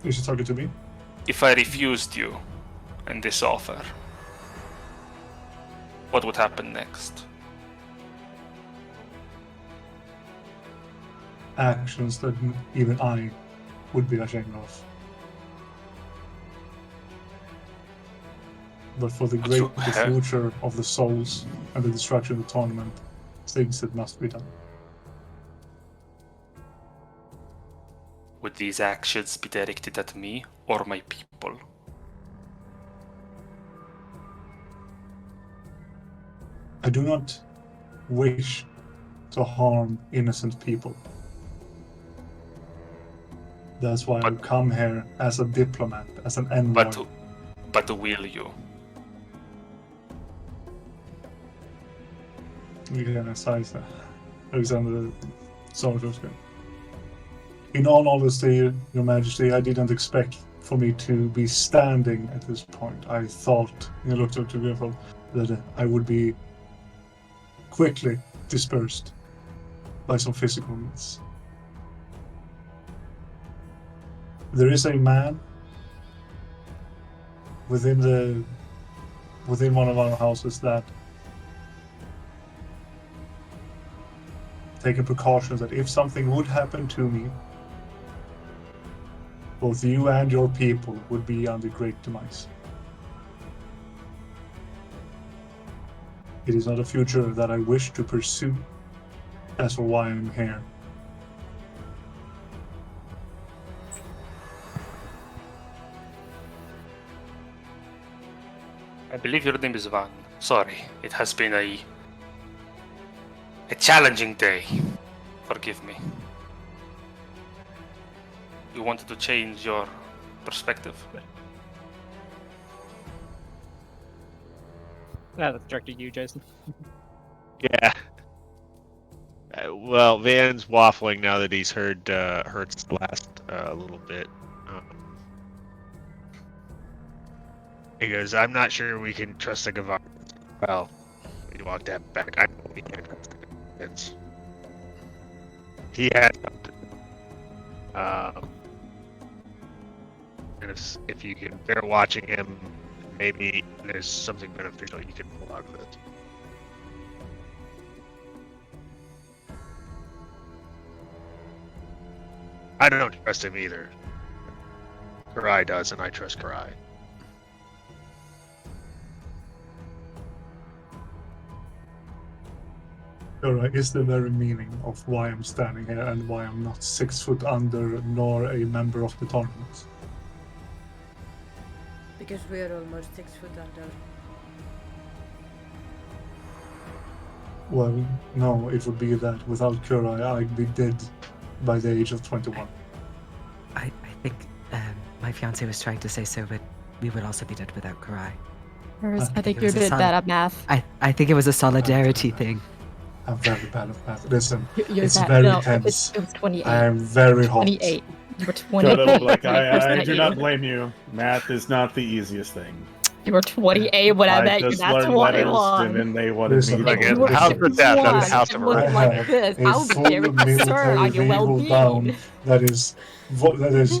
Speaker 10: You should talk it to me.
Speaker 3: If I refused you and this offer, what would happen next?
Speaker 10: Actions that even I would be ashamed of. But for the future of the souls and the destruction of the tournament, things that must be done.
Speaker 3: Would these actions be directed at me or my people?
Speaker 10: I do not wish to harm innocent people. That's why I come here as a diplomat, as an envoy.
Speaker 3: But will you?
Speaker 10: Again, aside Alexander Soldier. In all honesty, Your Majesty, I didn't expect for me to be standing at this point. I thought, you looked up to Griffith, that I would be quickly dispersed by some physical means. There is a man within one of our houses that taken precautions that if something would happen to me, both you and your people would be under great demise. It is not a future that I wish to pursue. That's for why I'm here.
Speaker 3: I believe your name is Van. Sorry, it has been a challenging day. Forgive me. You wanted to change your perspective?
Speaker 6: Yeah, that's directed to you, Jason.
Speaker 5: Yeah. Well, Van's waffling now that he's heard Hertz last little bit. He goes, I'm not sure we can trust the Gavar. Well, we walked that back. I know we can't trust the Gavars. He had something. And if you can bear watching him, maybe there's something beneficial you can pull out of it. I don't trust him either. Karai does, and I trust Karai.
Speaker 10: Alright, is the very meaning of why I'm standing here and why I'm not 6 foot under nor a member of the tournament.
Speaker 2: Because we're almost 6 foot under.
Speaker 10: Well, no, it would be that without Kurai, I'd be dead by the age of 21.
Speaker 4: I think my fiance was trying to say so, but we would also be dead without Karai.
Speaker 9: I think you're a bit bad at math.
Speaker 4: I think it was a solidarity thing.
Speaker 10: I'm very bad at math. Listen,
Speaker 9: You're
Speaker 10: it's
Speaker 9: bad.
Speaker 10: very
Speaker 9: No,
Speaker 10: tense.
Speaker 9: it was 28.
Speaker 10: I am very hot.
Speaker 9: 28. You were 28.
Speaker 1: Good, like, I do
Speaker 9: you.
Speaker 1: not blame you. Math is not the easiest thing.
Speaker 9: You were 28 when I met you.
Speaker 1: just
Speaker 9: That's
Speaker 1: learned
Speaker 9: what I
Speaker 1: letters,
Speaker 9: want.
Speaker 1: and then they wanted
Speaker 10: Listen,
Speaker 1: me
Speaker 10: like,
Speaker 1: to
Speaker 9: You were
Speaker 5: House for death, that is house
Speaker 9: and
Speaker 5: for
Speaker 10: I
Speaker 9: looked like
Speaker 10: have
Speaker 9: this.
Speaker 10: a
Speaker 9: I would be
Speaker 10: full
Speaker 9: very concerned
Speaker 10: military
Speaker 9: on your
Speaker 10: legal
Speaker 9: well-being.
Speaker 10: bound that is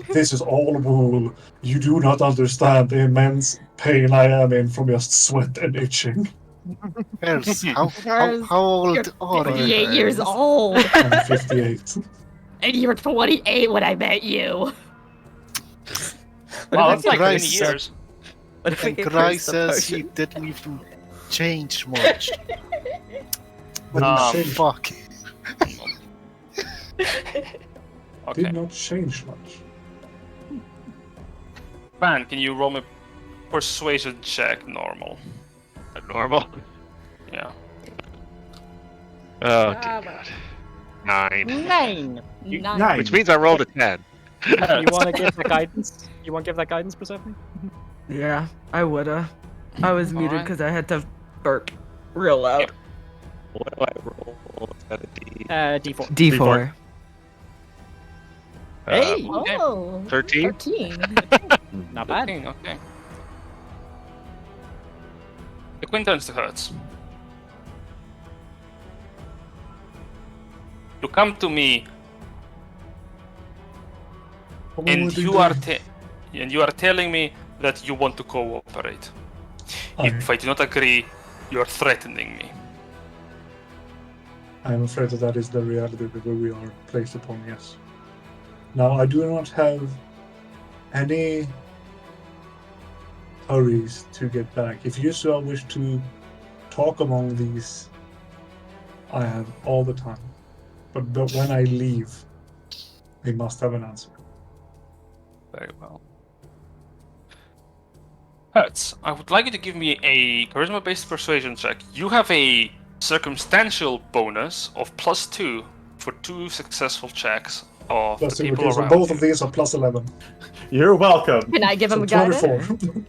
Speaker 10: this is all wool. You do not understand the immense pain I am in from just sweat and itching.
Speaker 8: Else,
Speaker 9: Else,
Speaker 8: how old
Speaker 9: You're
Speaker 8: are you?
Speaker 9: 58 years
Speaker 8: Else?
Speaker 9: old.
Speaker 10: I'm 58.
Speaker 9: And you were 28 when I met you.
Speaker 3: Wow, that's like many
Speaker 8: Christ,
Speaker 3: years.
Speaker 4: What if we
Speaker 8: And
Speaker 4: gave
Speaker 8: Cry
Speaker 4: Chris the
Speaker 8: says he
Speaker 4: potion?
Speaker 8: didn't even change much.
Speaker 10: Did
Speaker 3: Um,
Speaker 10: not change,
Speaker 8: Fuck.
Speaker 3: Okay.
Speaker 10: did not change much.
Speaker 3: Van, can you roll me persuasion check normal?
Speaker 5: Normal.
Speaker 3: Yeah.
Speaker 5: Oh, dear
Speaker 2: Ah,
Speaker 5: God. 9.
Speaker 6: 9.
Speaker 10: Nine.
Speaker 5: Which means I rolled a 10.
Speaker 6: You want to give that guidance? You want to give that guidance, Persephone?
Speaker 4: Yeah, I woulda. I was muted
Speaker 3: Alright.
Speaker 4: because I had to burp real loud.
Speaker 5: What do I roll? Is that a D?
Speaker 6: D4.
Speaker 4: D4.
Speaker 6: Hey!
Speaker 3: Okay.
Speaker 9: Oh,
Speaker 5: 13?
Speaker 9: 13.
Speaker 6: Not bad.
Speaker 3: Okay. The queen turns to Hertz. You come to me and
Speaker 10: What
Speaker 3: you
Speaker 10: did
Speaker 3: are
Speaker 10: I-
Speaker 3: and you are telling me that you want to cooperate. If I do not agree, you are threatening me.
Speaker 10: I'm afraid that is the reality that we are placed upon, yes. Now, I do not have any hurries to get back. If you so wish to talk among these, I have all the time. But when I leave, I must have an answer.
Speaker 3: Very well. Hertz, I would like you to give me a charisma-based persuasion check. You have a circumstantial bonus of +2 for 2 successful checks of
Speaker 10: Plus,
Speaker 3: the
Speaker 10: okay,
Speaker 3: people
Speaker 10: so
Speaker 3: around
Speaker 10: both
Speaker 3: you.
Speaker 10: of these are plus 11.
Speaker 1: You're welcome.
Speaker 9: Can I give him
Speaker 10: So
Speaker 9: a guidance?
Speaker 10: 24.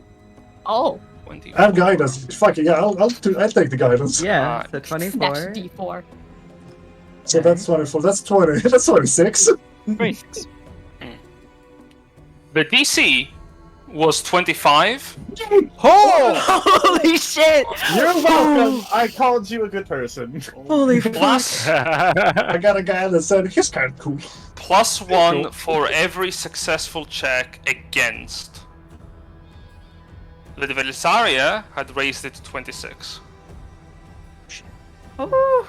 Speaker 9: Oh,
Speaker 3: 24.
Speaker 10: And guidance. Fuck it, yeah, I'll take the guidance.
Speaker 4: Yeah, so
Speaker 9: snatch
Speaker 4: 24.
Speaker 9: D4.
Speaker 10: So that's 24. That's 20. That's 26.
Speaker 6: 26.
Speaker 3: The DC was 25.
Speaker 4: Holy shit!
Speaker 1: You're welcome. I called you a good person.
Speaker 4: Holy fuck!
Speaker 3: Plus,
Speaker 10: I got a guy that said he's kind of cool.
Speaker 3: +1 for every successful check against. The Velisaria had raised it to 26.
Speaker 4: Oh,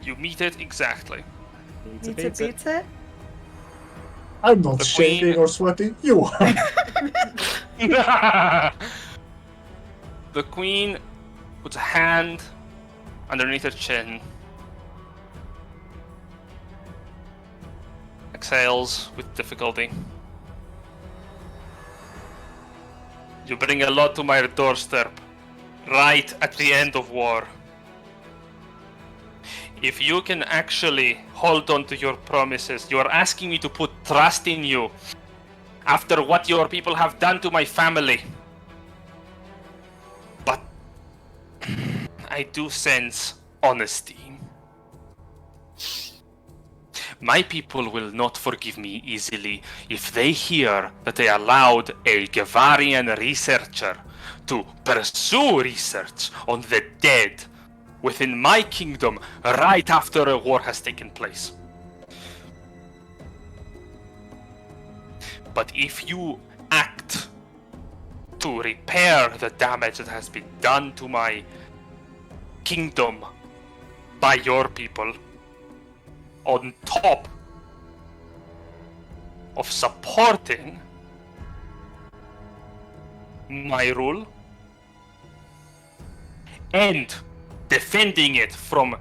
Speaker 3: You meet it exactly.
Speaker 4: beats it.
Speaker 10: I'm not
Speaker 3: The
Speaker 10: shaking
Speaker 3: queen-
Speaker 10: or sweating. You are.
Speaker 3: The queen puts a hand underneath her chin. Exhales with difficulty. You bring a lot to my doorstep, right at the end of war. If you can actually hold on to your promises, you are asking me to put trust in you after what your people have done to my family. But I do sense honesty. My people will not forgive me easily if they hear that I allowed a Gavarian researcher to pursue research on the dead within my kingdom right after a war has taken place. But if you act to repair the damage that has been done to my kingdom by your people, on top of supporting my rule and defending it from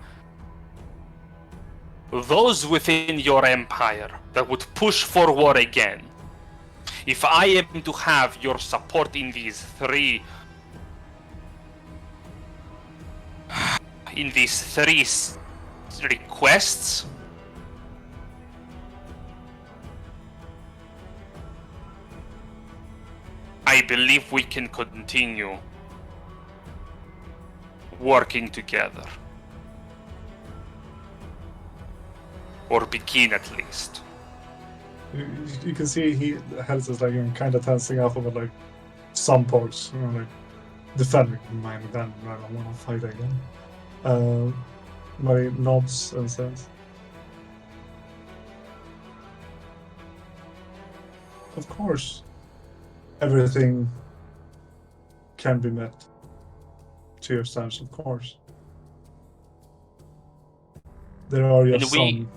Speaker 3: those within your empire that would push for war again. If I am to have your support in these three requests, I believe we can continue working together. Or begin at least.
Speaker 10: You can see he has this like kind of tensing up about like some parts, like defending my then I don't want to fight again. But he nods and says, "Of course, everything can be met to your stance. Of course, there are just some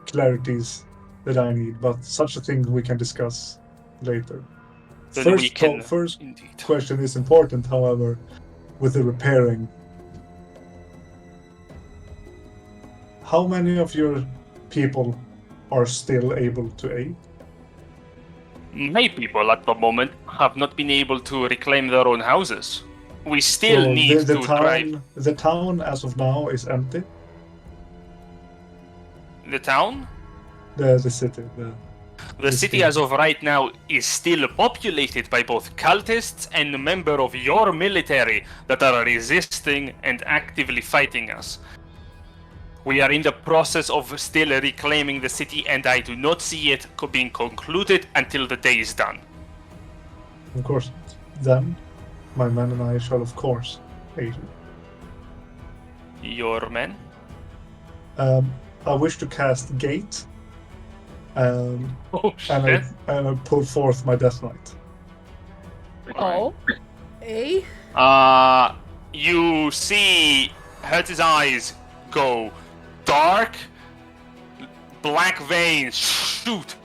Speaker 10: clarities that I need, but such a thing we can discuss later.
Speaker 3: then we can.
Speaker 10: First
Speaker 3: Indeed.
Speaker 10: question is important, however, with the repairing. How many of your people are still able to aid?
Speaker 3: My people at the moment have not been able to reclaim their own houses. We still
Speaker 10: So
Speaker 3: need
Speaker 10: the
Speaker 3: to drive.
Speaker 10: The town as of now is empty.
Speaker 3: The town?
Speaker 10: The city.
Speaker 3: The city as of right now is still populated by both cultists and members of your military that are resisting and actively fighting us. We are in the process of still reclaiming the city, and I do not see it being concluded until the day is done.
Speaker 10: Of course. Then, my men and I shall, of course, aid you.
Speaker 3: Your men?
Speaker 10: I wish to cast Gate.
Speaker 3: Oh shit.
Speaker 10: And I pull forth my Death Knight.
Speaker 9: Oh.
Speaker 2: Eh?
Speaker 3: You see Hertz's eyes go dark, black veins shoot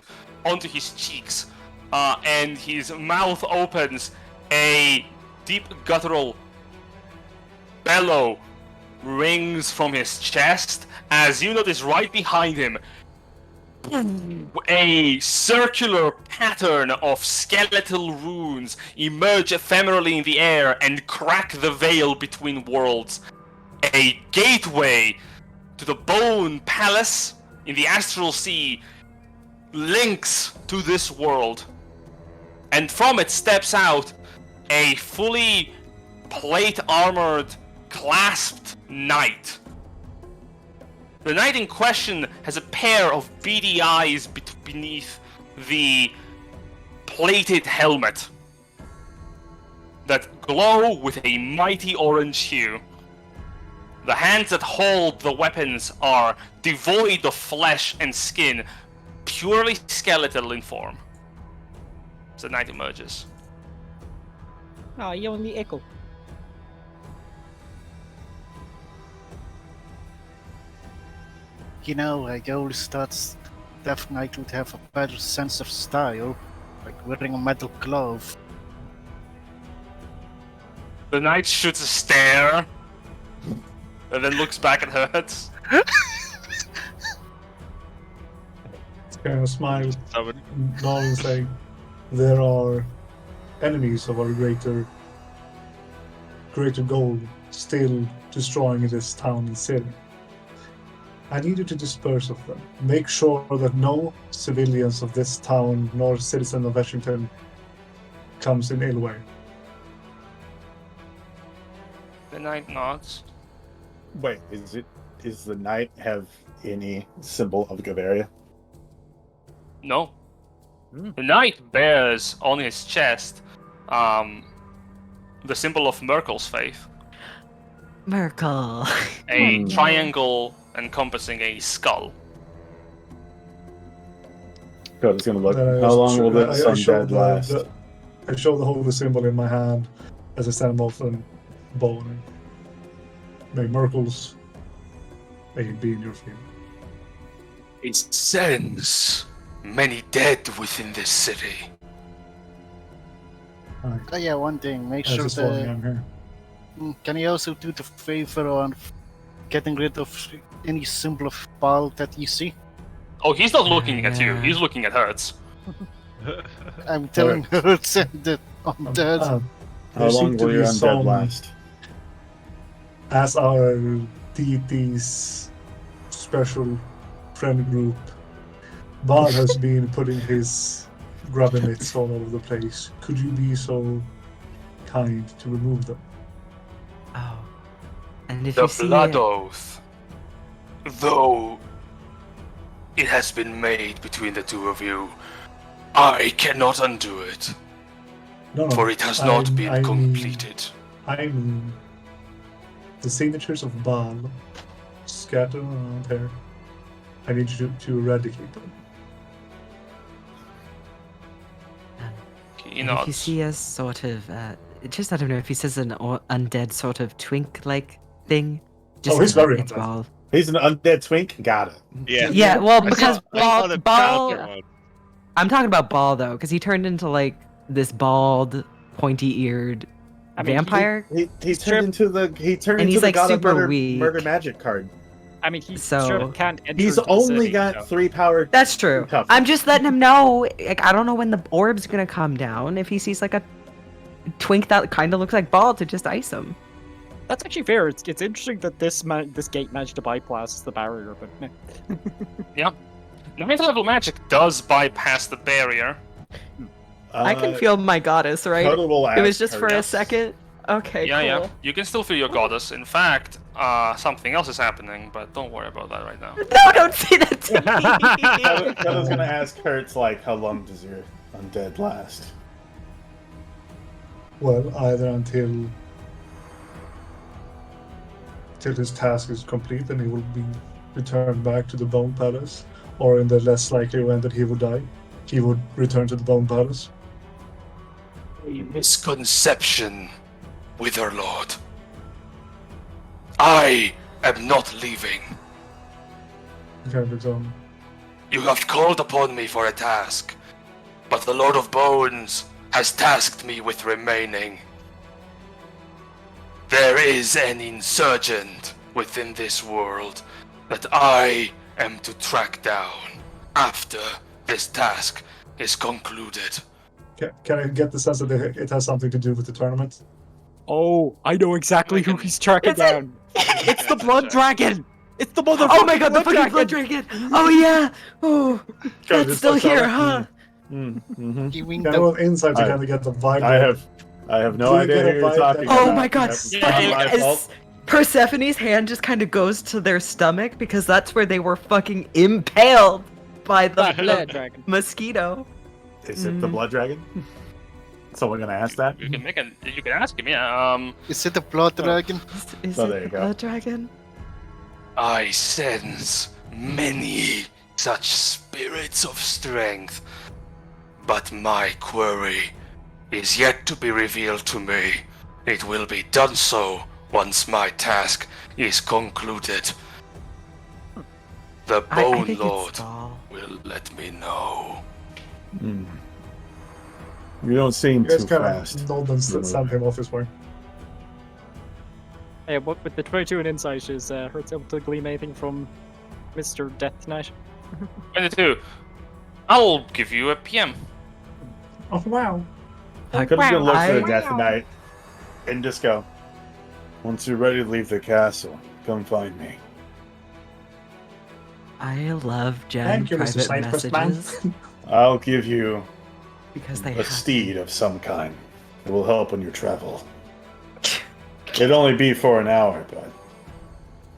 Speaker 3: onto his cheeks, and his mouth opens. A deep guttural bellow rings from his chest as you notice right behind him a circular pattern of skeletal runes emerge ephemerally in the air and crack the veil between worlds. A gateway to the Bone Palace in the Astral Sea links to this world. And from it steps out a fully plate-armored, clasped knight. The knight in question has a pair of beady eyes beneath the plated helmet that glow with a mighty orange hue. The hands that hold the weapons are devoid of flesh and skin, purely skeletal in form. As the knight emerges.
Speaker 6: Oh, you only echo.
Speaker 8: You know, I always thought Death Knight would have a better sense of style, like wearing a metal glove.
Speaker 3: The knight shoots a stare, and then looks back at Hertz.
Speaker 10: Kind of smile,
Speaker 5: Somebody.
Speaker 10: nodding, saying, "There are enemies of our greater goal still destroying this town and city. I need you to disperse of them. Make sure that no civilians of this town nor citizen of Washington comes in ill way."
Speaker 3: The knight nods.
Speaker 1: Wait, does the knight have any symbol of Bavaria?
Speaker 3: No. The knight bears on his chest the symbol of Merkel's faith.
Speaker 4: Merkel.
Speaker 3: A triangle encompassing a skull.
Speaker 1: God, it's gonna look.
Speaker 10: Then
Speaker 1: How long will this
Speaker 10: I show
Speaker 1: undead last?
Speaker 10: I show the holy symbol in my hand as I stand off and bowing. May Merkel's aid be in your field.
Speaker 3: It sends many dead within this city.
Speaker 8: Oh yeah, one thing, make
Speaker 10: As
Speaker 8: sure
Speaker 10: is falling,
Speaker 8: the...
Speaker 10: I'm here.
Speaker 8: Can you also do the favor on getting rid of any symbol of Baal that you see?
Speaker 3: Oh, he's not looking at you. He's looking at Hertz.
Speaker 8: I'm telling her to send it on that.
Speaker 1: How
Speaker 10: There seem
Speaker 1: long
Speaker 10: to
Speaker 1: will
Speaker 10: be
Speaker 1: your undead
Speaker 10: some-
Speaker 1: last?
Speaker 10: As our deity's special friend group, Baal has been putting his grubber-mitts all over the place. Could you be so kind to remove them?
Speaker 4: Oh. And if
Speaker 3: The
Speaker 4: you see
Speaker 3: blood
Speaker 4: it,
Speaker 3: oath, though it has been made between the two of you, I cannot undo it,
Speaker 10: No,
Speaker 3: for it has not
Speaker 10: I
Speaker 3: been
Speaker 10: mean-
Speaker 3: completed.
Speaker 10: I mean, the signatures of Baal scattered around here. I need you to eradicate them.
Speaker 3: He
Speaker 4: and if you
Speaker 3: nods.
Speaker 4: see a sort of, just I don't know if he says an undead sort of twink-like thing. Just
Speaker 10: he's
Speaker 4: know
Speaker 10: very
Speaker 4: it's
Speaker 10: undead.
Speaker 4: Ball.
Speaker 1: He's an undead twink. Got it.
Speaker 5: Yeah.
Speaker 4: Yeah, well,
Speaker 5: I
Speaker 4: because
Speaker 5: saw the
Speaker 4: Ball,
Speaker 5: counter one.
Speaker 4: I'm talking about Ball though, because he turned into like this bald, pointy-eared
Speaker 6: I mean,
Speaker 4: vampire.
Speaker 1: He turned
Speaker 6: Sure.
Speaker 1: into
Speaker 4: And
Speaker 1: the
Speaker 4: he's, like,
Speaker 1: god of
Speaker 4: super
Speaker 1: murder,
Speaker 4: weak.
Speaker 1: murder magic card.
Speaker 6: I mean, he
Speaker 4: So-
Speaker 6: sure can't enter
Speaker 1: He's
Speaker 6: into the
Speaker 1: only
Speaker 6: city,
Speaker 1: got
Speaker 6: so-
Speaker 1: 3 power.
Speaker 4: That's true.
Speaker 1: Tough.
Speaker 4: I'm just letting him know. Like, I don't know when the orb's gonna come down. If he sees like a twink that kind of looks like bald, to just ice him.
Speaker 6: That's actually fair. It's interesting that this gate managed to bypass the barrier, but
Speaker 3: Yeah. 9th level magic does bypass the barrier.
Speaker 4: I can feel my goddess, right?
Speaker 1: Coda will
Speaker 4: It was
Speaker 1: ask
Speaker 4: just
Speaker 1: her.
Speaker 4: for a
Speaker 3: Yes.
Speaker 4: second. Okay,
Speaker 3: Yeah,
Speaker 4: cool.
Speaker 3: yeah. You can still feel your goddess. In fact, something else is happening, but don't worry about that right now.
Speaker 4: No, don't say that to me.
Speaker 1: Coda's gonna ask Hertz, like, how long does your undead last?
Speaker 10: Well, either until his task is complete and he will be returned back to the Bone Palace, or in the less likely event that he would die, he would return to the Bone Palace.
Speaker 3: A misconception, Witherlord. I am not leaving.
Speaker 10: He can return.
Speaker 3: You have called upon me for a task, but the Lord of Bones has tasked me with remaining. There is an insurgent within this world that I am to track down after this task is concluded.
Speaker 10: Can I get the sense that it has something to do with the tournament?
Speaker 6: oh, I know exactly who he's tracking
Speaker 4: Is it?
Speaker 6: down. It's the Blood Dragon. It's the motherfucking
Speaker 4: Oh my god, the fucking blood dragon! Oh yeah! Oh,
Speaker 1: Coda
Speaker 4: that's
Speaker 1: just
Speaker 4: still
Speaker 1: looks over.
Speaker 4: here, huh?
Speaker 1: Mm-hmm.
Speaker 8: Giving
Speaker 10: Can I
Speaker 8: the
Speaker 10: roll insight to
Speaker 1: I-
Speaker 10: kind of get the vibe?
Speaker 1: I have no
Speaker 10: Do we
Speaker 1: idea
Speaker 10: get
Speaker 1: who
Speaker 10: a
Speaker 1: you're
Speaker 10: vibe
Speaker 1: talking
Speaker 10: that-
Speaker 1: about.
Speaker 4: Oh my god!
Speaker 1: That's
Speaker 3: Yeah,
Speaker 1: not my
Speaker 4: Fucking
Speaker 1: fault.
Speaker 4: Persephone's hand just kind of goes to their stomach because that's where they were fucking impaled by the
Speaker 6: Blood Dragon.
Speaker 4: mosquito.
Speaker 1: Is it the blood dragon? Someone gonna ask that?
Speaker 3: You can ask him, yeah.
Speaker 8: is it the blood dragon?
Speaker 4: Is
Speaker 1: Oh,
Speaker 4: it
Speaker 1: there you
Speaker 4: the
Speaker 1: go.
Speaker 4: blood dragon?
Speaker 3: I sense many such spirits of strength, but my query is yet to be revealed to me. It will be done so once my task is concluded. The
Speaker 4: I
Speaker 3: Bone
Speaker 4: think
Speaker 3: Lord
Speaker 4: it's Gaul.
Speaker 3: will let me know.
Speaker 1: Hmm. You don't seem
Speaker 10: You guys
Speaker 1: too
Speaker 10: kind
Speaker 1: fast.
Speaker 10: of nod and send him off his way.
Speaker 6: Hey, what with the 22 in insight is Hertz able to glean anything from Mr. Death Knight?
Speaker 3: 22. I'll give you a PM.
Speaker 10: Oh wow!
Speaker 1: I'm gonna look for the
Speaker 4: I-
Speaker 1: Death Knight and just go. Once you're ready to leave the castle, come find me.
Speaker 4: I love Jen
Speaker 10: Thank you, Mr.
Speaker 4: private
Speaker 10: Sidequest Man.
Speaker 4: messages
Speaker 1: I'll give you
Speaker 4: because they
Speaker 1: a
Speaker 4: have
Speaker 1: steed of some kind. It will help on your travel. It'd only be for an hour, but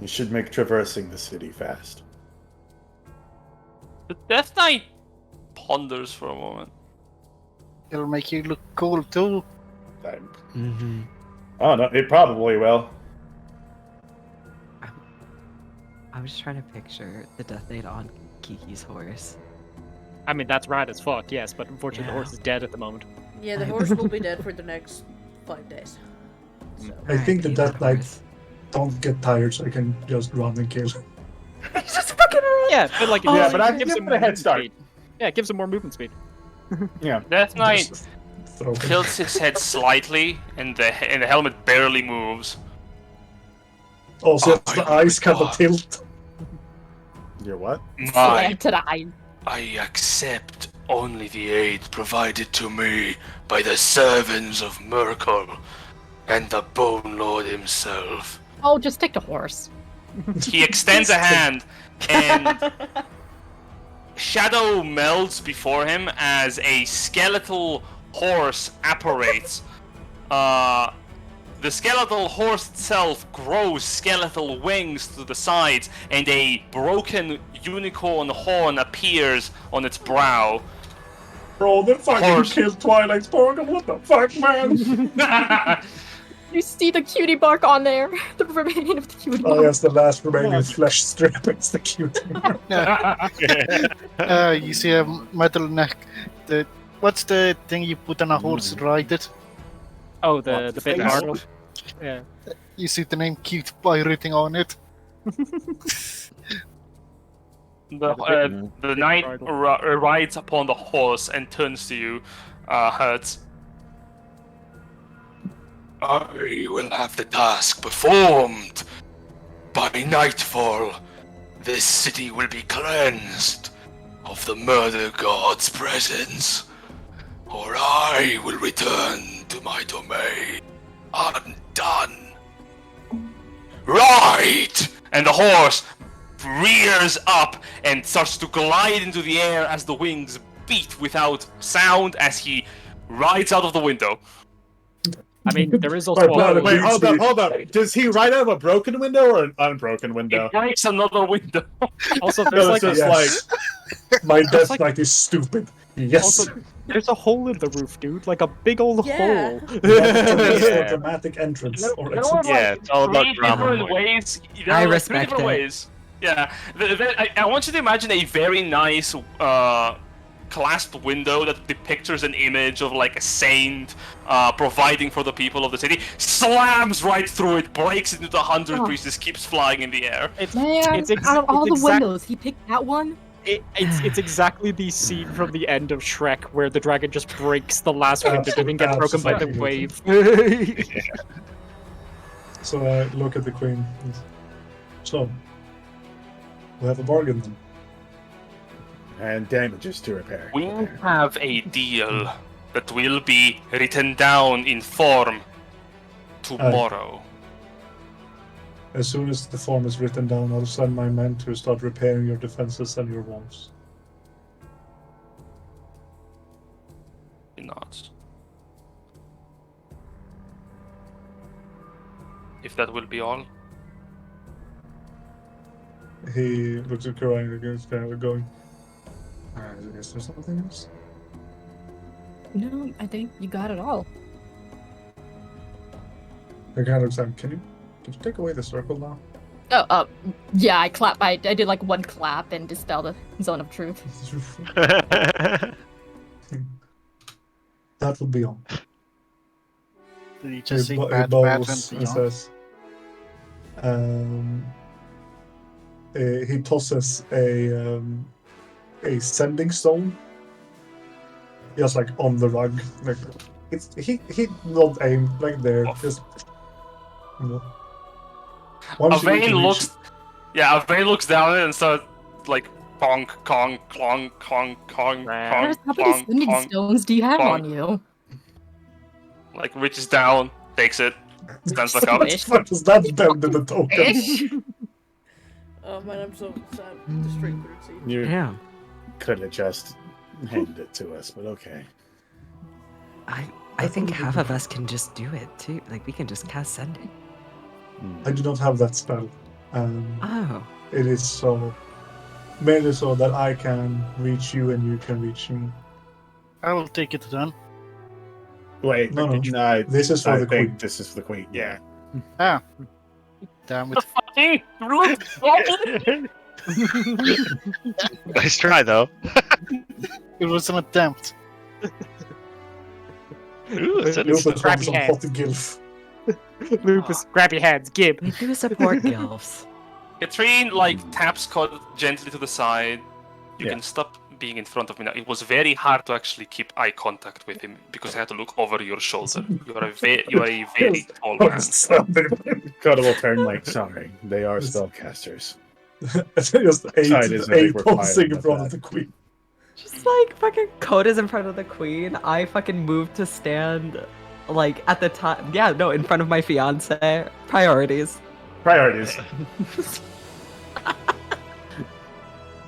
Speaker 1: you should make traversing the city fast.
Speaker 3: The Death Knight ponders for a moment.
Speaker 8: It'll make you look cool too.
Speaker 4: Mhm.
Speaker 1: Oh no, it probably will.
Speaker 4: I'm just trying to picture the Death Knight on Kiki's horse.
Speaker 6: I mean, that's rad as fuck, yes, but unfortunately the
Speaker 4: Yeah.
Speaker 6: horse is dead at the moment.
Speaker 2: Yeah, the horse will be dead for the next 5 days. So.
Speaker 10: I think the
Speaker 4: R.I.P.
Speaker 10: Death Knight
Speaker 4: horse.
Speaker 10: don't get tired, so I can just run and kill.
Speaker 4: He's just fucking around.
Speaker 6: Yeah, but like,
Speaker 4: Oh,
Speaker 1: Yeah, but I
Speaker 6: gives
Speaker 1: give
Speaker 6: him
Speaker 1: it a head
Speaker 6: movement
Speaker 1: start.
Speaker 6: speed. Yeah, it gives him more movement speed.
Speaker 1: Yeah.
Speaker 3: Death Knight
Speaker 10: Just throw him.
Speaker 3: tilts his head slightly, and the helmet barely moves.
Speaker 10: Also, it's the eyes kind of tilt.
Speaker 1: You're what?
Speaker 3: My,
Speaker 9: to the eye.
Speaker 3: I accept only the aid provided to me by the servants of Merkel and the Bone Lord himself.
Speaker 9: Oh, just take the horse.
Speaker 3: He extends a hand, and shadow melds before him as a skeletal horse apparates. The skeletal horse itself grows skeletal wings to the sides, and a broken unicorn horn appears on its brow.
Speaker 10: Bro, they fucking
Speaker 3: Horse.
Speaker 10: killed Twilight Sparkle. What the fuck, man?
Speaker 9: You see the cutie bark on there? The remaining of the cutie bark.
Speaker 10: Oh, yes, the last remaining flesh strip. It's the cute.
Speaker 8: You see a metal neck. What's the thing you put on a horse to ride it?
Speaker 6: Oh, the bit
Speaker 1: face?
Speaker 6: Arnold. Yeah.
Speaker 8: You see the name Cute Boy written on it.
Speaker 3: The knight rides upon the horse and turns to you. Hurts. I will have the task performed. By nightfall, this city will be cleansed of the murder god's presence, or I will return to my domain undone. Right! And the horse rears up and starts to glide into the air as the wings beat without sound as he rides out of the window.
Speaker 6: I mean, there is also
Speaker 1: Wait, hold up. Does he ride out of a broken window or an unbroken window?
Speaker 3: It breaks another window.
Speaker 6: also there's
Speaker 1: No,
Speaker 6: like
Speaker 1: it's just
Speaker 10: My death knight is stupid. Yes.
Speaker 6: also there's a hole in the roof, dude, like a big old
Speaker 2: Yeah.
Speaker 6: hole.
Speaker 10: For dramatic entrance or
Speaker 3: There
Speaker 10: exit.
Speaker 3: were,
Speaker 5: Yeah, it's all about
Speaker 3: three
Speaker 5: drama.
Speaker 3: different ways. There
Speaker 4: I
Speaker 3: were, like,
Speaker 4: respect
Speaker 3: three different
Speaker 4: it.
Speaker 3: ways. Yeah, I want you to imagine a very nice clasped window that depicts an image of like a saint providing for the people of the city. Slams right through it, breaks into the 100 pieces, keeps flying in the air.
Speaker 9: Man, out of all the windows, he picked that one.
Speaker 6: It's exactly the scene from the end of Shrek where the dragon just breaks the last window and then get broken by the wave.
Speaker 10: So I look at the queen. So, we have a bargain then.
Speaker 1: And damages to repair.
Speaker 3: We have a deal that will be written down in form tomorrow.
Speaker 10: As soon as the form is written down, I'll send my men to start repairing your defenses and your walls.
Speaker 3: Not. If that will be all.
Speaker 10: He looks at Karai and is kind of going, alright, I guess there's something else.
Speaker 9: No, I think you got it all.
Speaker 10: He kind of looks like, can you take away the circle now?
Speaker 9: Oh, yeah, I clap. I did like one clap and dispel the zone of truth.
Speaker 10: That will be all.
Speaker 8: Did you just
Speaker 10: He
Speaker 8: see
Speaker 10: bo- he
Speaker 8: Batman
Speaker 10: bows and
Speaker 8: Beyond?
Speaker 10: says, he tosses a sending stone, just like on the rug. Like he not aim like there, just. You know. Once you
Speaker 3: Avane
Speaker 10: reach-
Speaker 3: looks. Yeah, Avane looks down and starts like conk, conk, clonk, conk, conk,
Speaker 9: How
Speaker 3: conk,
Speaker 9: many
Speaker 3: conk,
Speaker 9: sending
Speaker 3: conk.
Speaker 9: stones do you have
Speaker 3: bonk.
Speaker 9: on you?
Speaker 3: Like reaches down, takes it, stands back up.
Speaker 10: What does that bend in the token?
Speaker 2: Oh man, I'm so sad. The straight through scene.
Speaker 1: You
Speaker 4: Yeah.
Speaker 1: could have just handed it to us, but okay.
Speaker 4: I think half of us can just do it too. Like we can just cast sending.
Speaker 10: I do not have that spell.
Speaker 4: Oh.
Speaker 10: It is so mainly so that I can reach you and you can reach me.
Speaker 8: I will take it then.
Speaker 1: Wait,
Speaker 10: No, no.
Speaker 1: no,
Speaker 10: This is for
Speaker 1: I
Speaker 10: the
Speaker 1: think
Speaker 10: queen.
Speaker 1: this is for the queen. Yeah.
Speaker 8: Ah. Damn it.
Speaker 3: Fucking rude.
Speaker 5: Nice try, though.
Speaker 8: It was an attempt.
Speaker 5: Ooh, it's a
Speaker 10: Lupus
Speaker 6: Grab
Speaker 10: from
Speaker 6: your
Speaker 10: some
Speaker 6: hand.
Speaker 10: hot gilf.
Speaker 6: Lupus, grab your hands, Gib.
Speaker 4: We do support gilfs.
Speaker 3: Katrine like taps Cod gently to the side. You
Speaker 1: Yeah.
Speaker 3: can stop being in front of me now. It was very hard to actually keep eye contact with him because I had to look over your shoulder. You are a very tall man.
Speaker 1: Coda will turn like, sorry, they are spellcasters.
Speaker 10: Just
Speaker 1: Side is a big
Speaker 10: eight pulsing in
Speaker 1: requirement
Speaker 10: front
Speaker 1: of
Speaker 10: of the queen.
Speaker 4: Just like fucking Coda's in front of the queen. I fucking moved to stand like at the time. Yeah, no, in front of my fiance. Priorities.
Speaker 1: Priorities.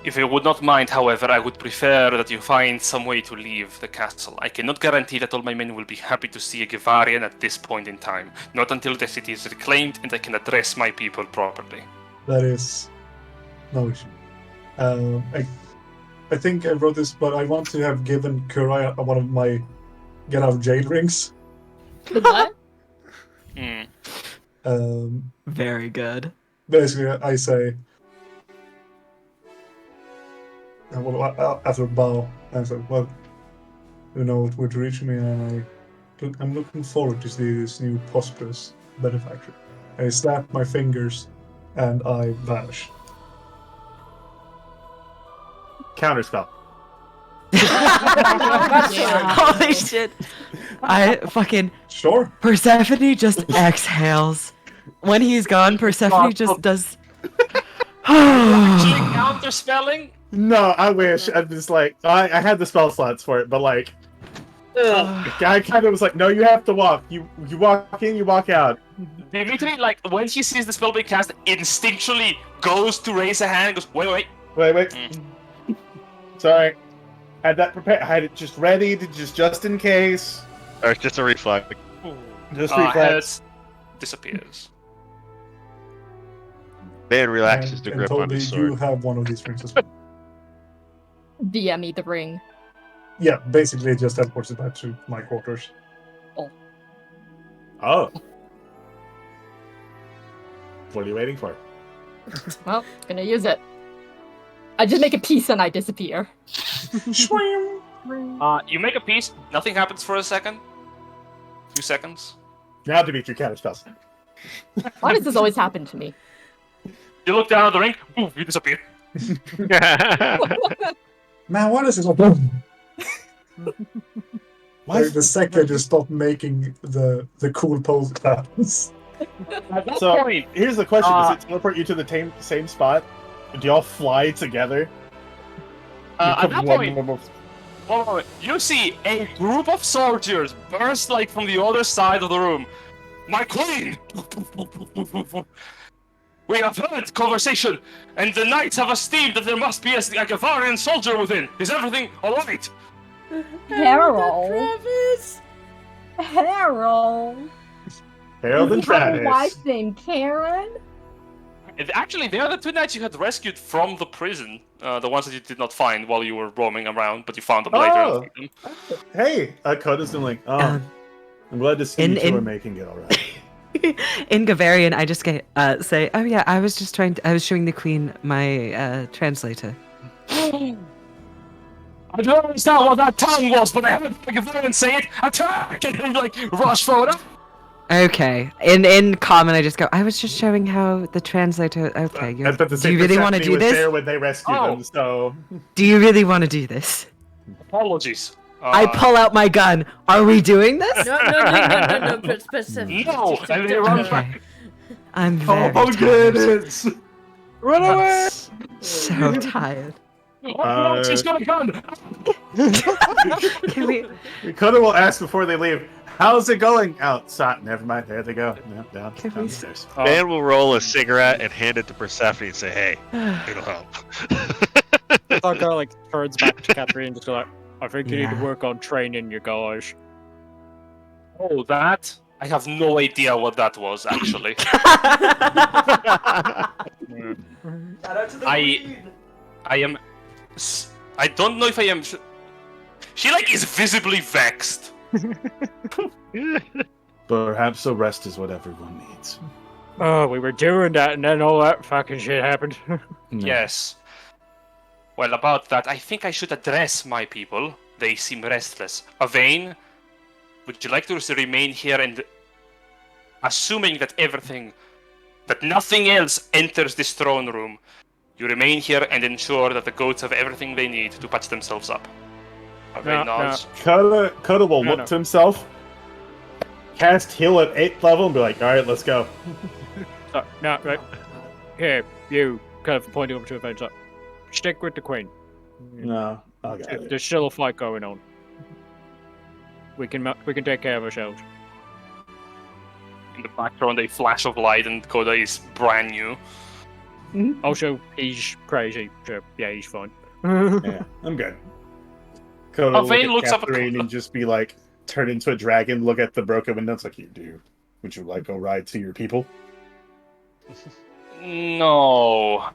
Speaker 3: If you would not mind, however, I would prefer that you find some way to leave the castle. I cannot guarantee that all my men will be happy to see a Givarian at this point in time. Not until the city is reclaimed and I can address my people properly.
Speaker 10: That is no issue. I think I wrote this, but I want to have given Kurai one of my get out of jail rings.
Speaker 9: The what?
Speaker 4: Very good.
Speaker 10: Basically, I say, after a bow, I said, well, you know, it would reach me, and I'm looking forward to see this new prosperous benefactor. I snap my fingers, and I vanish.
Speaker 1: Counterspell.
Speaker 4: Holy shit! I fucking
Speaker 10: Sure.
Speaker 4: Persephone just exhales. When he's gone, Persephone just does.
Speaker 3: Actually, counter spelling.
Speaker 1: No, I wish. I'm just like I had the spell slots for it, but like, I kind of was like, no, you have to walk. You walk in, you walk out.
Speaker 3: Dimitri, like when he sees the spell being cast, instinctually goes to raise a hand. And goes, wait.
Speaker 1: Wait. Sorry, had that prepared. I had it just ready to just in case.
Speaker 5: Or it's just a reflex.
Speaker 1: Just reflex.
Speaker 3: Head disappears.
Speaker 5: Van relaxes
Speaker 10: And
Speaker 5: to grip on
Speaker 10: Toby,
Speaker 5: his
Speaker 10: you
Speaker 5: sword.
Speaker 10: have one of these rings as well.
Speaker 9: DM me the ring.
Speaker 10: Yeah, basically it just teleports it back to my quarters.
Speaker 1: Oh. What are you waiting for?
Speaker 9: Well, gonna use it. I just make a piece and I disappear.
Speaker 3: You make a piece. Nothing happens for a second. 2 seconds.
Speaker 1: Now Dimitri counter spells.
Speaker 9: Why does this always happen to me?
Speaker 3: You look down at the ring. Boom! You disappear.
Speaker 10: Man, why does it all Like the second you stop making the cool pose patterns.
Speaker 3: At that
Speaker 1: So
Speaker 3: point,
Speaker 1: here's the question: does it teleport you to the same spot? Do y'all fly together?
Speaker 3: at that point, you see a group of soldiers burst like from the other side of the room. My queen! We have heard conversation, and the knights have esteemed that there must be a Gavarian soldier within. Is everything alright?
Speaker 9: Harold.
Speaker 2: Travis.
Speaker 9: Harold.
Speaker 1: Harold and
Speaker 9: You have a
Speaker 1: Travis.
Speaker 9: wife named Karen?
Speaker 3: Actually, they are the 2 knights you had rescued from the prison. The ones that you did not find while you were roaming around, but you found them later.
Speaker 1: Oh.
Speaker 3: And freed them.
Speaker 1: Hey, Coda's been like, I'm glad to see you two are making it all right.
Speaker 4: In Gavarian, I just say, "Oh yeah, I was just I was showing the queen my translator."
Speaker 3: I don't understand what that tongue was, but I heard the Gavarian say it. Attack! And then, like, rush forward.
Speaker 4: Okay. In common, I just go, "I was just showing how the translator." Okay,
Speaker 1: I bet the
Speaker 4: do you really want to do
Speaker 1: was there
Speaker 4: this?
Speaker 1: when they rescued them, so...
Speaker 4: Do you really want to do this?
Speaker 3: Apologies.
Speaker 4: I pull out my gun. Are we doing this?
Speaker 2: No, Persephone.
Speaker 3: No, and they run back.
Speaker 4: I'm very
Speaker 1: Oh,
Speaker 4: tired.
Speaker 1: goodness!
Speaker 6: Run away!
Speaker 4: So tired.
Speaker 3: Oh, she's got a gun!
Speaker 4: Can we?
Speaker 1: Coda will ask before they leave, how's it going outside? Never mind, there they go. No, downstairs.
Speaker 5: Van will roll a cigarette and hand it to Persephone and say, "Hey, it'll help."
Speaker 6: Thugger like turns back to Catherine and just go like, "I think you need to
Speaker 4: Yeah.
Speaker 6: work on training you guys."
Speaker 3: Oh, that? I have no idea what that was, actually. I am... I don't know if I am... She, like, is visibly vexed.
Speaker 1: Perhaps the rest is what everyone needs.
Speaker 6: Oh, we were doing that and then all that fucking shit happened.
Speaker 1: No.
Speaker 3: Yes. Well, about that, I think I should address my people. They seem restless. Avain, would you like to remain here and... Assuming that nothing else enters this throne room, you remain here and ensure that the goats have everything they need to patch themselves up. Avain nods.
Speaker 1: Coda will look to himself, cast heal at 8th level, and be like, alright, let's go.
Speaker 6: No, right. Here, you, kind of pointing over to Avenge, like, stick with the queen.
Speaker 1: No, okay.
Speaker 6: There's still a fight going on. We can take care of ourselves.
Speaker 3: In the background, a flash of light, and Coda is brand new.
Speaker 6: Also, he's crazy. So, yeah, he's fine.
Speaker 1: Yeah, I'm good. Coda will
Speaker 3: Vane
Speaker 1: look
Speaker 3: looks
Speaker 1: at
Speaker 3: up at
Speaker 1: Catherine and just be like, turn into a dragon, look at the broken windows, like, would you like a ride to your people?
Speaker 3: No.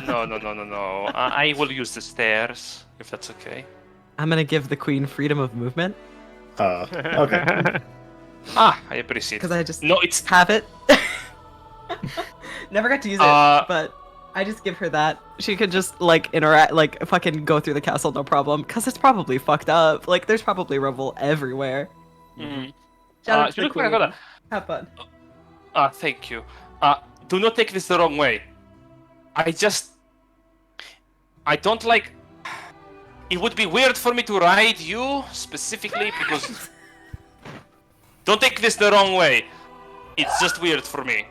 Speaker 3: No. I will use the stairs, if that's okay.
Speaker 4: I'm gonna give the queen freedom of movement
Speaker 1: Okay.
Speaker 3: I appreciate it.
Speaker 4: because I just
Speaker 3: No, it's...
Speaker 4: have it. Never got to use it, but I just give her that. She could just like interact, like fucking go through the castle, no problem. Cause it's probably fucked up. Like there's probably rubble everywhere.
Speaker 3: Mm-hmm.
Speaker 4: Shout out to the
Speaker 3: look
Speaker 4: queen.
Speaker 3: Coda.
Speaker 4: Have fun.
Speaker 3: Thank you. Do not take this the wrong way. I don't like... it would be weird for me to ride you specifically because. Don't take this the wrong way. It's just weird for me.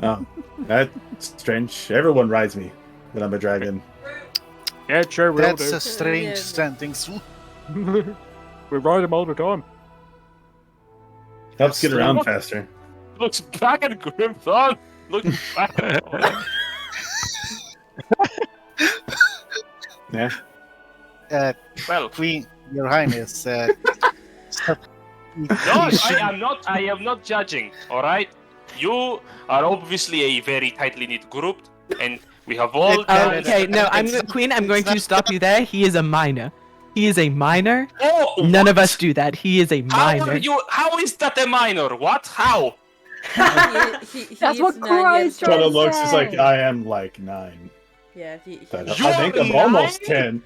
Speaker 1: Oh, that's strange. Everyone rides me when I'm a dragon.
Speaker 6: Yeah, sure, will
Speaker 8: That's
Speaker 6: do.
Speaker 8: a strange
Speaker 2: Yeah.
Speaker 8: sentence.
Speaker 6: We ride them all the time.
Speaker 1: Helps get around faster.
Speaker 3: Looks back at Grimthon. Looks back at
Speaker 1: Yeah.
Speaker 3: Well,
Speaker 8: Queen, Your Highness, stop.
Speaker 3: no, I am not judging. All right, you are obviously a very tightly knit group, and we have all.
Speaker 4: Okay, no, Queen, I'm going to stop you there. He is a minor. He is a minor.
Speaker 3: Oh,
Speaker 4: None of
Speaker 3: what?
Speaker 4: us do that. He is a minor.
Speaker 3: How is that a minor? What? How?
Speaker 9: That's what Christ
Speaker 1: Kind
Speaker 9: Right.
Speaker 1: of looks just like I am like 9.
Speaker 2: Yeah,
Speaker 1: But
Speaker 3: You're
Speaker 1: I think I'm
Speaker 3: 9?
Speaker 1: almost 10.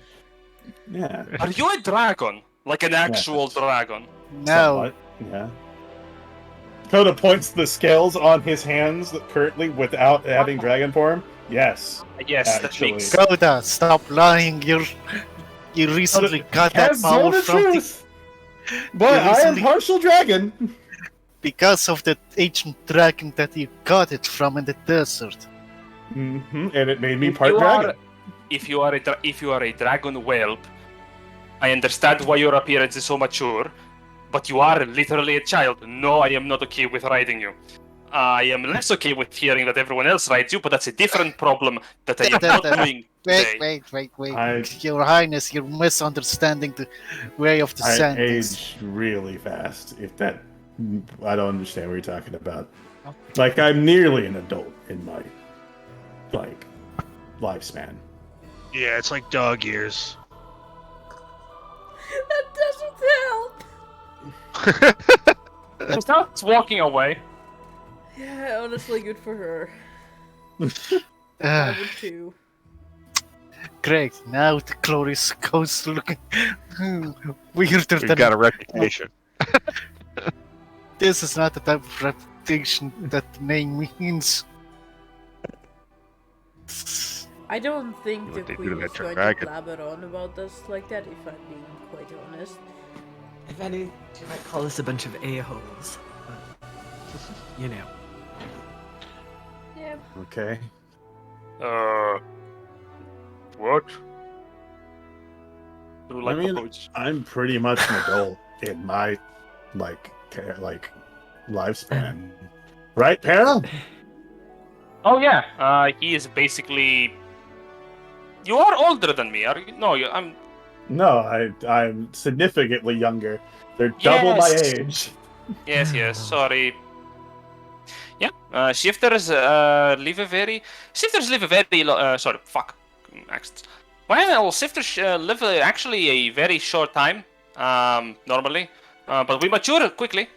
Speaker 1: Yeah.
Speaker 3: Are you a dragon? Like an actual dragon?
Speaker 8: No.
Speaker 1: Somewhat, yeah. Coda points the scales on his hands currently without having dragon form. Yes.
Speaker 3: Yes, that
Speaker 1: Actually.
Speaker 3: makes.
Speaker 8: Coda, stop lying. You recently got that
Speaker 1: Has
Speaker 8: power
Speaker 1: the
Speaker 8: from the,
Speaker 1: truth. But I am
Speaker 8: recently-
Speaker 1: partial dragon.
Speaker 8: because of the ancient dragon that you got it from in the desert.
Speaker 1: And it made me
Speaker 3: If
Speaker 1: part
Speaker 3: you
Speaker 1: dragon.
Speaker 3: If you are a dragon whelp, I understand why your appearance is so mature, but you are literally a child. No, I am not okay with riding you. I am less okay with hearing that everyone else rides you, but that's a different problem that I am not doing today.
Speaker 8: Wait. Your Highness, you're misunderstanding the way of the
Speaker 1: I
Speaker 8: sentence.
Speaker 1: age really fast. If that, I don't understand what you're talking about. Like I'm nearly an adult in my lifespan.
Speaker 5: Yeah, it's like dog years.
Speaker 2: That doesn't help.
Speaker 3: So now it's walking away.
Speaker 2: Yeah, honestly, good for her. I
Speaker 8: Ah,
Speaker 2: would too.
Speaker 8: great, now the glorious ghost looking weirder
Speaker 5: We've
Speaker 8: than
Speaker 5: got a reputation.
Speaker 8: this is not the type of reputation that the name means.
Speaker 2: I don't think the
Speaker 5: What they do
Speaker 2: queen
Speaker 5: to that
Speaker 2: is going
Speaker 5: dragon.
Speaker 2: to blabber on about this like that, if I'm being quite honest.
Speaker 4: If any, you might call us a bunch of a-holes. You know.
Speaker 2: Yeah.
Speaker 1: Okay.
Speaker 3: What? Do
Speaker 1: I mean,
Speaker 3: approach?
Speaker 1: I'm pretty much an adult in my lifespan, right, Para?
Speaker 3: Oh yeah, he is basically. You are older than me, are you? No, I'm.
Speaker 1: No, I'm significantly younger. They're double my
Speaker 3: Yes.
Speaker 1: age.
Speaker 3: Yes. Sorry. Yeah. Shifters live a very. Sorry. Fuck. Accents. Well, shifters live actually a very short time. Normally, but we mature quickly.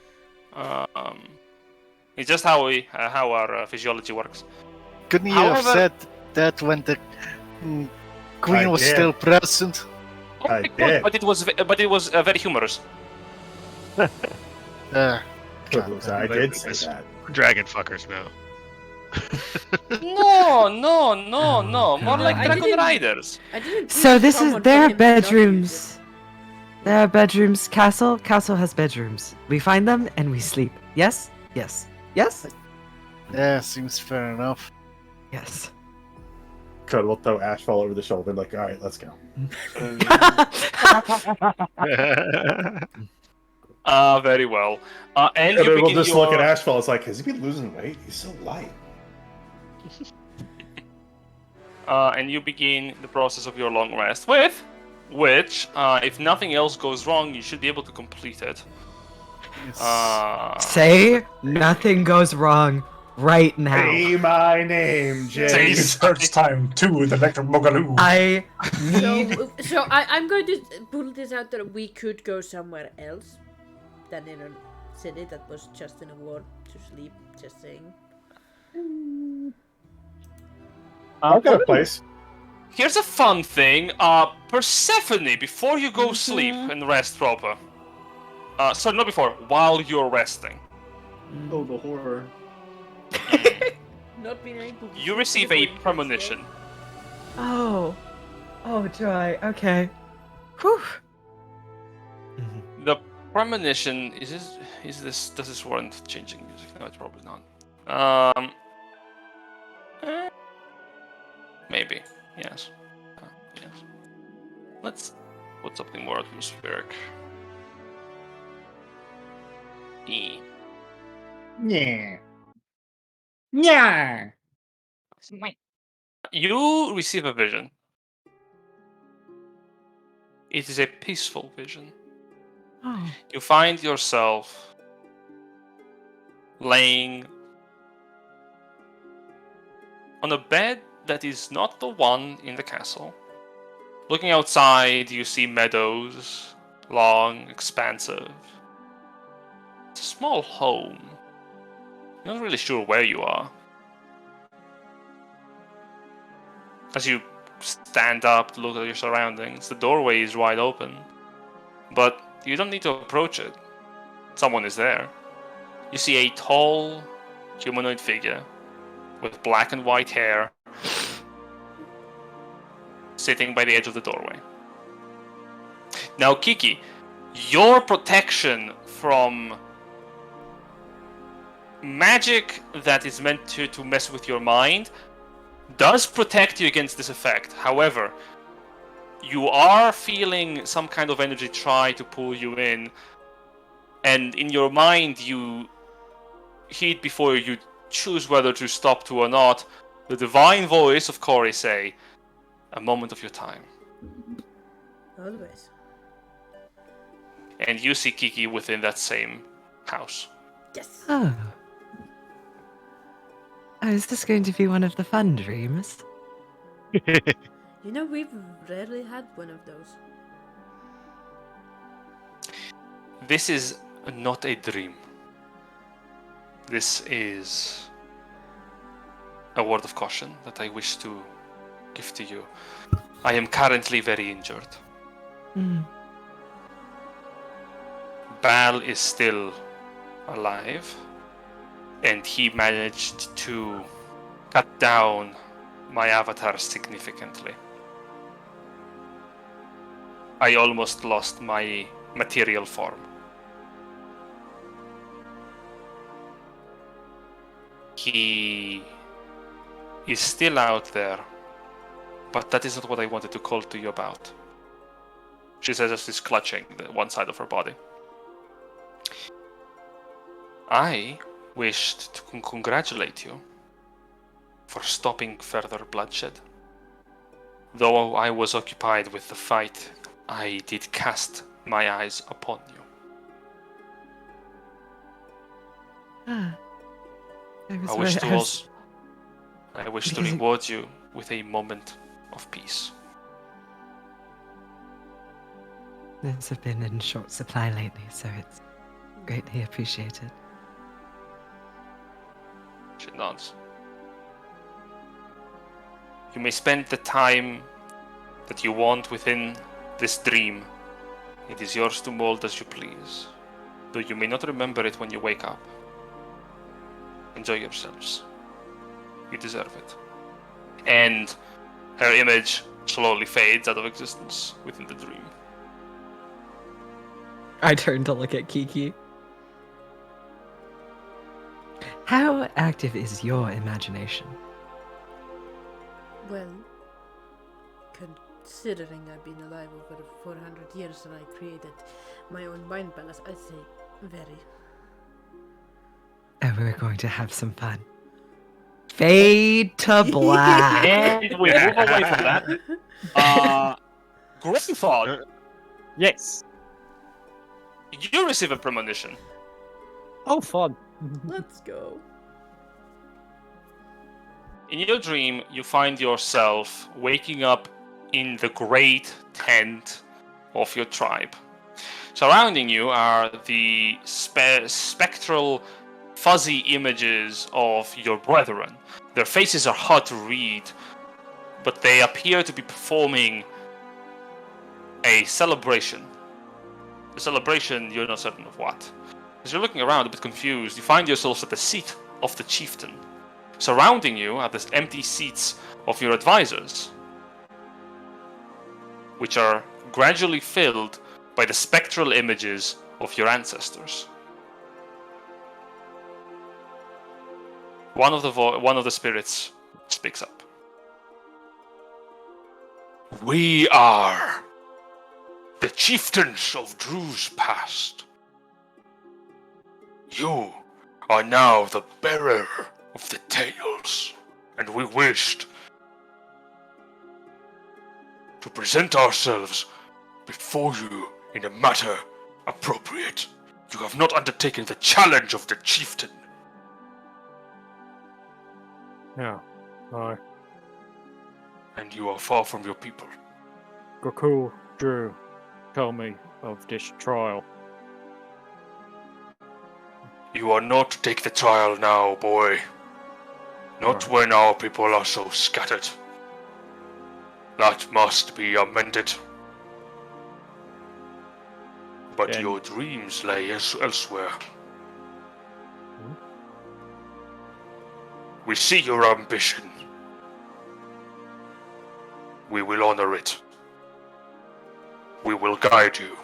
Speaker 3: It's just how our physiology works.
Speaker 8: Couldn't you have
Speaker 3: However-
Speaker 8: said that when the queen
Speaker 1: I
Speaker 8: was
Speaker 1: did.
Speaker 8: still present?
Speaker 3: Oh,
Speaker 1: I
Speaker 3: I could,
Speaker 1: did.
Speaker 3: but it was very humorous.
Speaker 8: God.
Speaker 1: I did say that.
Speaker 5: Dragon fuckers now.
Speaker 3: No. More like
Speaker 2: I
Speaker 3: Dragon
Speaker 2: didn't-
Speaker 3: Riders.
Speaker 2: I didn't.
Speaker 4: So
Speaker 2: push
Speaker 4: this is
Speaker 2: someone
Speaker 4: there
Speaker 2: for
Speaker 4: are
Speaker 2: him to not use
Speaker 4: bedrooms. There are bedrooms. Castle has bedrooms. We find them and we sleep. Yes. Yes. Yes.
Speaker 8: Yeah, seems fair enough.
Speaker 4: Yes.
Speaker 1: Coda will throw Ashfall over the shoulder, like, all right, let's go.
Speaker 3: Very well. And
Speaker 1: Coda
Speaker 3: you
Speaker 1: will
Speaker 3: begin
Speaker 1: just
Speaker 3: your...
Speaker 1: look at Ashfall. It's like, has he been losing weight? He's so light.
Speaker 3: And you begin the process of your long rest, which, if nothing else goes wrong, you should be able to complete it.
Speaker 4: Say nothing goes wrong right now.
Speaker 1: Say my name, Jay.
Speaker 10: Search time 2, the Electric Boogaloo.
Speaker 4: I need.
Speaker 2: So I'm going to put this out that we could go somewhere else than in a city that was just in a ward to sleep. Just saying.
Speaker 1: I've got a place.
Speaker 3: Here's a fun thing. Persephone, before you go sleep and rest proper. Sorry, not before. While you're resting.
Speaker 1: Oh, the horror.
Speaker 2: Not being able to
Speaker 3: You
Speaker 2: sleep
Speaker 3: receive
Speaker 2: with
Speaker 3: a
Speaker 2: the
Speaker 3: premonition.
Speaker 4: Oh, joy. Okay. Whew.
Speaker 3: The premonition does this warrant changing music? No, it's probably not. Maybe. Yes. Yes. Let's put something more atmospheric. E.
Speaker 6: Yeah. Yeah.
Speaker 3: You receive a vision. It is a peaceful vision.
Speaker 4: Oh.
Speaker 3: You find yourself laying on a bed that is not the one in the castle. Looking outside, you see meadows, long, expansive. It's a small home. You're not really sure where you are. As you stand up to look at your surroundings, the doorway is wide open. But you don't need to approach it. Someone is there. You see a tall, humanoid figure with black and white hair sitting by the edge of the doorway. Now, Kiki, your protection from magic that is meant to mess with your mind does protect you against this effect. However, you are feeling some kind of energy try to pull you in, and in your mind you heed before you choose whether to stop to or not the divine voice of Corey say, "A moment of your time."
Speaker 2: Always.
Speaker 3: And you see Kiki within that same house.
Speaker 2: Yes.
Speaker 4: Oh. Oh, is this going to be one of the fun dreams?
Speaker 2: You know, we've rarely had one of those.
Speaker 3: This is not a dream. This is a word of caution that I wish to give to you. I am currently very injured.
Speaker 4: Hmm.
Speaker 3: Bal is still alive, and he managed to cut down my avatar significantly. I almost lost my material form. He is still out there, but that is not what I wanted to call to you about. She says as she's clutching the one side of her body. I wished to congratulate you for stopping further bloodshed. Though I was occupied with the fight, I did cast my eyes upon you.
Speaker 4: Ah.
Speaker 3: I wish to reward you with a moment of peace.
Speaker 4: Those have been in short supply lately, so it's greatly appreciated.
Speaker 3: She nods. You may spend the time that you want within this dream. It is yours to mold as you please, though you may not remember it when you wake up. Enjoy yourselves. You deserve it. And her image slowly fades out of existence within the dream.
Speaker 4: I turn to look at Kiki. How active is your imagination?
Speaker 2: Well, considering I've been alive over 400 years and I created my own mind palace, I'd say very.
Speaker 4: Oh, we're going to have some fun. Fade to black.
Speaker 3: And we move away from that. Great thought.
Speaker 6: Yes.
Speaker 3: You receive a premonition.
Speaker 6: Oh, fun.
Speaker 2: Let's go.
Speaker 3: In your dream, you find yourself waking up in the great tent of your tribe. Surrounding you are the spectral, fuzzy images of your brethren. Their faces are hard to read, but they appear to be performing a celebration. A celebration, you're not certain of what. As you're looking around a bit confused, you find yourselves at the seat of the chieftain. Surrounding you are the empty seats of your advisors, which are gradually filled by the spectral images of your ancestors. One of the spirits speaks up. We are the chieftains of Drew's past. You are now the bearer of the tales, and we wished to present ourselves before you in a matter appropriate. You have not undertaken the challenge of the chieftain.
Speaker 6: No. I,
Speaker 3: And you are far from your people.
Speaker 6: Goku, Drew, told me of this trial.
Speaker 3: You are not to take the trial now, boy. Not when our people are so scattered. That must be amended. But
Speaker 6: Then-
Speaker 3: your dreams lay elsewhere. We see your ambition. We will honor it. We will guide you.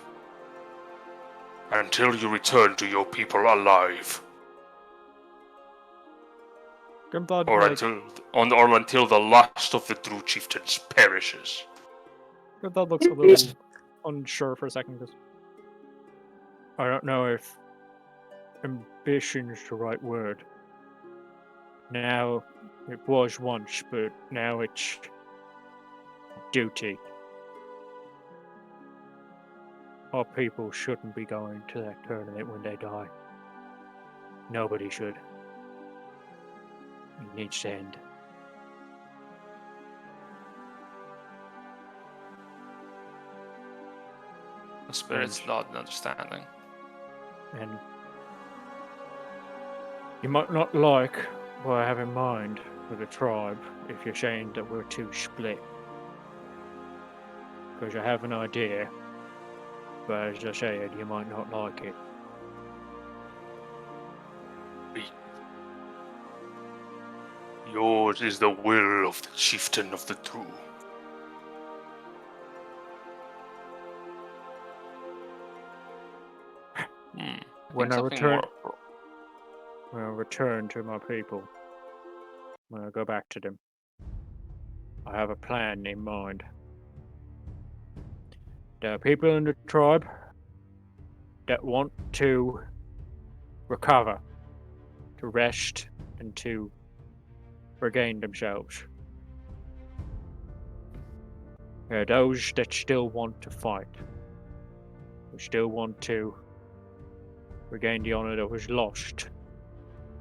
Speaker 3: Until you return to your people alive.
Speaker 6: Grimthod,
Speaker 3: Or
Speaker 6: like,
Speaker 3: until the last of the Drew chieftains perishes.
Speaker 6: Grimthod looks a little unsure for a second. Because I don't know if ambition is the right word. Now, it was once, but now it's duty. Our people shouldn't be going to that tournament when they die. Nobody should. It needs to end.
Speaker 3: The spirits nod in understanding.
Speaker 6: And you might not like what I have in mind for the tribe if you're saying that we're too split. Because I have an idea, but as I said, you might not like it.
Speaker 3: Yours is the will of the chieftain of the Drew.
Speaker 6: When I
Speaker 3: Something
Speaker 6: return,
Speaker 3: more-
Speaker 6: when I return to my people, when I go back to them, I have a plan in mind. There are people in the tribe that want to recover, to rest, and to regain themselves. There are those that still want to fight, who still want to regain the honor that was lost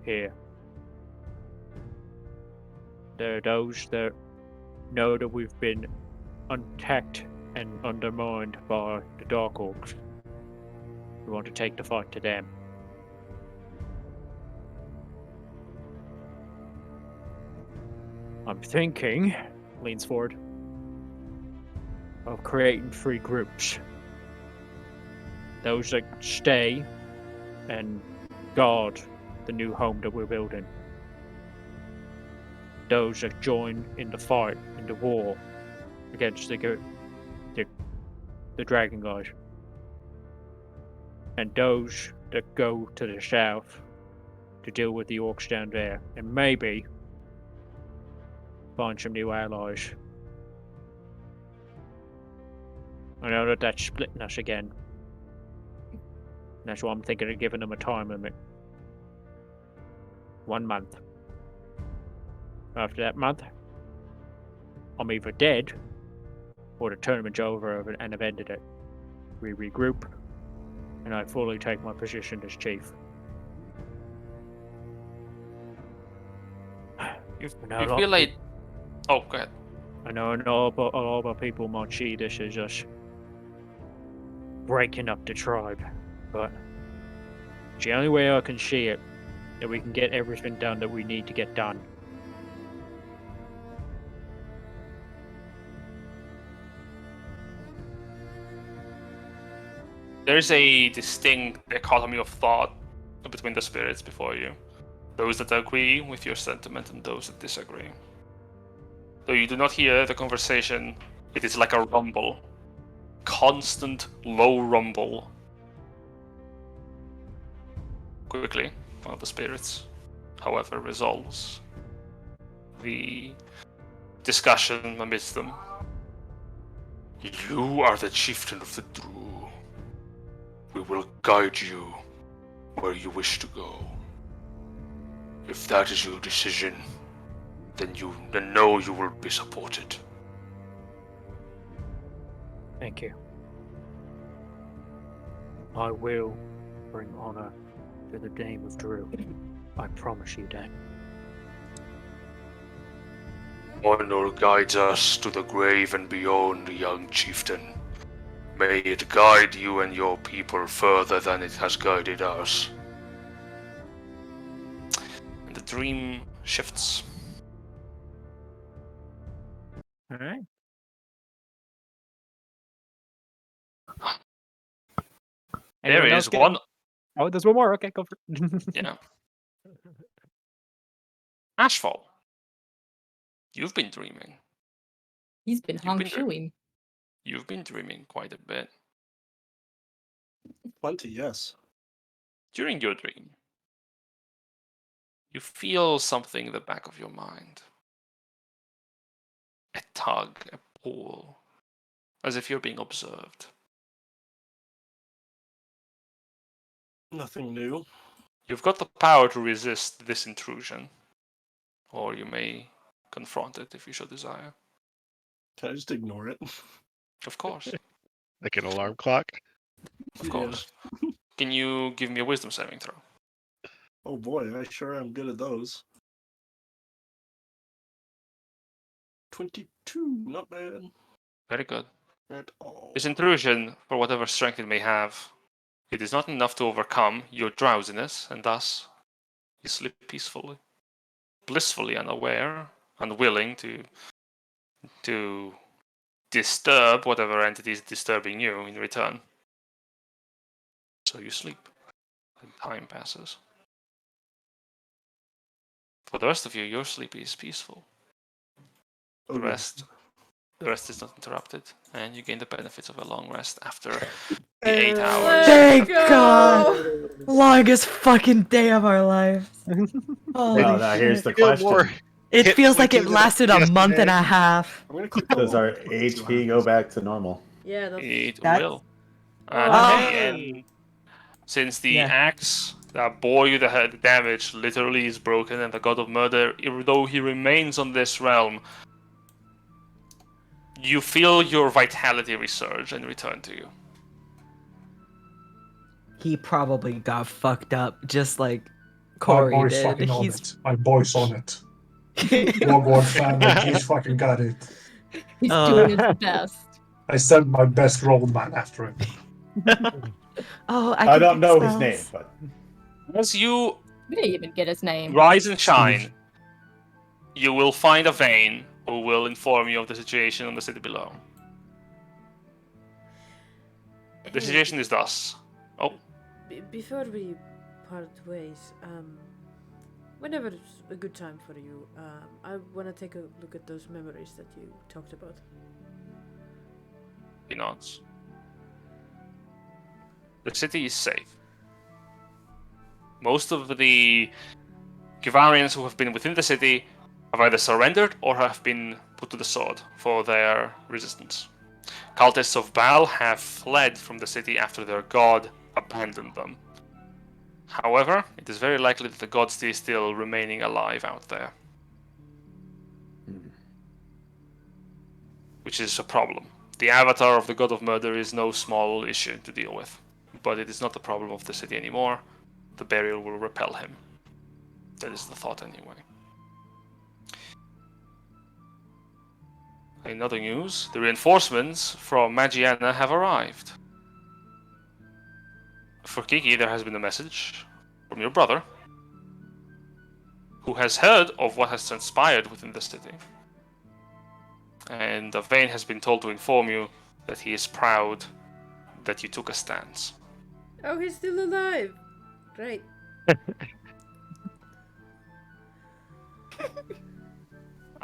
Speaker 6: here. There are those that know that we've been attacked and undermined by the Dark Orcs. We want to take the fight to them. I'm thinking, leans forward, of creating 3 groups. Those that stay and guard the new home that we're building. Those that join in the fight, in the war against the dragon guys. And those that go to the south to deal with the orcs down there, and maybe find some new allies. I know that that's splitting us again. And that's why I'm thinking of giving them a time limit. 1 month. After that month, I'm either dead or the tournament's over and I've ended it. We regroup and I fully take my position as chief.
Speaker 3: You
Speaker 6: No,
Speaker 3: you
Speaker 6: not-
Speaker 3: feel like... Oh, go ahead.
Speaker 6: I know all of our people might see this as us breaking up the tribe, but it's the only way I can see it that we can get everything done that we need to get done.
Speaker 3: There's a distinct dichotomy of thought between the spirits before you. Those that agree with your sentiment and those that disagree. Though you do not hear the conversation, it is like a rumble constant low rumble. Quickly, one of the spirits, however, resolves the discussion amidst them. You are the chieftain of the Drew. We will guide you where you wish to go. If that is your decision, then know you will be supported.
Speaker 6: Thank you. I will bring honor to the name of Drew. I promise you that.
Speaker 3: Honor guides us to the grave and beyond, young chieftain. May it guide you and your people further than it has guided us. And the dream shifts.
Speaker 6: All right.
Speaker 3: There
Speaker 6: Anyone
Speaker 3: is
Speaker 6: else get-
Speaker 3: one.
Speaker 6: Oh, there's one more. Okay, go for it.
Speaker 3: Yeah. Ashfall. You've been dreaming.
Speaker 9: He's been
Speaker 3: You've been
Speaker 9: chewing.
Speaker 3: You've been dreaming quite a bit.
Speaker 7: Plenty, yes.
Speaker 3: During your dream, you feel something in the back of your mind. A tug, a pull, as if you're being observed.
Speaker 7: Nothing new.
Speaker 3: You've got the power to resist this intrusion, or you may confront it if you so desire.
Speaker 7: Can I just ignore it?
Speaker 3: Of course,
Speaker 5: Like an alarm clock.
Speaker 3: of course. Can you give me a wisdom saving throw?
Speaker 7: Oh boy, I sure am good at those. 22, not bad
Speaker 3: Very good.
Speaker 7: at all.
Speaker 3: This intrusion, for whatever strength it may have, it is not enough to overcome your drowsiness, and thus you sleep peacefully, blissfully unaware, unwilling to disturb whatever entity is disturbing you in return. So you sleep, and time passes. For the rest of you, your sleep is peaceful. The rest is not interrupted, and you gain the benefits of a long rest after the 8 hours.
Speaker 4: Thank
Speaker 2: go!
Speaker 4: God! Longest fucking day of our lives. Holy
Speaker 1: Well, now here's
Speaker 4: shit.
Speaker 1: the question:
Speaker 4: It
Speaker 5: hit
Speaker 4: feels like it
Speaker 5: pointy than
Speaker 4: lasted a month and a
Speaker 5: yesterday.
Speaker 4: half.
Speaker 7: I'm gonna click
Speaker 1: Does
Speaker 7: on
Speaker 1: our
Speaker 7: that and see what
Speaker 1: HP go
Speaker 7: happens.
Speaker 1: back to normal?
Speaker 2: Yeah, that's...
Speaker 3: It
Speaker 4: That's-
Speaker 3: will.
Speaker 2: Oh,
Speaker 3: And
Speaker 4: hey!
Speaker 3: and since the
Speaker 4: Yeah.
Speaker 3: axe that bore you the damage literally is broken, and the god of murder, even though he remains on this realm, you feel your vitality resurge and return to you.
Speaker 4: He probably got fucked up just like
Speaker 10: My
Speaker 4: Corey
Speaker 10: boy's
Speaker 4: did.
Speaker 10: fucking on
Speaker 4: He's
Speaker 10: it. My boy's on it. Hogwarts family, he's fucking got it.
Speaker 9: He's doing his best.
Speaker 10: I sent my best roll man after him.
Speaker 4: Oh,
Speaker 1: I
Speaker 4: can
Speaker 1: don't
Speaker 4: pick
Speaker 1: know his
Speaker 4: spells.
Speaker 1: name, but
Speaker 3: As you
Speaker 9: We didn't even get his name.
Speaker 3: rise and shine,
Speaker 10: Steve.
Speaker 3: you will find a Vane who will inform you of the situation on the city below. The situation is thus. Oh,
Speaker 2: Before we part ways, whenever it's a good time for you, I want to take a look at those memories that you talked about.
Speaker 3: he nods. The city is safe. Most of the Givarians who have been within the city have either surrendered or have been put to the sword for their resistance. Cultists of Baal have fled from the city after their god abandoned them. However, it is very likely that the god is still remaining alive out there. Which is a problem. The avatar of the god of murder is no small issue to deal with. But it is not the problem of the city anymore. The burial will repel him. That is the thought anyway. In other news, the reinforcements from Magiana have arrived. For Kiki, there has been a message from your brother, who has heard of what has transpired within the city. And Vane has been told to inform you that he is proud that you took a stance.
Speaker 2: Oh, he's still alive! Great.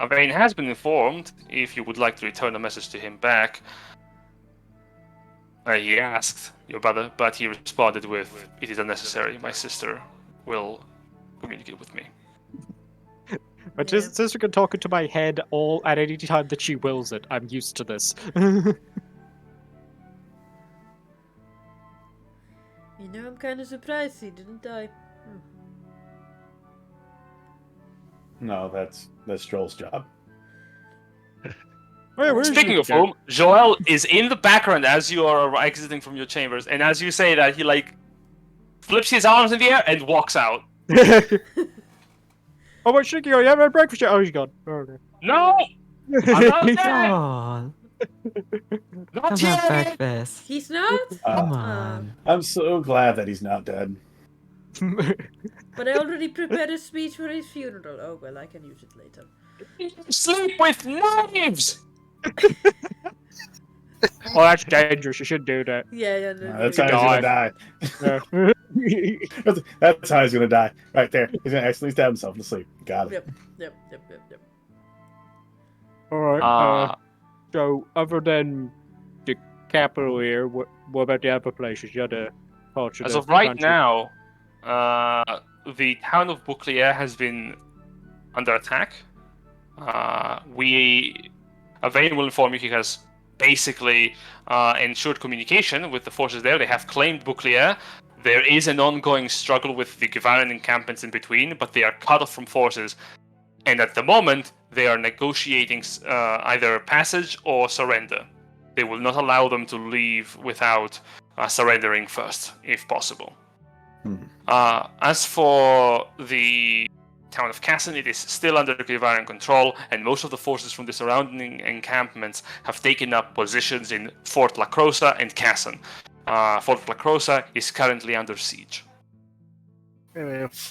Speaker 3: Vane has been informed, if you would like to return a message to him back, He asked your brother, but he responded with, "It is unnecessary. My sister will communicate with me."
Speaker 6: My
Speaker 2: Yeah.
Speaker 6: sister can talk into my head all at any time that she wills it. I'm used to this.
Speaker 2: You know, I'm kind of surprised he didn't die.
Speaker 1: No, that's Joel's job.
Speaker 3: Speaking of whom, Joel is in the background as you are exiting from your chambers, and as you say that, he like flips his arms in the air and walks out.
Speaker 6: Oh, wait, Shiki, are you having breakfast yet? Oh, he's gone. Oh, okay.
Speaker 3: No, I'm not dead.
Speaker 4: Aw,
Speaker 3: Not
Speaker 4: come have
Speaker 3: yet.
Speaker 4: breakfast.
Speaker 2: He's not?
Speaker 4: Come
Speaker 1: Uh,
Speaker 4: on.
Speaker 1: I'm so glad that he's not dead.
Speaker 2: But I already prepared a speech for his funeral. Oh, well, I can use it later.
Speaker 3: Sleep with knives.
Speaker 6: Oh, that's dangerous. You shouldn't do that.
Speaker 2: Yeah, no,
Speaker 1: That's
Speaker 2: no,
Speaker 1: how he's gonna die.
Speaker 6: Yeah.
Speaker 1: That's how he's gonna die. Right there. He's gonna accidentally stab himself to sleep. Got it.
Speaker 2: Yep.
Speaker 6: Alright, so other than the capital here, what about the other places? The other parts of
Speaker 3: As
Speaker 6: the
Speaker 3: of right
Speaker 6: country?
Speaker 3: now, the town of Bouclier has been under attack. Avain will inform you he has basically ensured communication with the forces there. They have claimed Bouclier. There is an ongoing struggle with the Givarian encampments in between, but they are cut off from forces. And at the moment, they are negotiating either passage or surrender. They will not allow them to leave without surrendering first, if possible. As for the town of Casson, it is still under Givarian control, and most of the forces from the surrounding encampments have taken up positions in Fort La Crosa and Casson. Fort La Crosa is currently under siege.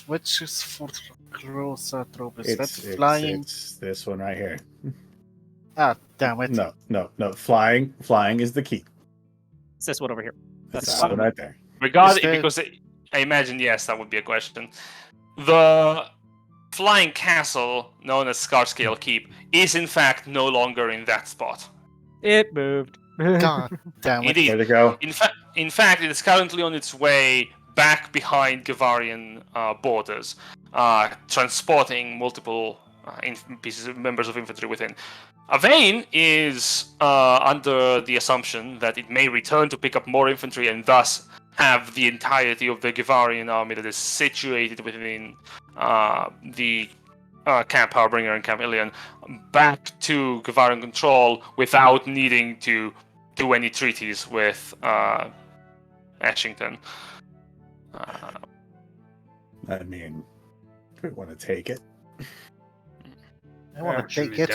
Speaker 8: Which is Fort Rosa Trope? Is that flying?
Speaker 1: It's this one right here.
Speaker 8: Ah, damn it.
Speaker 1: No. Flying is the key.
Speaker 6: It's this one over here.
Speaker 1: That's one right there.
Speaker 3: Because I imagine, yes, that would be a question. The flying castle, known as Scarscale Keep, is in fact no longer in that spot.
Speaker 6: It moved.
Speaker 8: God damn it.
Speaker 3: Indeed.
Speaker 1: There to go.
Speaker 3: In fact, it is currently on its way back behind Gavarian borders, transporting multiple members of infantry within. Avain is under the assumption that it may return to pick up more infantry and thus have the entirety of the Gavarian army that is situated within the Camp Harbinger and Camp Ilion back to Gavarian control without needing to do any treaties with Ashington.
Speaker 1: I mean, we want to take it.
Speaker 8: I want to take it.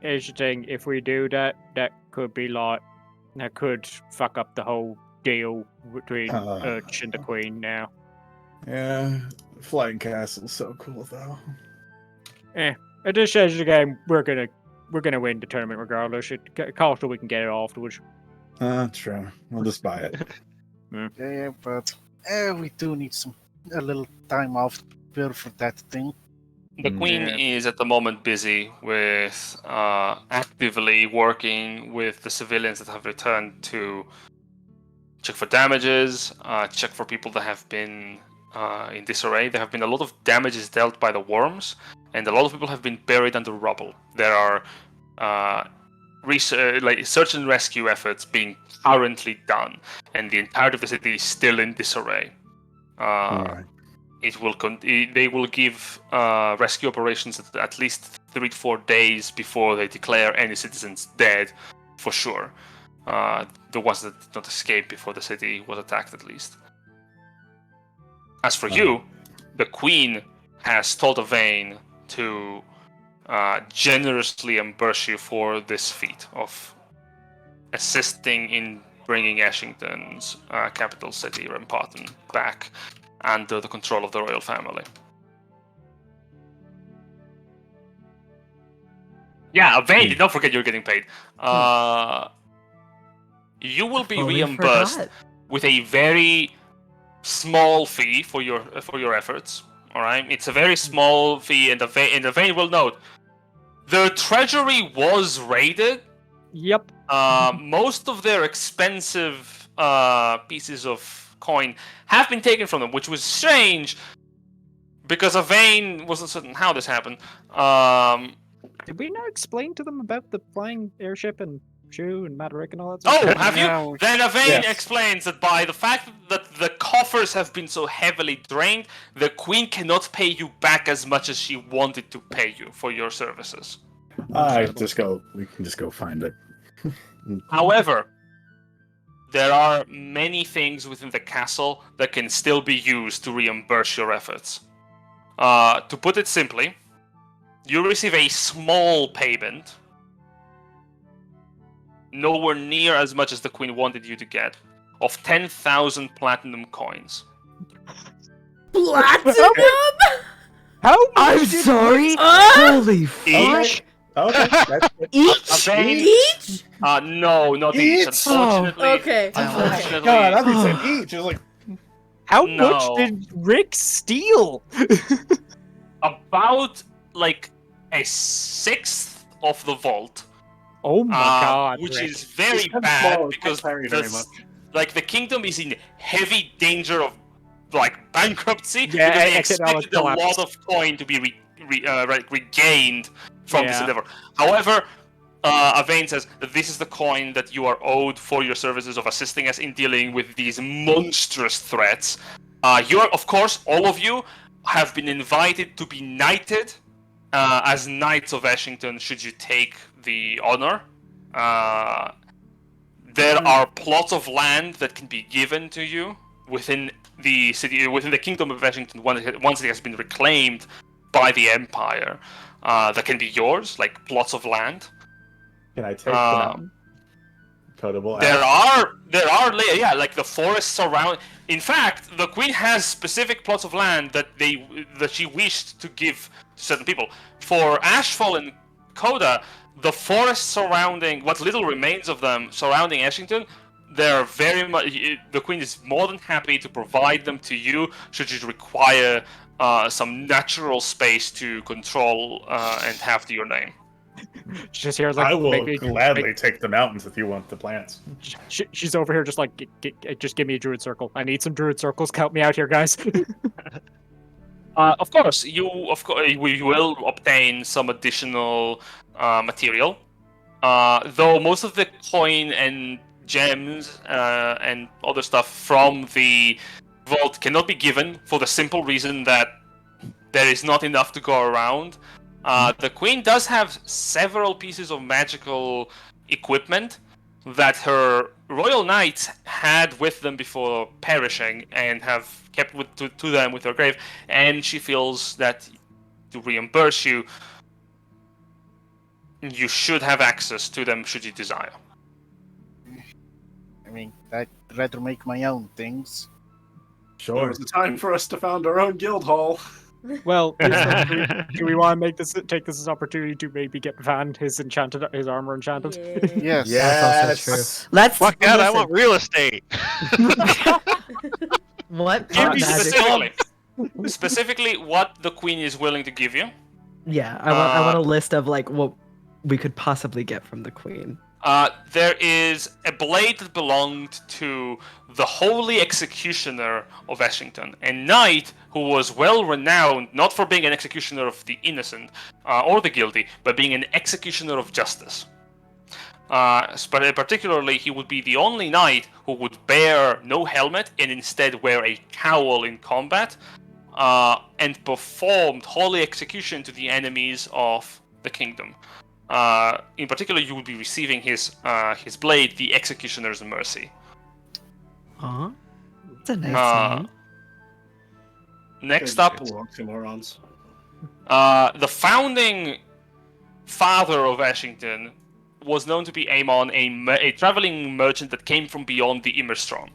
Speaker 6: Here's the thing, if we do that, that could fuck up the whole deal between Urch and the Queen now.
Speaker 1: Yeah, Flying Castle's so cool though.
Speaker 6: At this stage of the game, we're gonna win the tournament regardless. It costs we can get it afterwards.
Speaker 1: True. We'll just buy it.
Speaker 8: Yeah, but we do need a little time off to prepare for that thing.
Speaker 3: The Queen is at the moment busy with actively working with the civilians that have returned to check for damages, check for people that have been in disarray. There have been a lot of damages dealt by the worms, and a lot of people have been buried under rubble. There are search and rescue efforts being currently done, and the entirety of the city is still in disarray.
Speaker 1: Right.
Speaker 3: They will give rescue operations at least 3 to 4 days before they declare any citizens dead, for sure. The ones that did not escape before the city was attacked, at least. As for you, the Queen has told Avain to generously reimburse you for this feat of assisting in bringing Ashington's capital city, Remparton, back under the control of the royal family. Yeah, Avain, don't forget you're getting paid. You will be
Speaker 4: Totally
Speaker 3: reimbursed
Speaker 4: forgot.
Speaker 3: with a very small fee for your efforts. All right, it's a very small fee, and Avain will note the treasury was raided,
Speaker 6: Yep.
Speaker 3: Most of their expensive pieces of coin have been taken from them, which was strange because Avane wasn't certain how this happened.
Speaker 6: Did we not explain to them about the flying airship and Shu and Maverick and all that stuff?
Speaker 3: Oh, have you?
Speaker 8: No.
Speaker 3: Then Avane
Speaker 7: Yes.
Speaker 3: explains that by the fact that the coffers have been so heavily drained, the Queen cannot pay you back as much as she wanted to pay you for your services.
Speaker 1: We can just go find it.
Speaker 3: However, there are many things within the castle that can still be used to reimburse your efforts. To put it simply, you receive a small payment, nowhere near as much as the Queen wanted you to get, of 10,000 platinum coins.
Speaker 2: Platinum?
Speaker 6: How much
Speaker 4: I'm
Speaker 6: did
Speaker 4: sorry.
Speaker 2: Ah!
Speaker 4: Holy fuck!
Speaker 3: Each?
Speaker 1: Okay.
Speaker 4: Each?
Speaker 3: Avane?
Speaker 2: Each?
Speaker 3: No, not each.
Speaker 1: Each?
Speaker 3: Unfortunately.
Speaker 2: Okay.
Speaker 3: Unfortunately.
Speaker 1: God, I think said each. It was like,
Speaker 6: How
Speaker 3: No.
Speaker 6: much did Rick steal?
Speaker 3: About like a sixth of the vault.
Speaker 6: Oh my god,
Speaker 3: which
Speaker 6: Rick.
Speaker 3: is very
Speaker 7: It's kind of
Speaker 3: bad
Speaker 7: small,
Speaker 3: because
Speaker 7: it's not very, very much.
Speaker 3: like the kingdom is in heavy danger of like bankruptcy
Speaker 6: Yeah,
Speaker 3: because they
Speaker 6: economic
Speaker 3: expected a
Speaker 6: collapse.
Speaker 3: lot of coin to be regained from this
Speaker 6: Yeah.
Speaker 3: endeavor. However, Avane says that this is the coin that you are owed for your services of assisting us in dealing with these monstrous threats. You are, of course, all of you have been invited to be knighted as Knights of Ashington should you take the honor. There are plots of land that can be given to you within the city, within the Kingdom of Ashington, once it has been reclaimed by the Empire. That can be yours, like plots of land.
Speaker 1: can I take the mountain? Potable
Speaker 3: There
Speaker 1: ash?
Speaker 3: are like the forests around. In fact, the Queen has specific plots of land that she wished to give to certain people. For Ashfall and Coda, the forests surrounding what little remains of them surrounding Ashington, they're very much. The Queen is more than happy to provide them to you should you require some natural space to control and have to your name.
Speaker 6: She's here like
Speaker 1: I will
Speaker 6: maybe
Speaker 1: gladly take the mountains if you want the plants.
Speaker 6: she's over here just like just give me a druid circle. I need some druid circles. Help me out here, guys.
Speaker 3: Of course, we will obtain some additional material. Though most of the coin and gems and other stuff from the vault cannot be given for the simple reason that there is not enough to go around. The Queen does have several pieces of magical equipment that her royal knights had with them before perishing and have kept to them with her grave, and she feels that to reimburse you, you should have access to them should you desire.
Speaker 8: I mean, I'd rather make my own things.
Speaker 7: There
Speaker 1: Sure.
Speaker 7: was a time for us to found our own guild hall.
Speaker 6: Well, do we want to take this as opportunity to maybe get Van his armor enchanted?
Speaker 2: Yeah.
Speaker 8: Yes.
Speaker 4: That's also true. Let's.
Speaker 5: Fuck that! I
Speaker 4: listen,
Speaker 5: want real estate.
Speaker 4: What?
Speaker 3: Give
Speaker 4: Not
Speaker 3: me
Speaker 4: magic.
Speaker 3: specifically what the Queen is willing to give you.
Speaker 4: Yeah, I want a list of like what we could possibly get from the Queen.
Speaker 3: There is a blade that belonged to the Holy Executioner of Ashington, a knight who was well renowned not for being an executioner of the innocent or the guilty, but being an executioner of justice. But particularly, he would be the only knight who would bear no helmet and instead wear a cowl in combat, and performed holy execution to the enemies of the kingdom. In particular, you would be receiving his blade, the Executioner's Mercy.
Speaker 4: Huh? That's a nice name.
Speaker 3: Next up,
Speaker 7: Oxymorons.
Speaker 3: the founding father of Ashington was known to be Aemon, a traveling merchant that came from beyond the Immerstrom.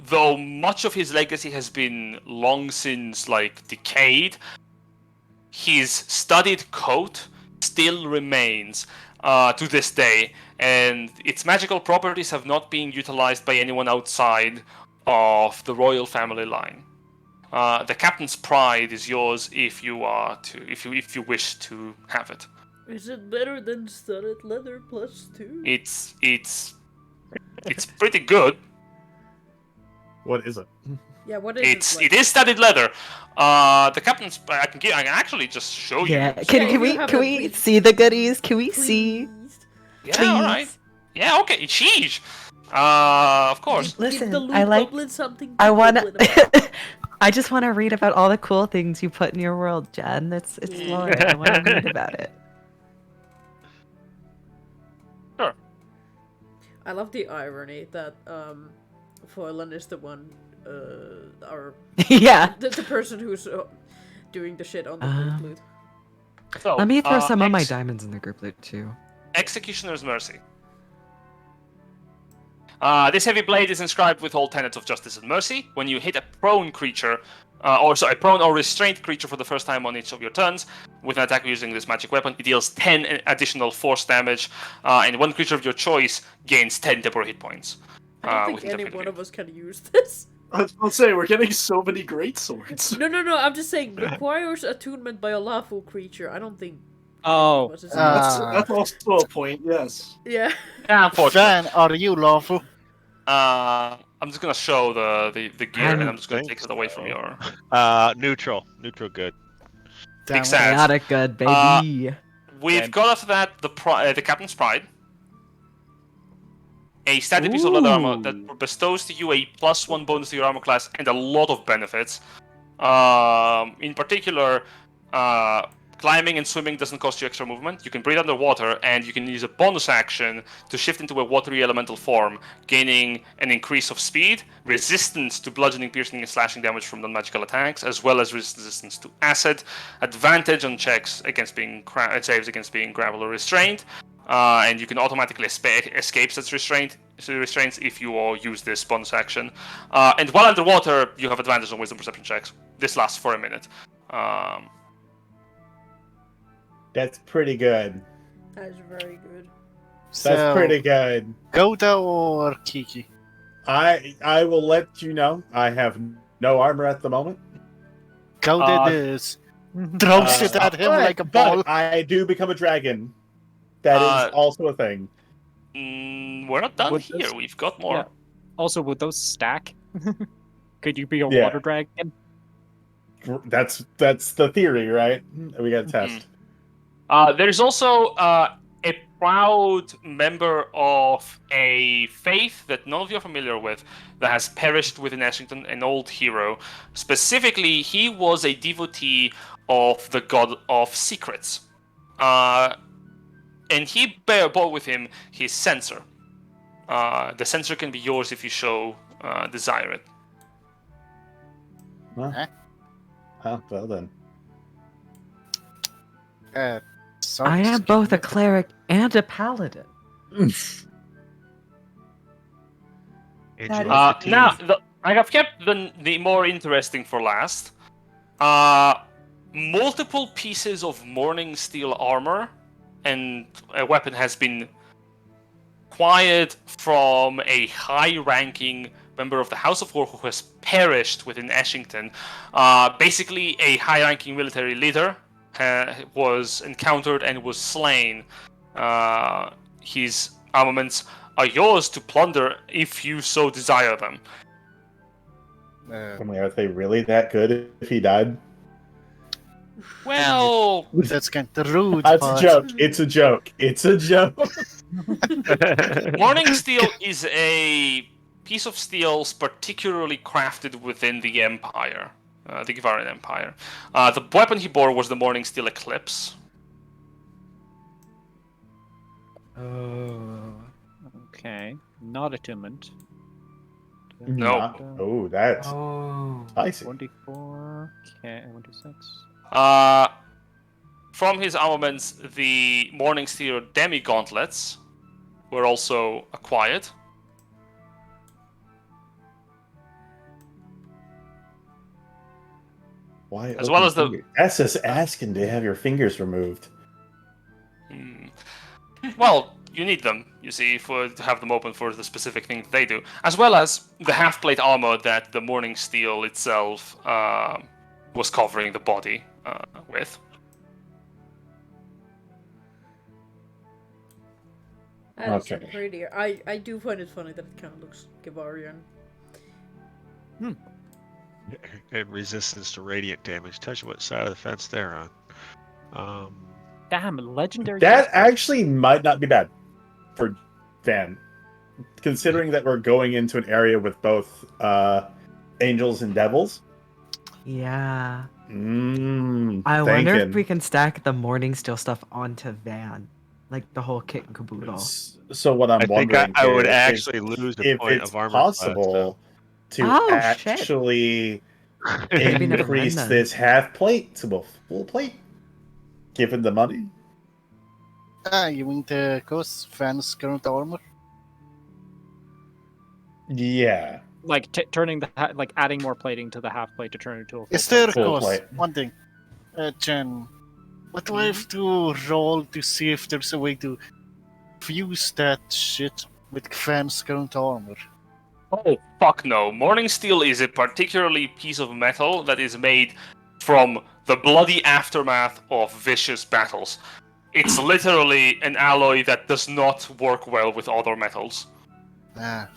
Speaker 3: Though much of his legacy has been long since decayed, his studied coat still remains to this day, and its magical properties have not been utilized by anyone outside of the royal family line. The captain's pride is yours if you wish to have it.
Speaker 2: Is it better than studded leather +2?
Speaker 3: It's pretty good.
Speaker 1: What is it?
Speaker 2: Yeah, what is it?
Speaker 3: It is studded leather. The captain's I can actually just show you.
Speaker 4: Yeah.
Speaker 2: Yeah,
Speaker 4: Can
Speaker 2: if you
Speaker 4: we
Speaker 2: have
Speaker 4: can
Speaker 2: it,
Speaker 4: we
Speaker 2: please.
Speaker 4: see the goodies? Can we see?
Speaker 2: Please.
Speaker 3: Yeah, all right.
Speaker 4: Please.
Speaker 3: Yeah, okay. Sheesh. Of course.
Speaker 2: Give the
Speaker 4: Listen,
Speaker 2: loot
Speaker 4: I like.
Speaker 2: goblin something
Speaker 4: I
Speaker 2: to
Speaker 4: wanna.
Speaker 2: goblin about.
Speaker 4: I just want to read about all the cool things you put in your world, Jen. It's lore. I want to read about it.
Speaker 3: Sure.
Speaker 2: I love the irony that Foilan is the one, or
Speaker 4: Yeah.
Speaker 2: the person who's doing the shit on the group loot.
Speaker 3: So,
Speaker 4: Let me throw some of my diamonds in the group loot too.
Speaker 3: Executioner's Mercy. This heavy blade is inscribed with all tenets of justice and mercy. When you hit a prone creature, prone or restrained creature for the first time on each of your turns, with an attack using this magic weapon, it deals 10 additional force damage, and one creature of your choice gains 10 temporary hit points.
Speaker 2: I don't think
Speaker 3: within
Speaker 2: any
Speaker 3: 10
Speaker 2: one
Speaker 3: feet.
Speaker 2: of us can use this.
Speaker 7: I was about to say, we're getting so many great swords.
Speaker 2: No, I'm just saying, requires attunement by a lawful creature. I don't think.
Speaker 6: Oh.
Speaker 2: What's his
Speaker 7: That's also a point, yes.
Speaker 2: Yeah.
Speaker 3: Yeah, unfortunately.
Speaker 8: Van, are you lawful?
Speaker 3: I'm just gonna show the gear, and I'm just gonna
Speaker 5: think
Speaker 3: take it away from your.
Speaker 5: Neutral good.
Speaker 8: Damn
Speaker 3: Big
Speaker 8: it.
Speaker 3: sad.
Speaker 4: Chaotic good, baby.
Speaker 3: We've got after that the Captain's Pride. A static piece of leather armor that bestows to you a +1 bonus to your armor class and a lot of benefits. In particular, climbing and swimming doesn't cost you extra movement. You can breathe underwater, and you can use a bonus action to shift into a watery elemental form, gaining an increase of speed, resistance to bludgeoning, piercing, and slashing damage from non-magical attacks, as well as resistance to acid, advantage on checks against being saves against being grappled or restrained, and you can automatically escape such restraints if you all use this bonus action. And while underwater, you have advantage on wisdom perception checks. This lasts for a minute.
Speaker 1: That's pretty good.
Speaker 2: That is very good.
Speaker 1: That's pretty good.
Speaker 8: Goda or Kiki?
Speaker 1: I will let you know. I have no armor at the moment.
Speaker 8: Goda is. Throws it at him like a ball.
Speaker 1: But I do become a dragon. That is also a thing.
Speaker 3: We're not done
Speaker 6: Would
Speaker 3: here.
Speaker 6: this-
Speaker 3: We've got more.
Speaker 6: Yeah. Also, would those stack? Could you be a
Speaker 1: Yeah.
Speaker 6: water dragon?
Speaker 1: That's the theory, right? We got to test.
Speaker 3: There's also a proud member of a faith that none of you are familiar with that has perished within Ashington, an old hero. Specifically, he was a devotee of the god of secrets. And he brought with him his censer. The censer can be yours if you desire it.
Speaker 1: Well then.
Speaker 4: I am both a cleric and a paladin.
Speaker 3: Now, I have kept the more interesting for last. Multiple pieces of morning steel armor and a weapon has been acquired from a high-ranking member of the House of War who has perished within Ashington. Basically, a high-ranking military leader was encountered and was slain. His armaments are yours to plunder if you so desire them.
Speaker 1: I mean, are they really that good if he died?
Speaker 3: Well,
Speaker 8: that's kind of rude.
Speaker 1: That's a joke. It's a joke. It's a joke.
Speaker 3: Morning steel is a piece of steel particularly crafted within the Empire, the Givarian Empire. The weapon he bore was the Morning Steel Eclipse.
Speaker 6: Oh. Okay. Not attunement.
Speaker 3: No.
Speaker 1: Oh, that's spicy.
Speaker 6: 24. Okay. 126.
Speaker 3: From his armaments, the Morning Steel Demi-Gauntlets were also acquired.
Speaker 1: Why?
Speaker 3: As well as the-
Speaker 1: fingers? That's just asking to have your fingers removed.
Speaker 3: Well, you need them, you see, to have them open for the specific thing that they do. As well as the half-plate armor that the Morning Steel itself was covering the body with.
Speaker 2: That is
Speaker 1: Okay.
Speaker 2: prettier. I do find it funny that it kind of looks Gavarian.
Speaker 5: And resistance to radiant damage. Touch what side of the fence they're on.
Speaker 6: Damn, legendary.
Speaker 1: That
Speaker 6: Death Grip.
Speaker 1: actually might not be bad for Van, considering that we're going into an area with both angels and devils.
Speaker 4: Yeah. I
Speaker 1: Thinking.
Speaker 4: wonder if we can stack the Morning Steel stuff onto Van. Like the whole kit and caboodle.
Speaker 1: So what I'm
Speaker 5: I think
Speaker 1: wondering
Speaker 5: I would
Speaker 1: here
Speaker 5: actually
Speaker 1: is
Speaker 5: lose a
Speaker 1: if
Speaker 5: point
Speaker 1: it's
Speaker 5: of armor
Speaker 1: possible to
Speaker 4: Oh, shit.
Speaker 1: actually
Speaker 4: Maybe never mind
Speaker 1: increase
Speaker 4: then.
Speaker 1: this half plate to a full plate, given the money.
Speaker 8: You mean the Ghost Fan's current armor?
Speaker 1: Yeah.
Speaker 6: Like turning like adding more plating to the half plate to turn it into a full
Speaker 8: Is there,
Speaker 1: Full
Speaker 8: Ghost,
Speaker 1: plate.
Speaker 8: one thing? Jen, what do I have to roll to see if there's a way to fuse that shit with Fan's current armor?
Speaker 3: Oh, fuck no. Morning Steel is a particularly piece of metal that is made from the bloody aftermath of vicious battles. It's literally an alloy that does not work well with other metals.
Speaker 8: Ah.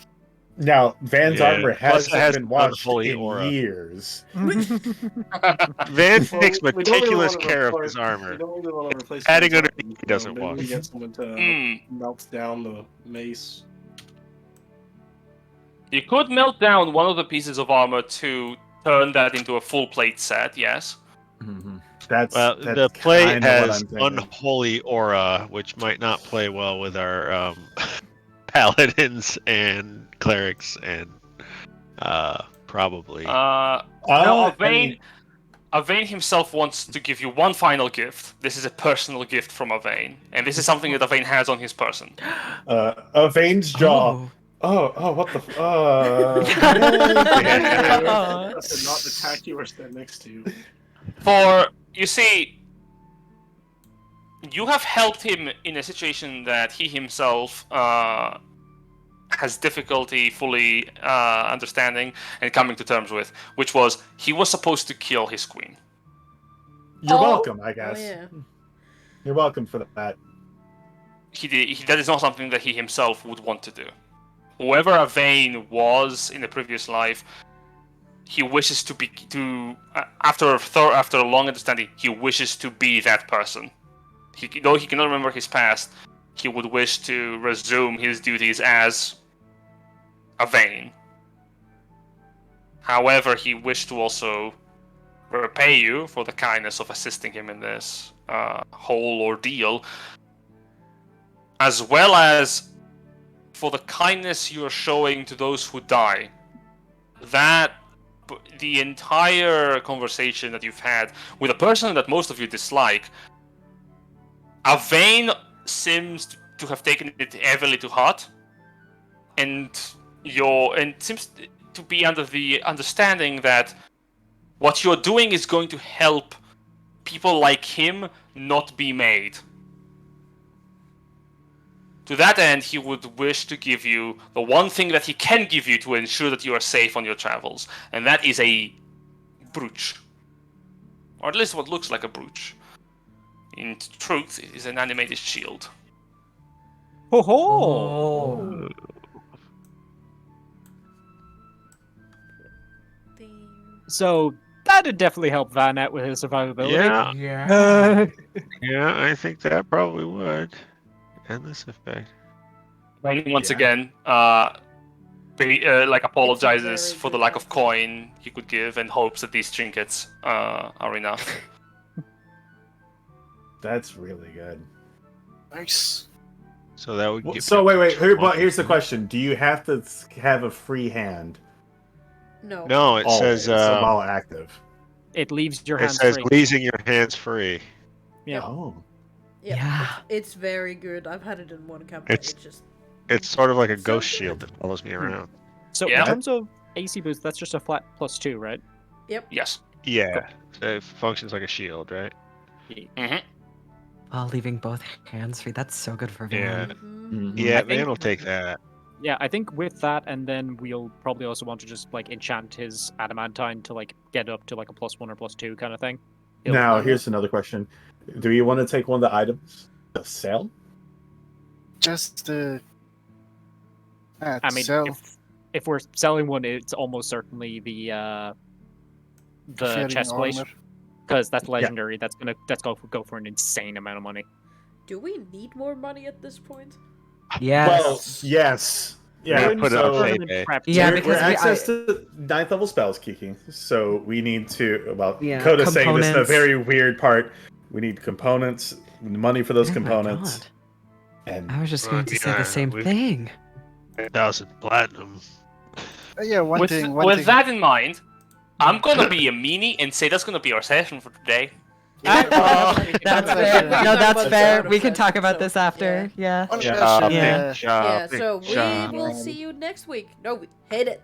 Speaker 1: Now, Van's
Speaker 5: Yeah,
Speaker 1: armor
Speaker 5: plus it
Speaker 1: hasn't
Speaker 5: has
Speaker 1: been
Speaker 5: an
Speaker 1: washed
Speaker 5: unholy
Speaker 1: in
Speaker 5: aura.
Speaker 1: years.
Speaker 5: Van takes
Speaker 7: we don't really
Speaker 5: meticulous
Speaker 7: wanna
Speaker 5: care of
Speaker 7: replace-
Speaker 5: his armor.
Speaker 7: We don't really want to replace
Speaker 5: Adding
Speaker 7: Fan's
Speaker 5: underneath
Speaker 7: armor,
Speaker 5: he doesn't
Speaker 7: maybe we
Speaker 5: wash.
Speaker 7: get someone to
Speaker 3: Hmm.
Speaker 7: melt down the mace.
Speaker 3: You could melt down one of the pieces of armor to turn that into a full plate set, yes.
Speaker 1: That's
Speaker 5: Well,
Speaker 1: that's
Speaker 5: the plate
Speaker 1: kinda what
Speaker 5: has
Speaker 1: I'm thinking.
Speaker 5: unholy aura, which might not play well with our paladins and clerics and probably.
Speaker 3: No, Avane himself wants to give you one final gift. This is a personal gift from Avane, and this is something that Avane has on his person.
Speaker 1: Avane's jaw. Oh, what the?
Speaker 7: I said not attack you or stand next to you.
Speaker 3: For, you see, you have helped him in a situation that he himself has difficulty fully understanding and coming to terms with, which was he was supposed to kill his queen.
Speaker 1: You're welcome, I
Speaker 2: Oh
Speaker 1: guess.
Speaker 2: yeah.
Speaker 1: You're welcome for that.
Speaker 3: That is not something that he himself would want to do. Whoever Avane was in the previous life, he wishes to be after a long understanding, he wishes to be that person. Though he cannot remember his past, he would wish to resume his duties as Avane. However, he wished to also repay you for the kindness of assisting him in this whole ordeal, as well as for the kindness you are showing to those who die. The entire conversation that you've had with a person that most of you dislike, Avane seems to have taken it heavily to heart, and seems to be under the understanding that what you're doing is going to help people like him not be made. To that end, he would wish to give you the one thing that he can give you to ensure that you are safe on your travels, and that is a brooch. Or at least what looks like a brooch. In truth, it is an animated shield.
Speaker 6: Ho ho! So that'd definitely help Van out with his survivability.
Speaker 5: Yeah. Yeah, I think that probably would. And this effect.
Speaker 3: Once again, apologizes
Speaker 2: very
Speaker 3: for the
Speaker 2: good
Speaker 3: lack of
Speaker 2: offer.
Speaker 3: coin he could give and hopes that these trinkets are enough.
Speaker 1: That's really good.
Speaker 8: Nice.
Speaker 5: So that would give
Speaker 1: So
Speaker 5: him
Speaker 1: wait.
Speaker 5: extra
Speaker 1: But here's the
Speaker 5: points.
Speaker 1: question: do you have to have a free hand?
Speaker 2: No.
Speaker 5: No, it
Speaker 1: Always,
Speaker 5: says
Speaker 1: while active.
Speaker 6: It leaves your
Speaker 5: it
Speaker 6: hands
Speaker 5: says
Speaker 6: free.
Speaker 5: leasing your hands free.
Speaker 6: Yeah.
Speaker 1: Oh.
Speaker 2: Yeah. It's very good. I've had it in one campaign.
Speaker 5: It's-
Speaker 2: It's just
Speaker 5: It's sort of like a
Speaker 2: So
Speaker 5: ghost
Speaker 2: good.
Speaker 5: shield that follows me around.
Speaker 6: So
Speaker 3: Yeah.
Speaker 6: in terms of AC boost, that's just a flat +2, right?
Speaker 3: Yes.
Speaker 5: Yeah, so it functions like a shield, right?
Speaker 4: While leaving both hands free. That's so good for
Speaker 5: Yeah.
Speaker 4: Van.
Speaker 2: Mhm.
Speaker 5: Yeah,
Speaker 6: I think-
Speaker 5: Van will take that.
Speaker 6: Yeah, I think with that, and then we'll probably also want to just like enchant his adamantine to like get up to like a +1 or +2 kind of thing. He'll
Speaker 1: Now
Speaker 6: find
Speaker 1: here's another question: do you want to take one of the items to sell?
Speaker 8: just
Speaker 6: I mean,
Speaker 8: sell
Speaker 6: if we're selling one, it's almost certainly the
Speaker 8: fairing
Speaker 6: chest plate,
Speaker 8: armor.
Speaker 6: because that's legendary. That's go for an insane amount of money.
Speaker 2: Do we need more money at this point?
Speaker 4: Yes.
Speaker 1: Well, yes. Yeah,
Speaker 5: Maybe put it on
Speaker 1: so
Speaker 5: payday.
Speaker 4: Yeah,
Speaker 1: we're
Speaker 4: because
Speaker 1: access to 9th level spells, Kiki. So we need to, well,
Speaker 4: Yeah,
Speaker 1: Coda's saying this in a
Speaker 4: components.
Speaker 1: very weird part. We need components, money for those
Speaker 4: Oh my
Speaker 1: components.
Speaker 4: God.
Speaker 1: And
Speaker 4: I was just
Speaker 5: Well,
Speaker 4: going to say the same
Speaker 5: we-
Speaker 4: thing.
Speaker 5: 1,000 platinum.
Speaker 8: Yeah, one
Speaker 3: With
Speaker 8: thing.
Speaker 3: that in mind, I'm gonna be a meanie and say that's gonna be our session for today.
Speaker 4: That's fair.
Speaker 8: Yeah.
Speaker 4: No, that's
Speaker 2: That's
Speaker 4: fair.
Speaker 2: fair.
Speaker 4: We can talk about
Speaker 2: So,
Speaker 4: this after. Yeah.
Speaker 8: One
Speaker 5: Yeah,
Speaker 8: session,
Speaker 4: yeah.
Speaker 2: Yeah, so we will see you next week. No, hit it.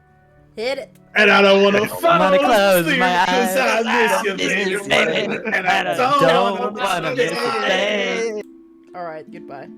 Speaker 2: Hit it.
Speaker 1: And I don't want to
Speaker 4: I'm gonna close
Speaker 1: asleep
Speaker 4: my
Speaker 1: 'cause
Speaker 4: eyes.
Speaker 1: I miss you, baby. And I don't want to miss a day.
Speaker 2: Alright, goodbye.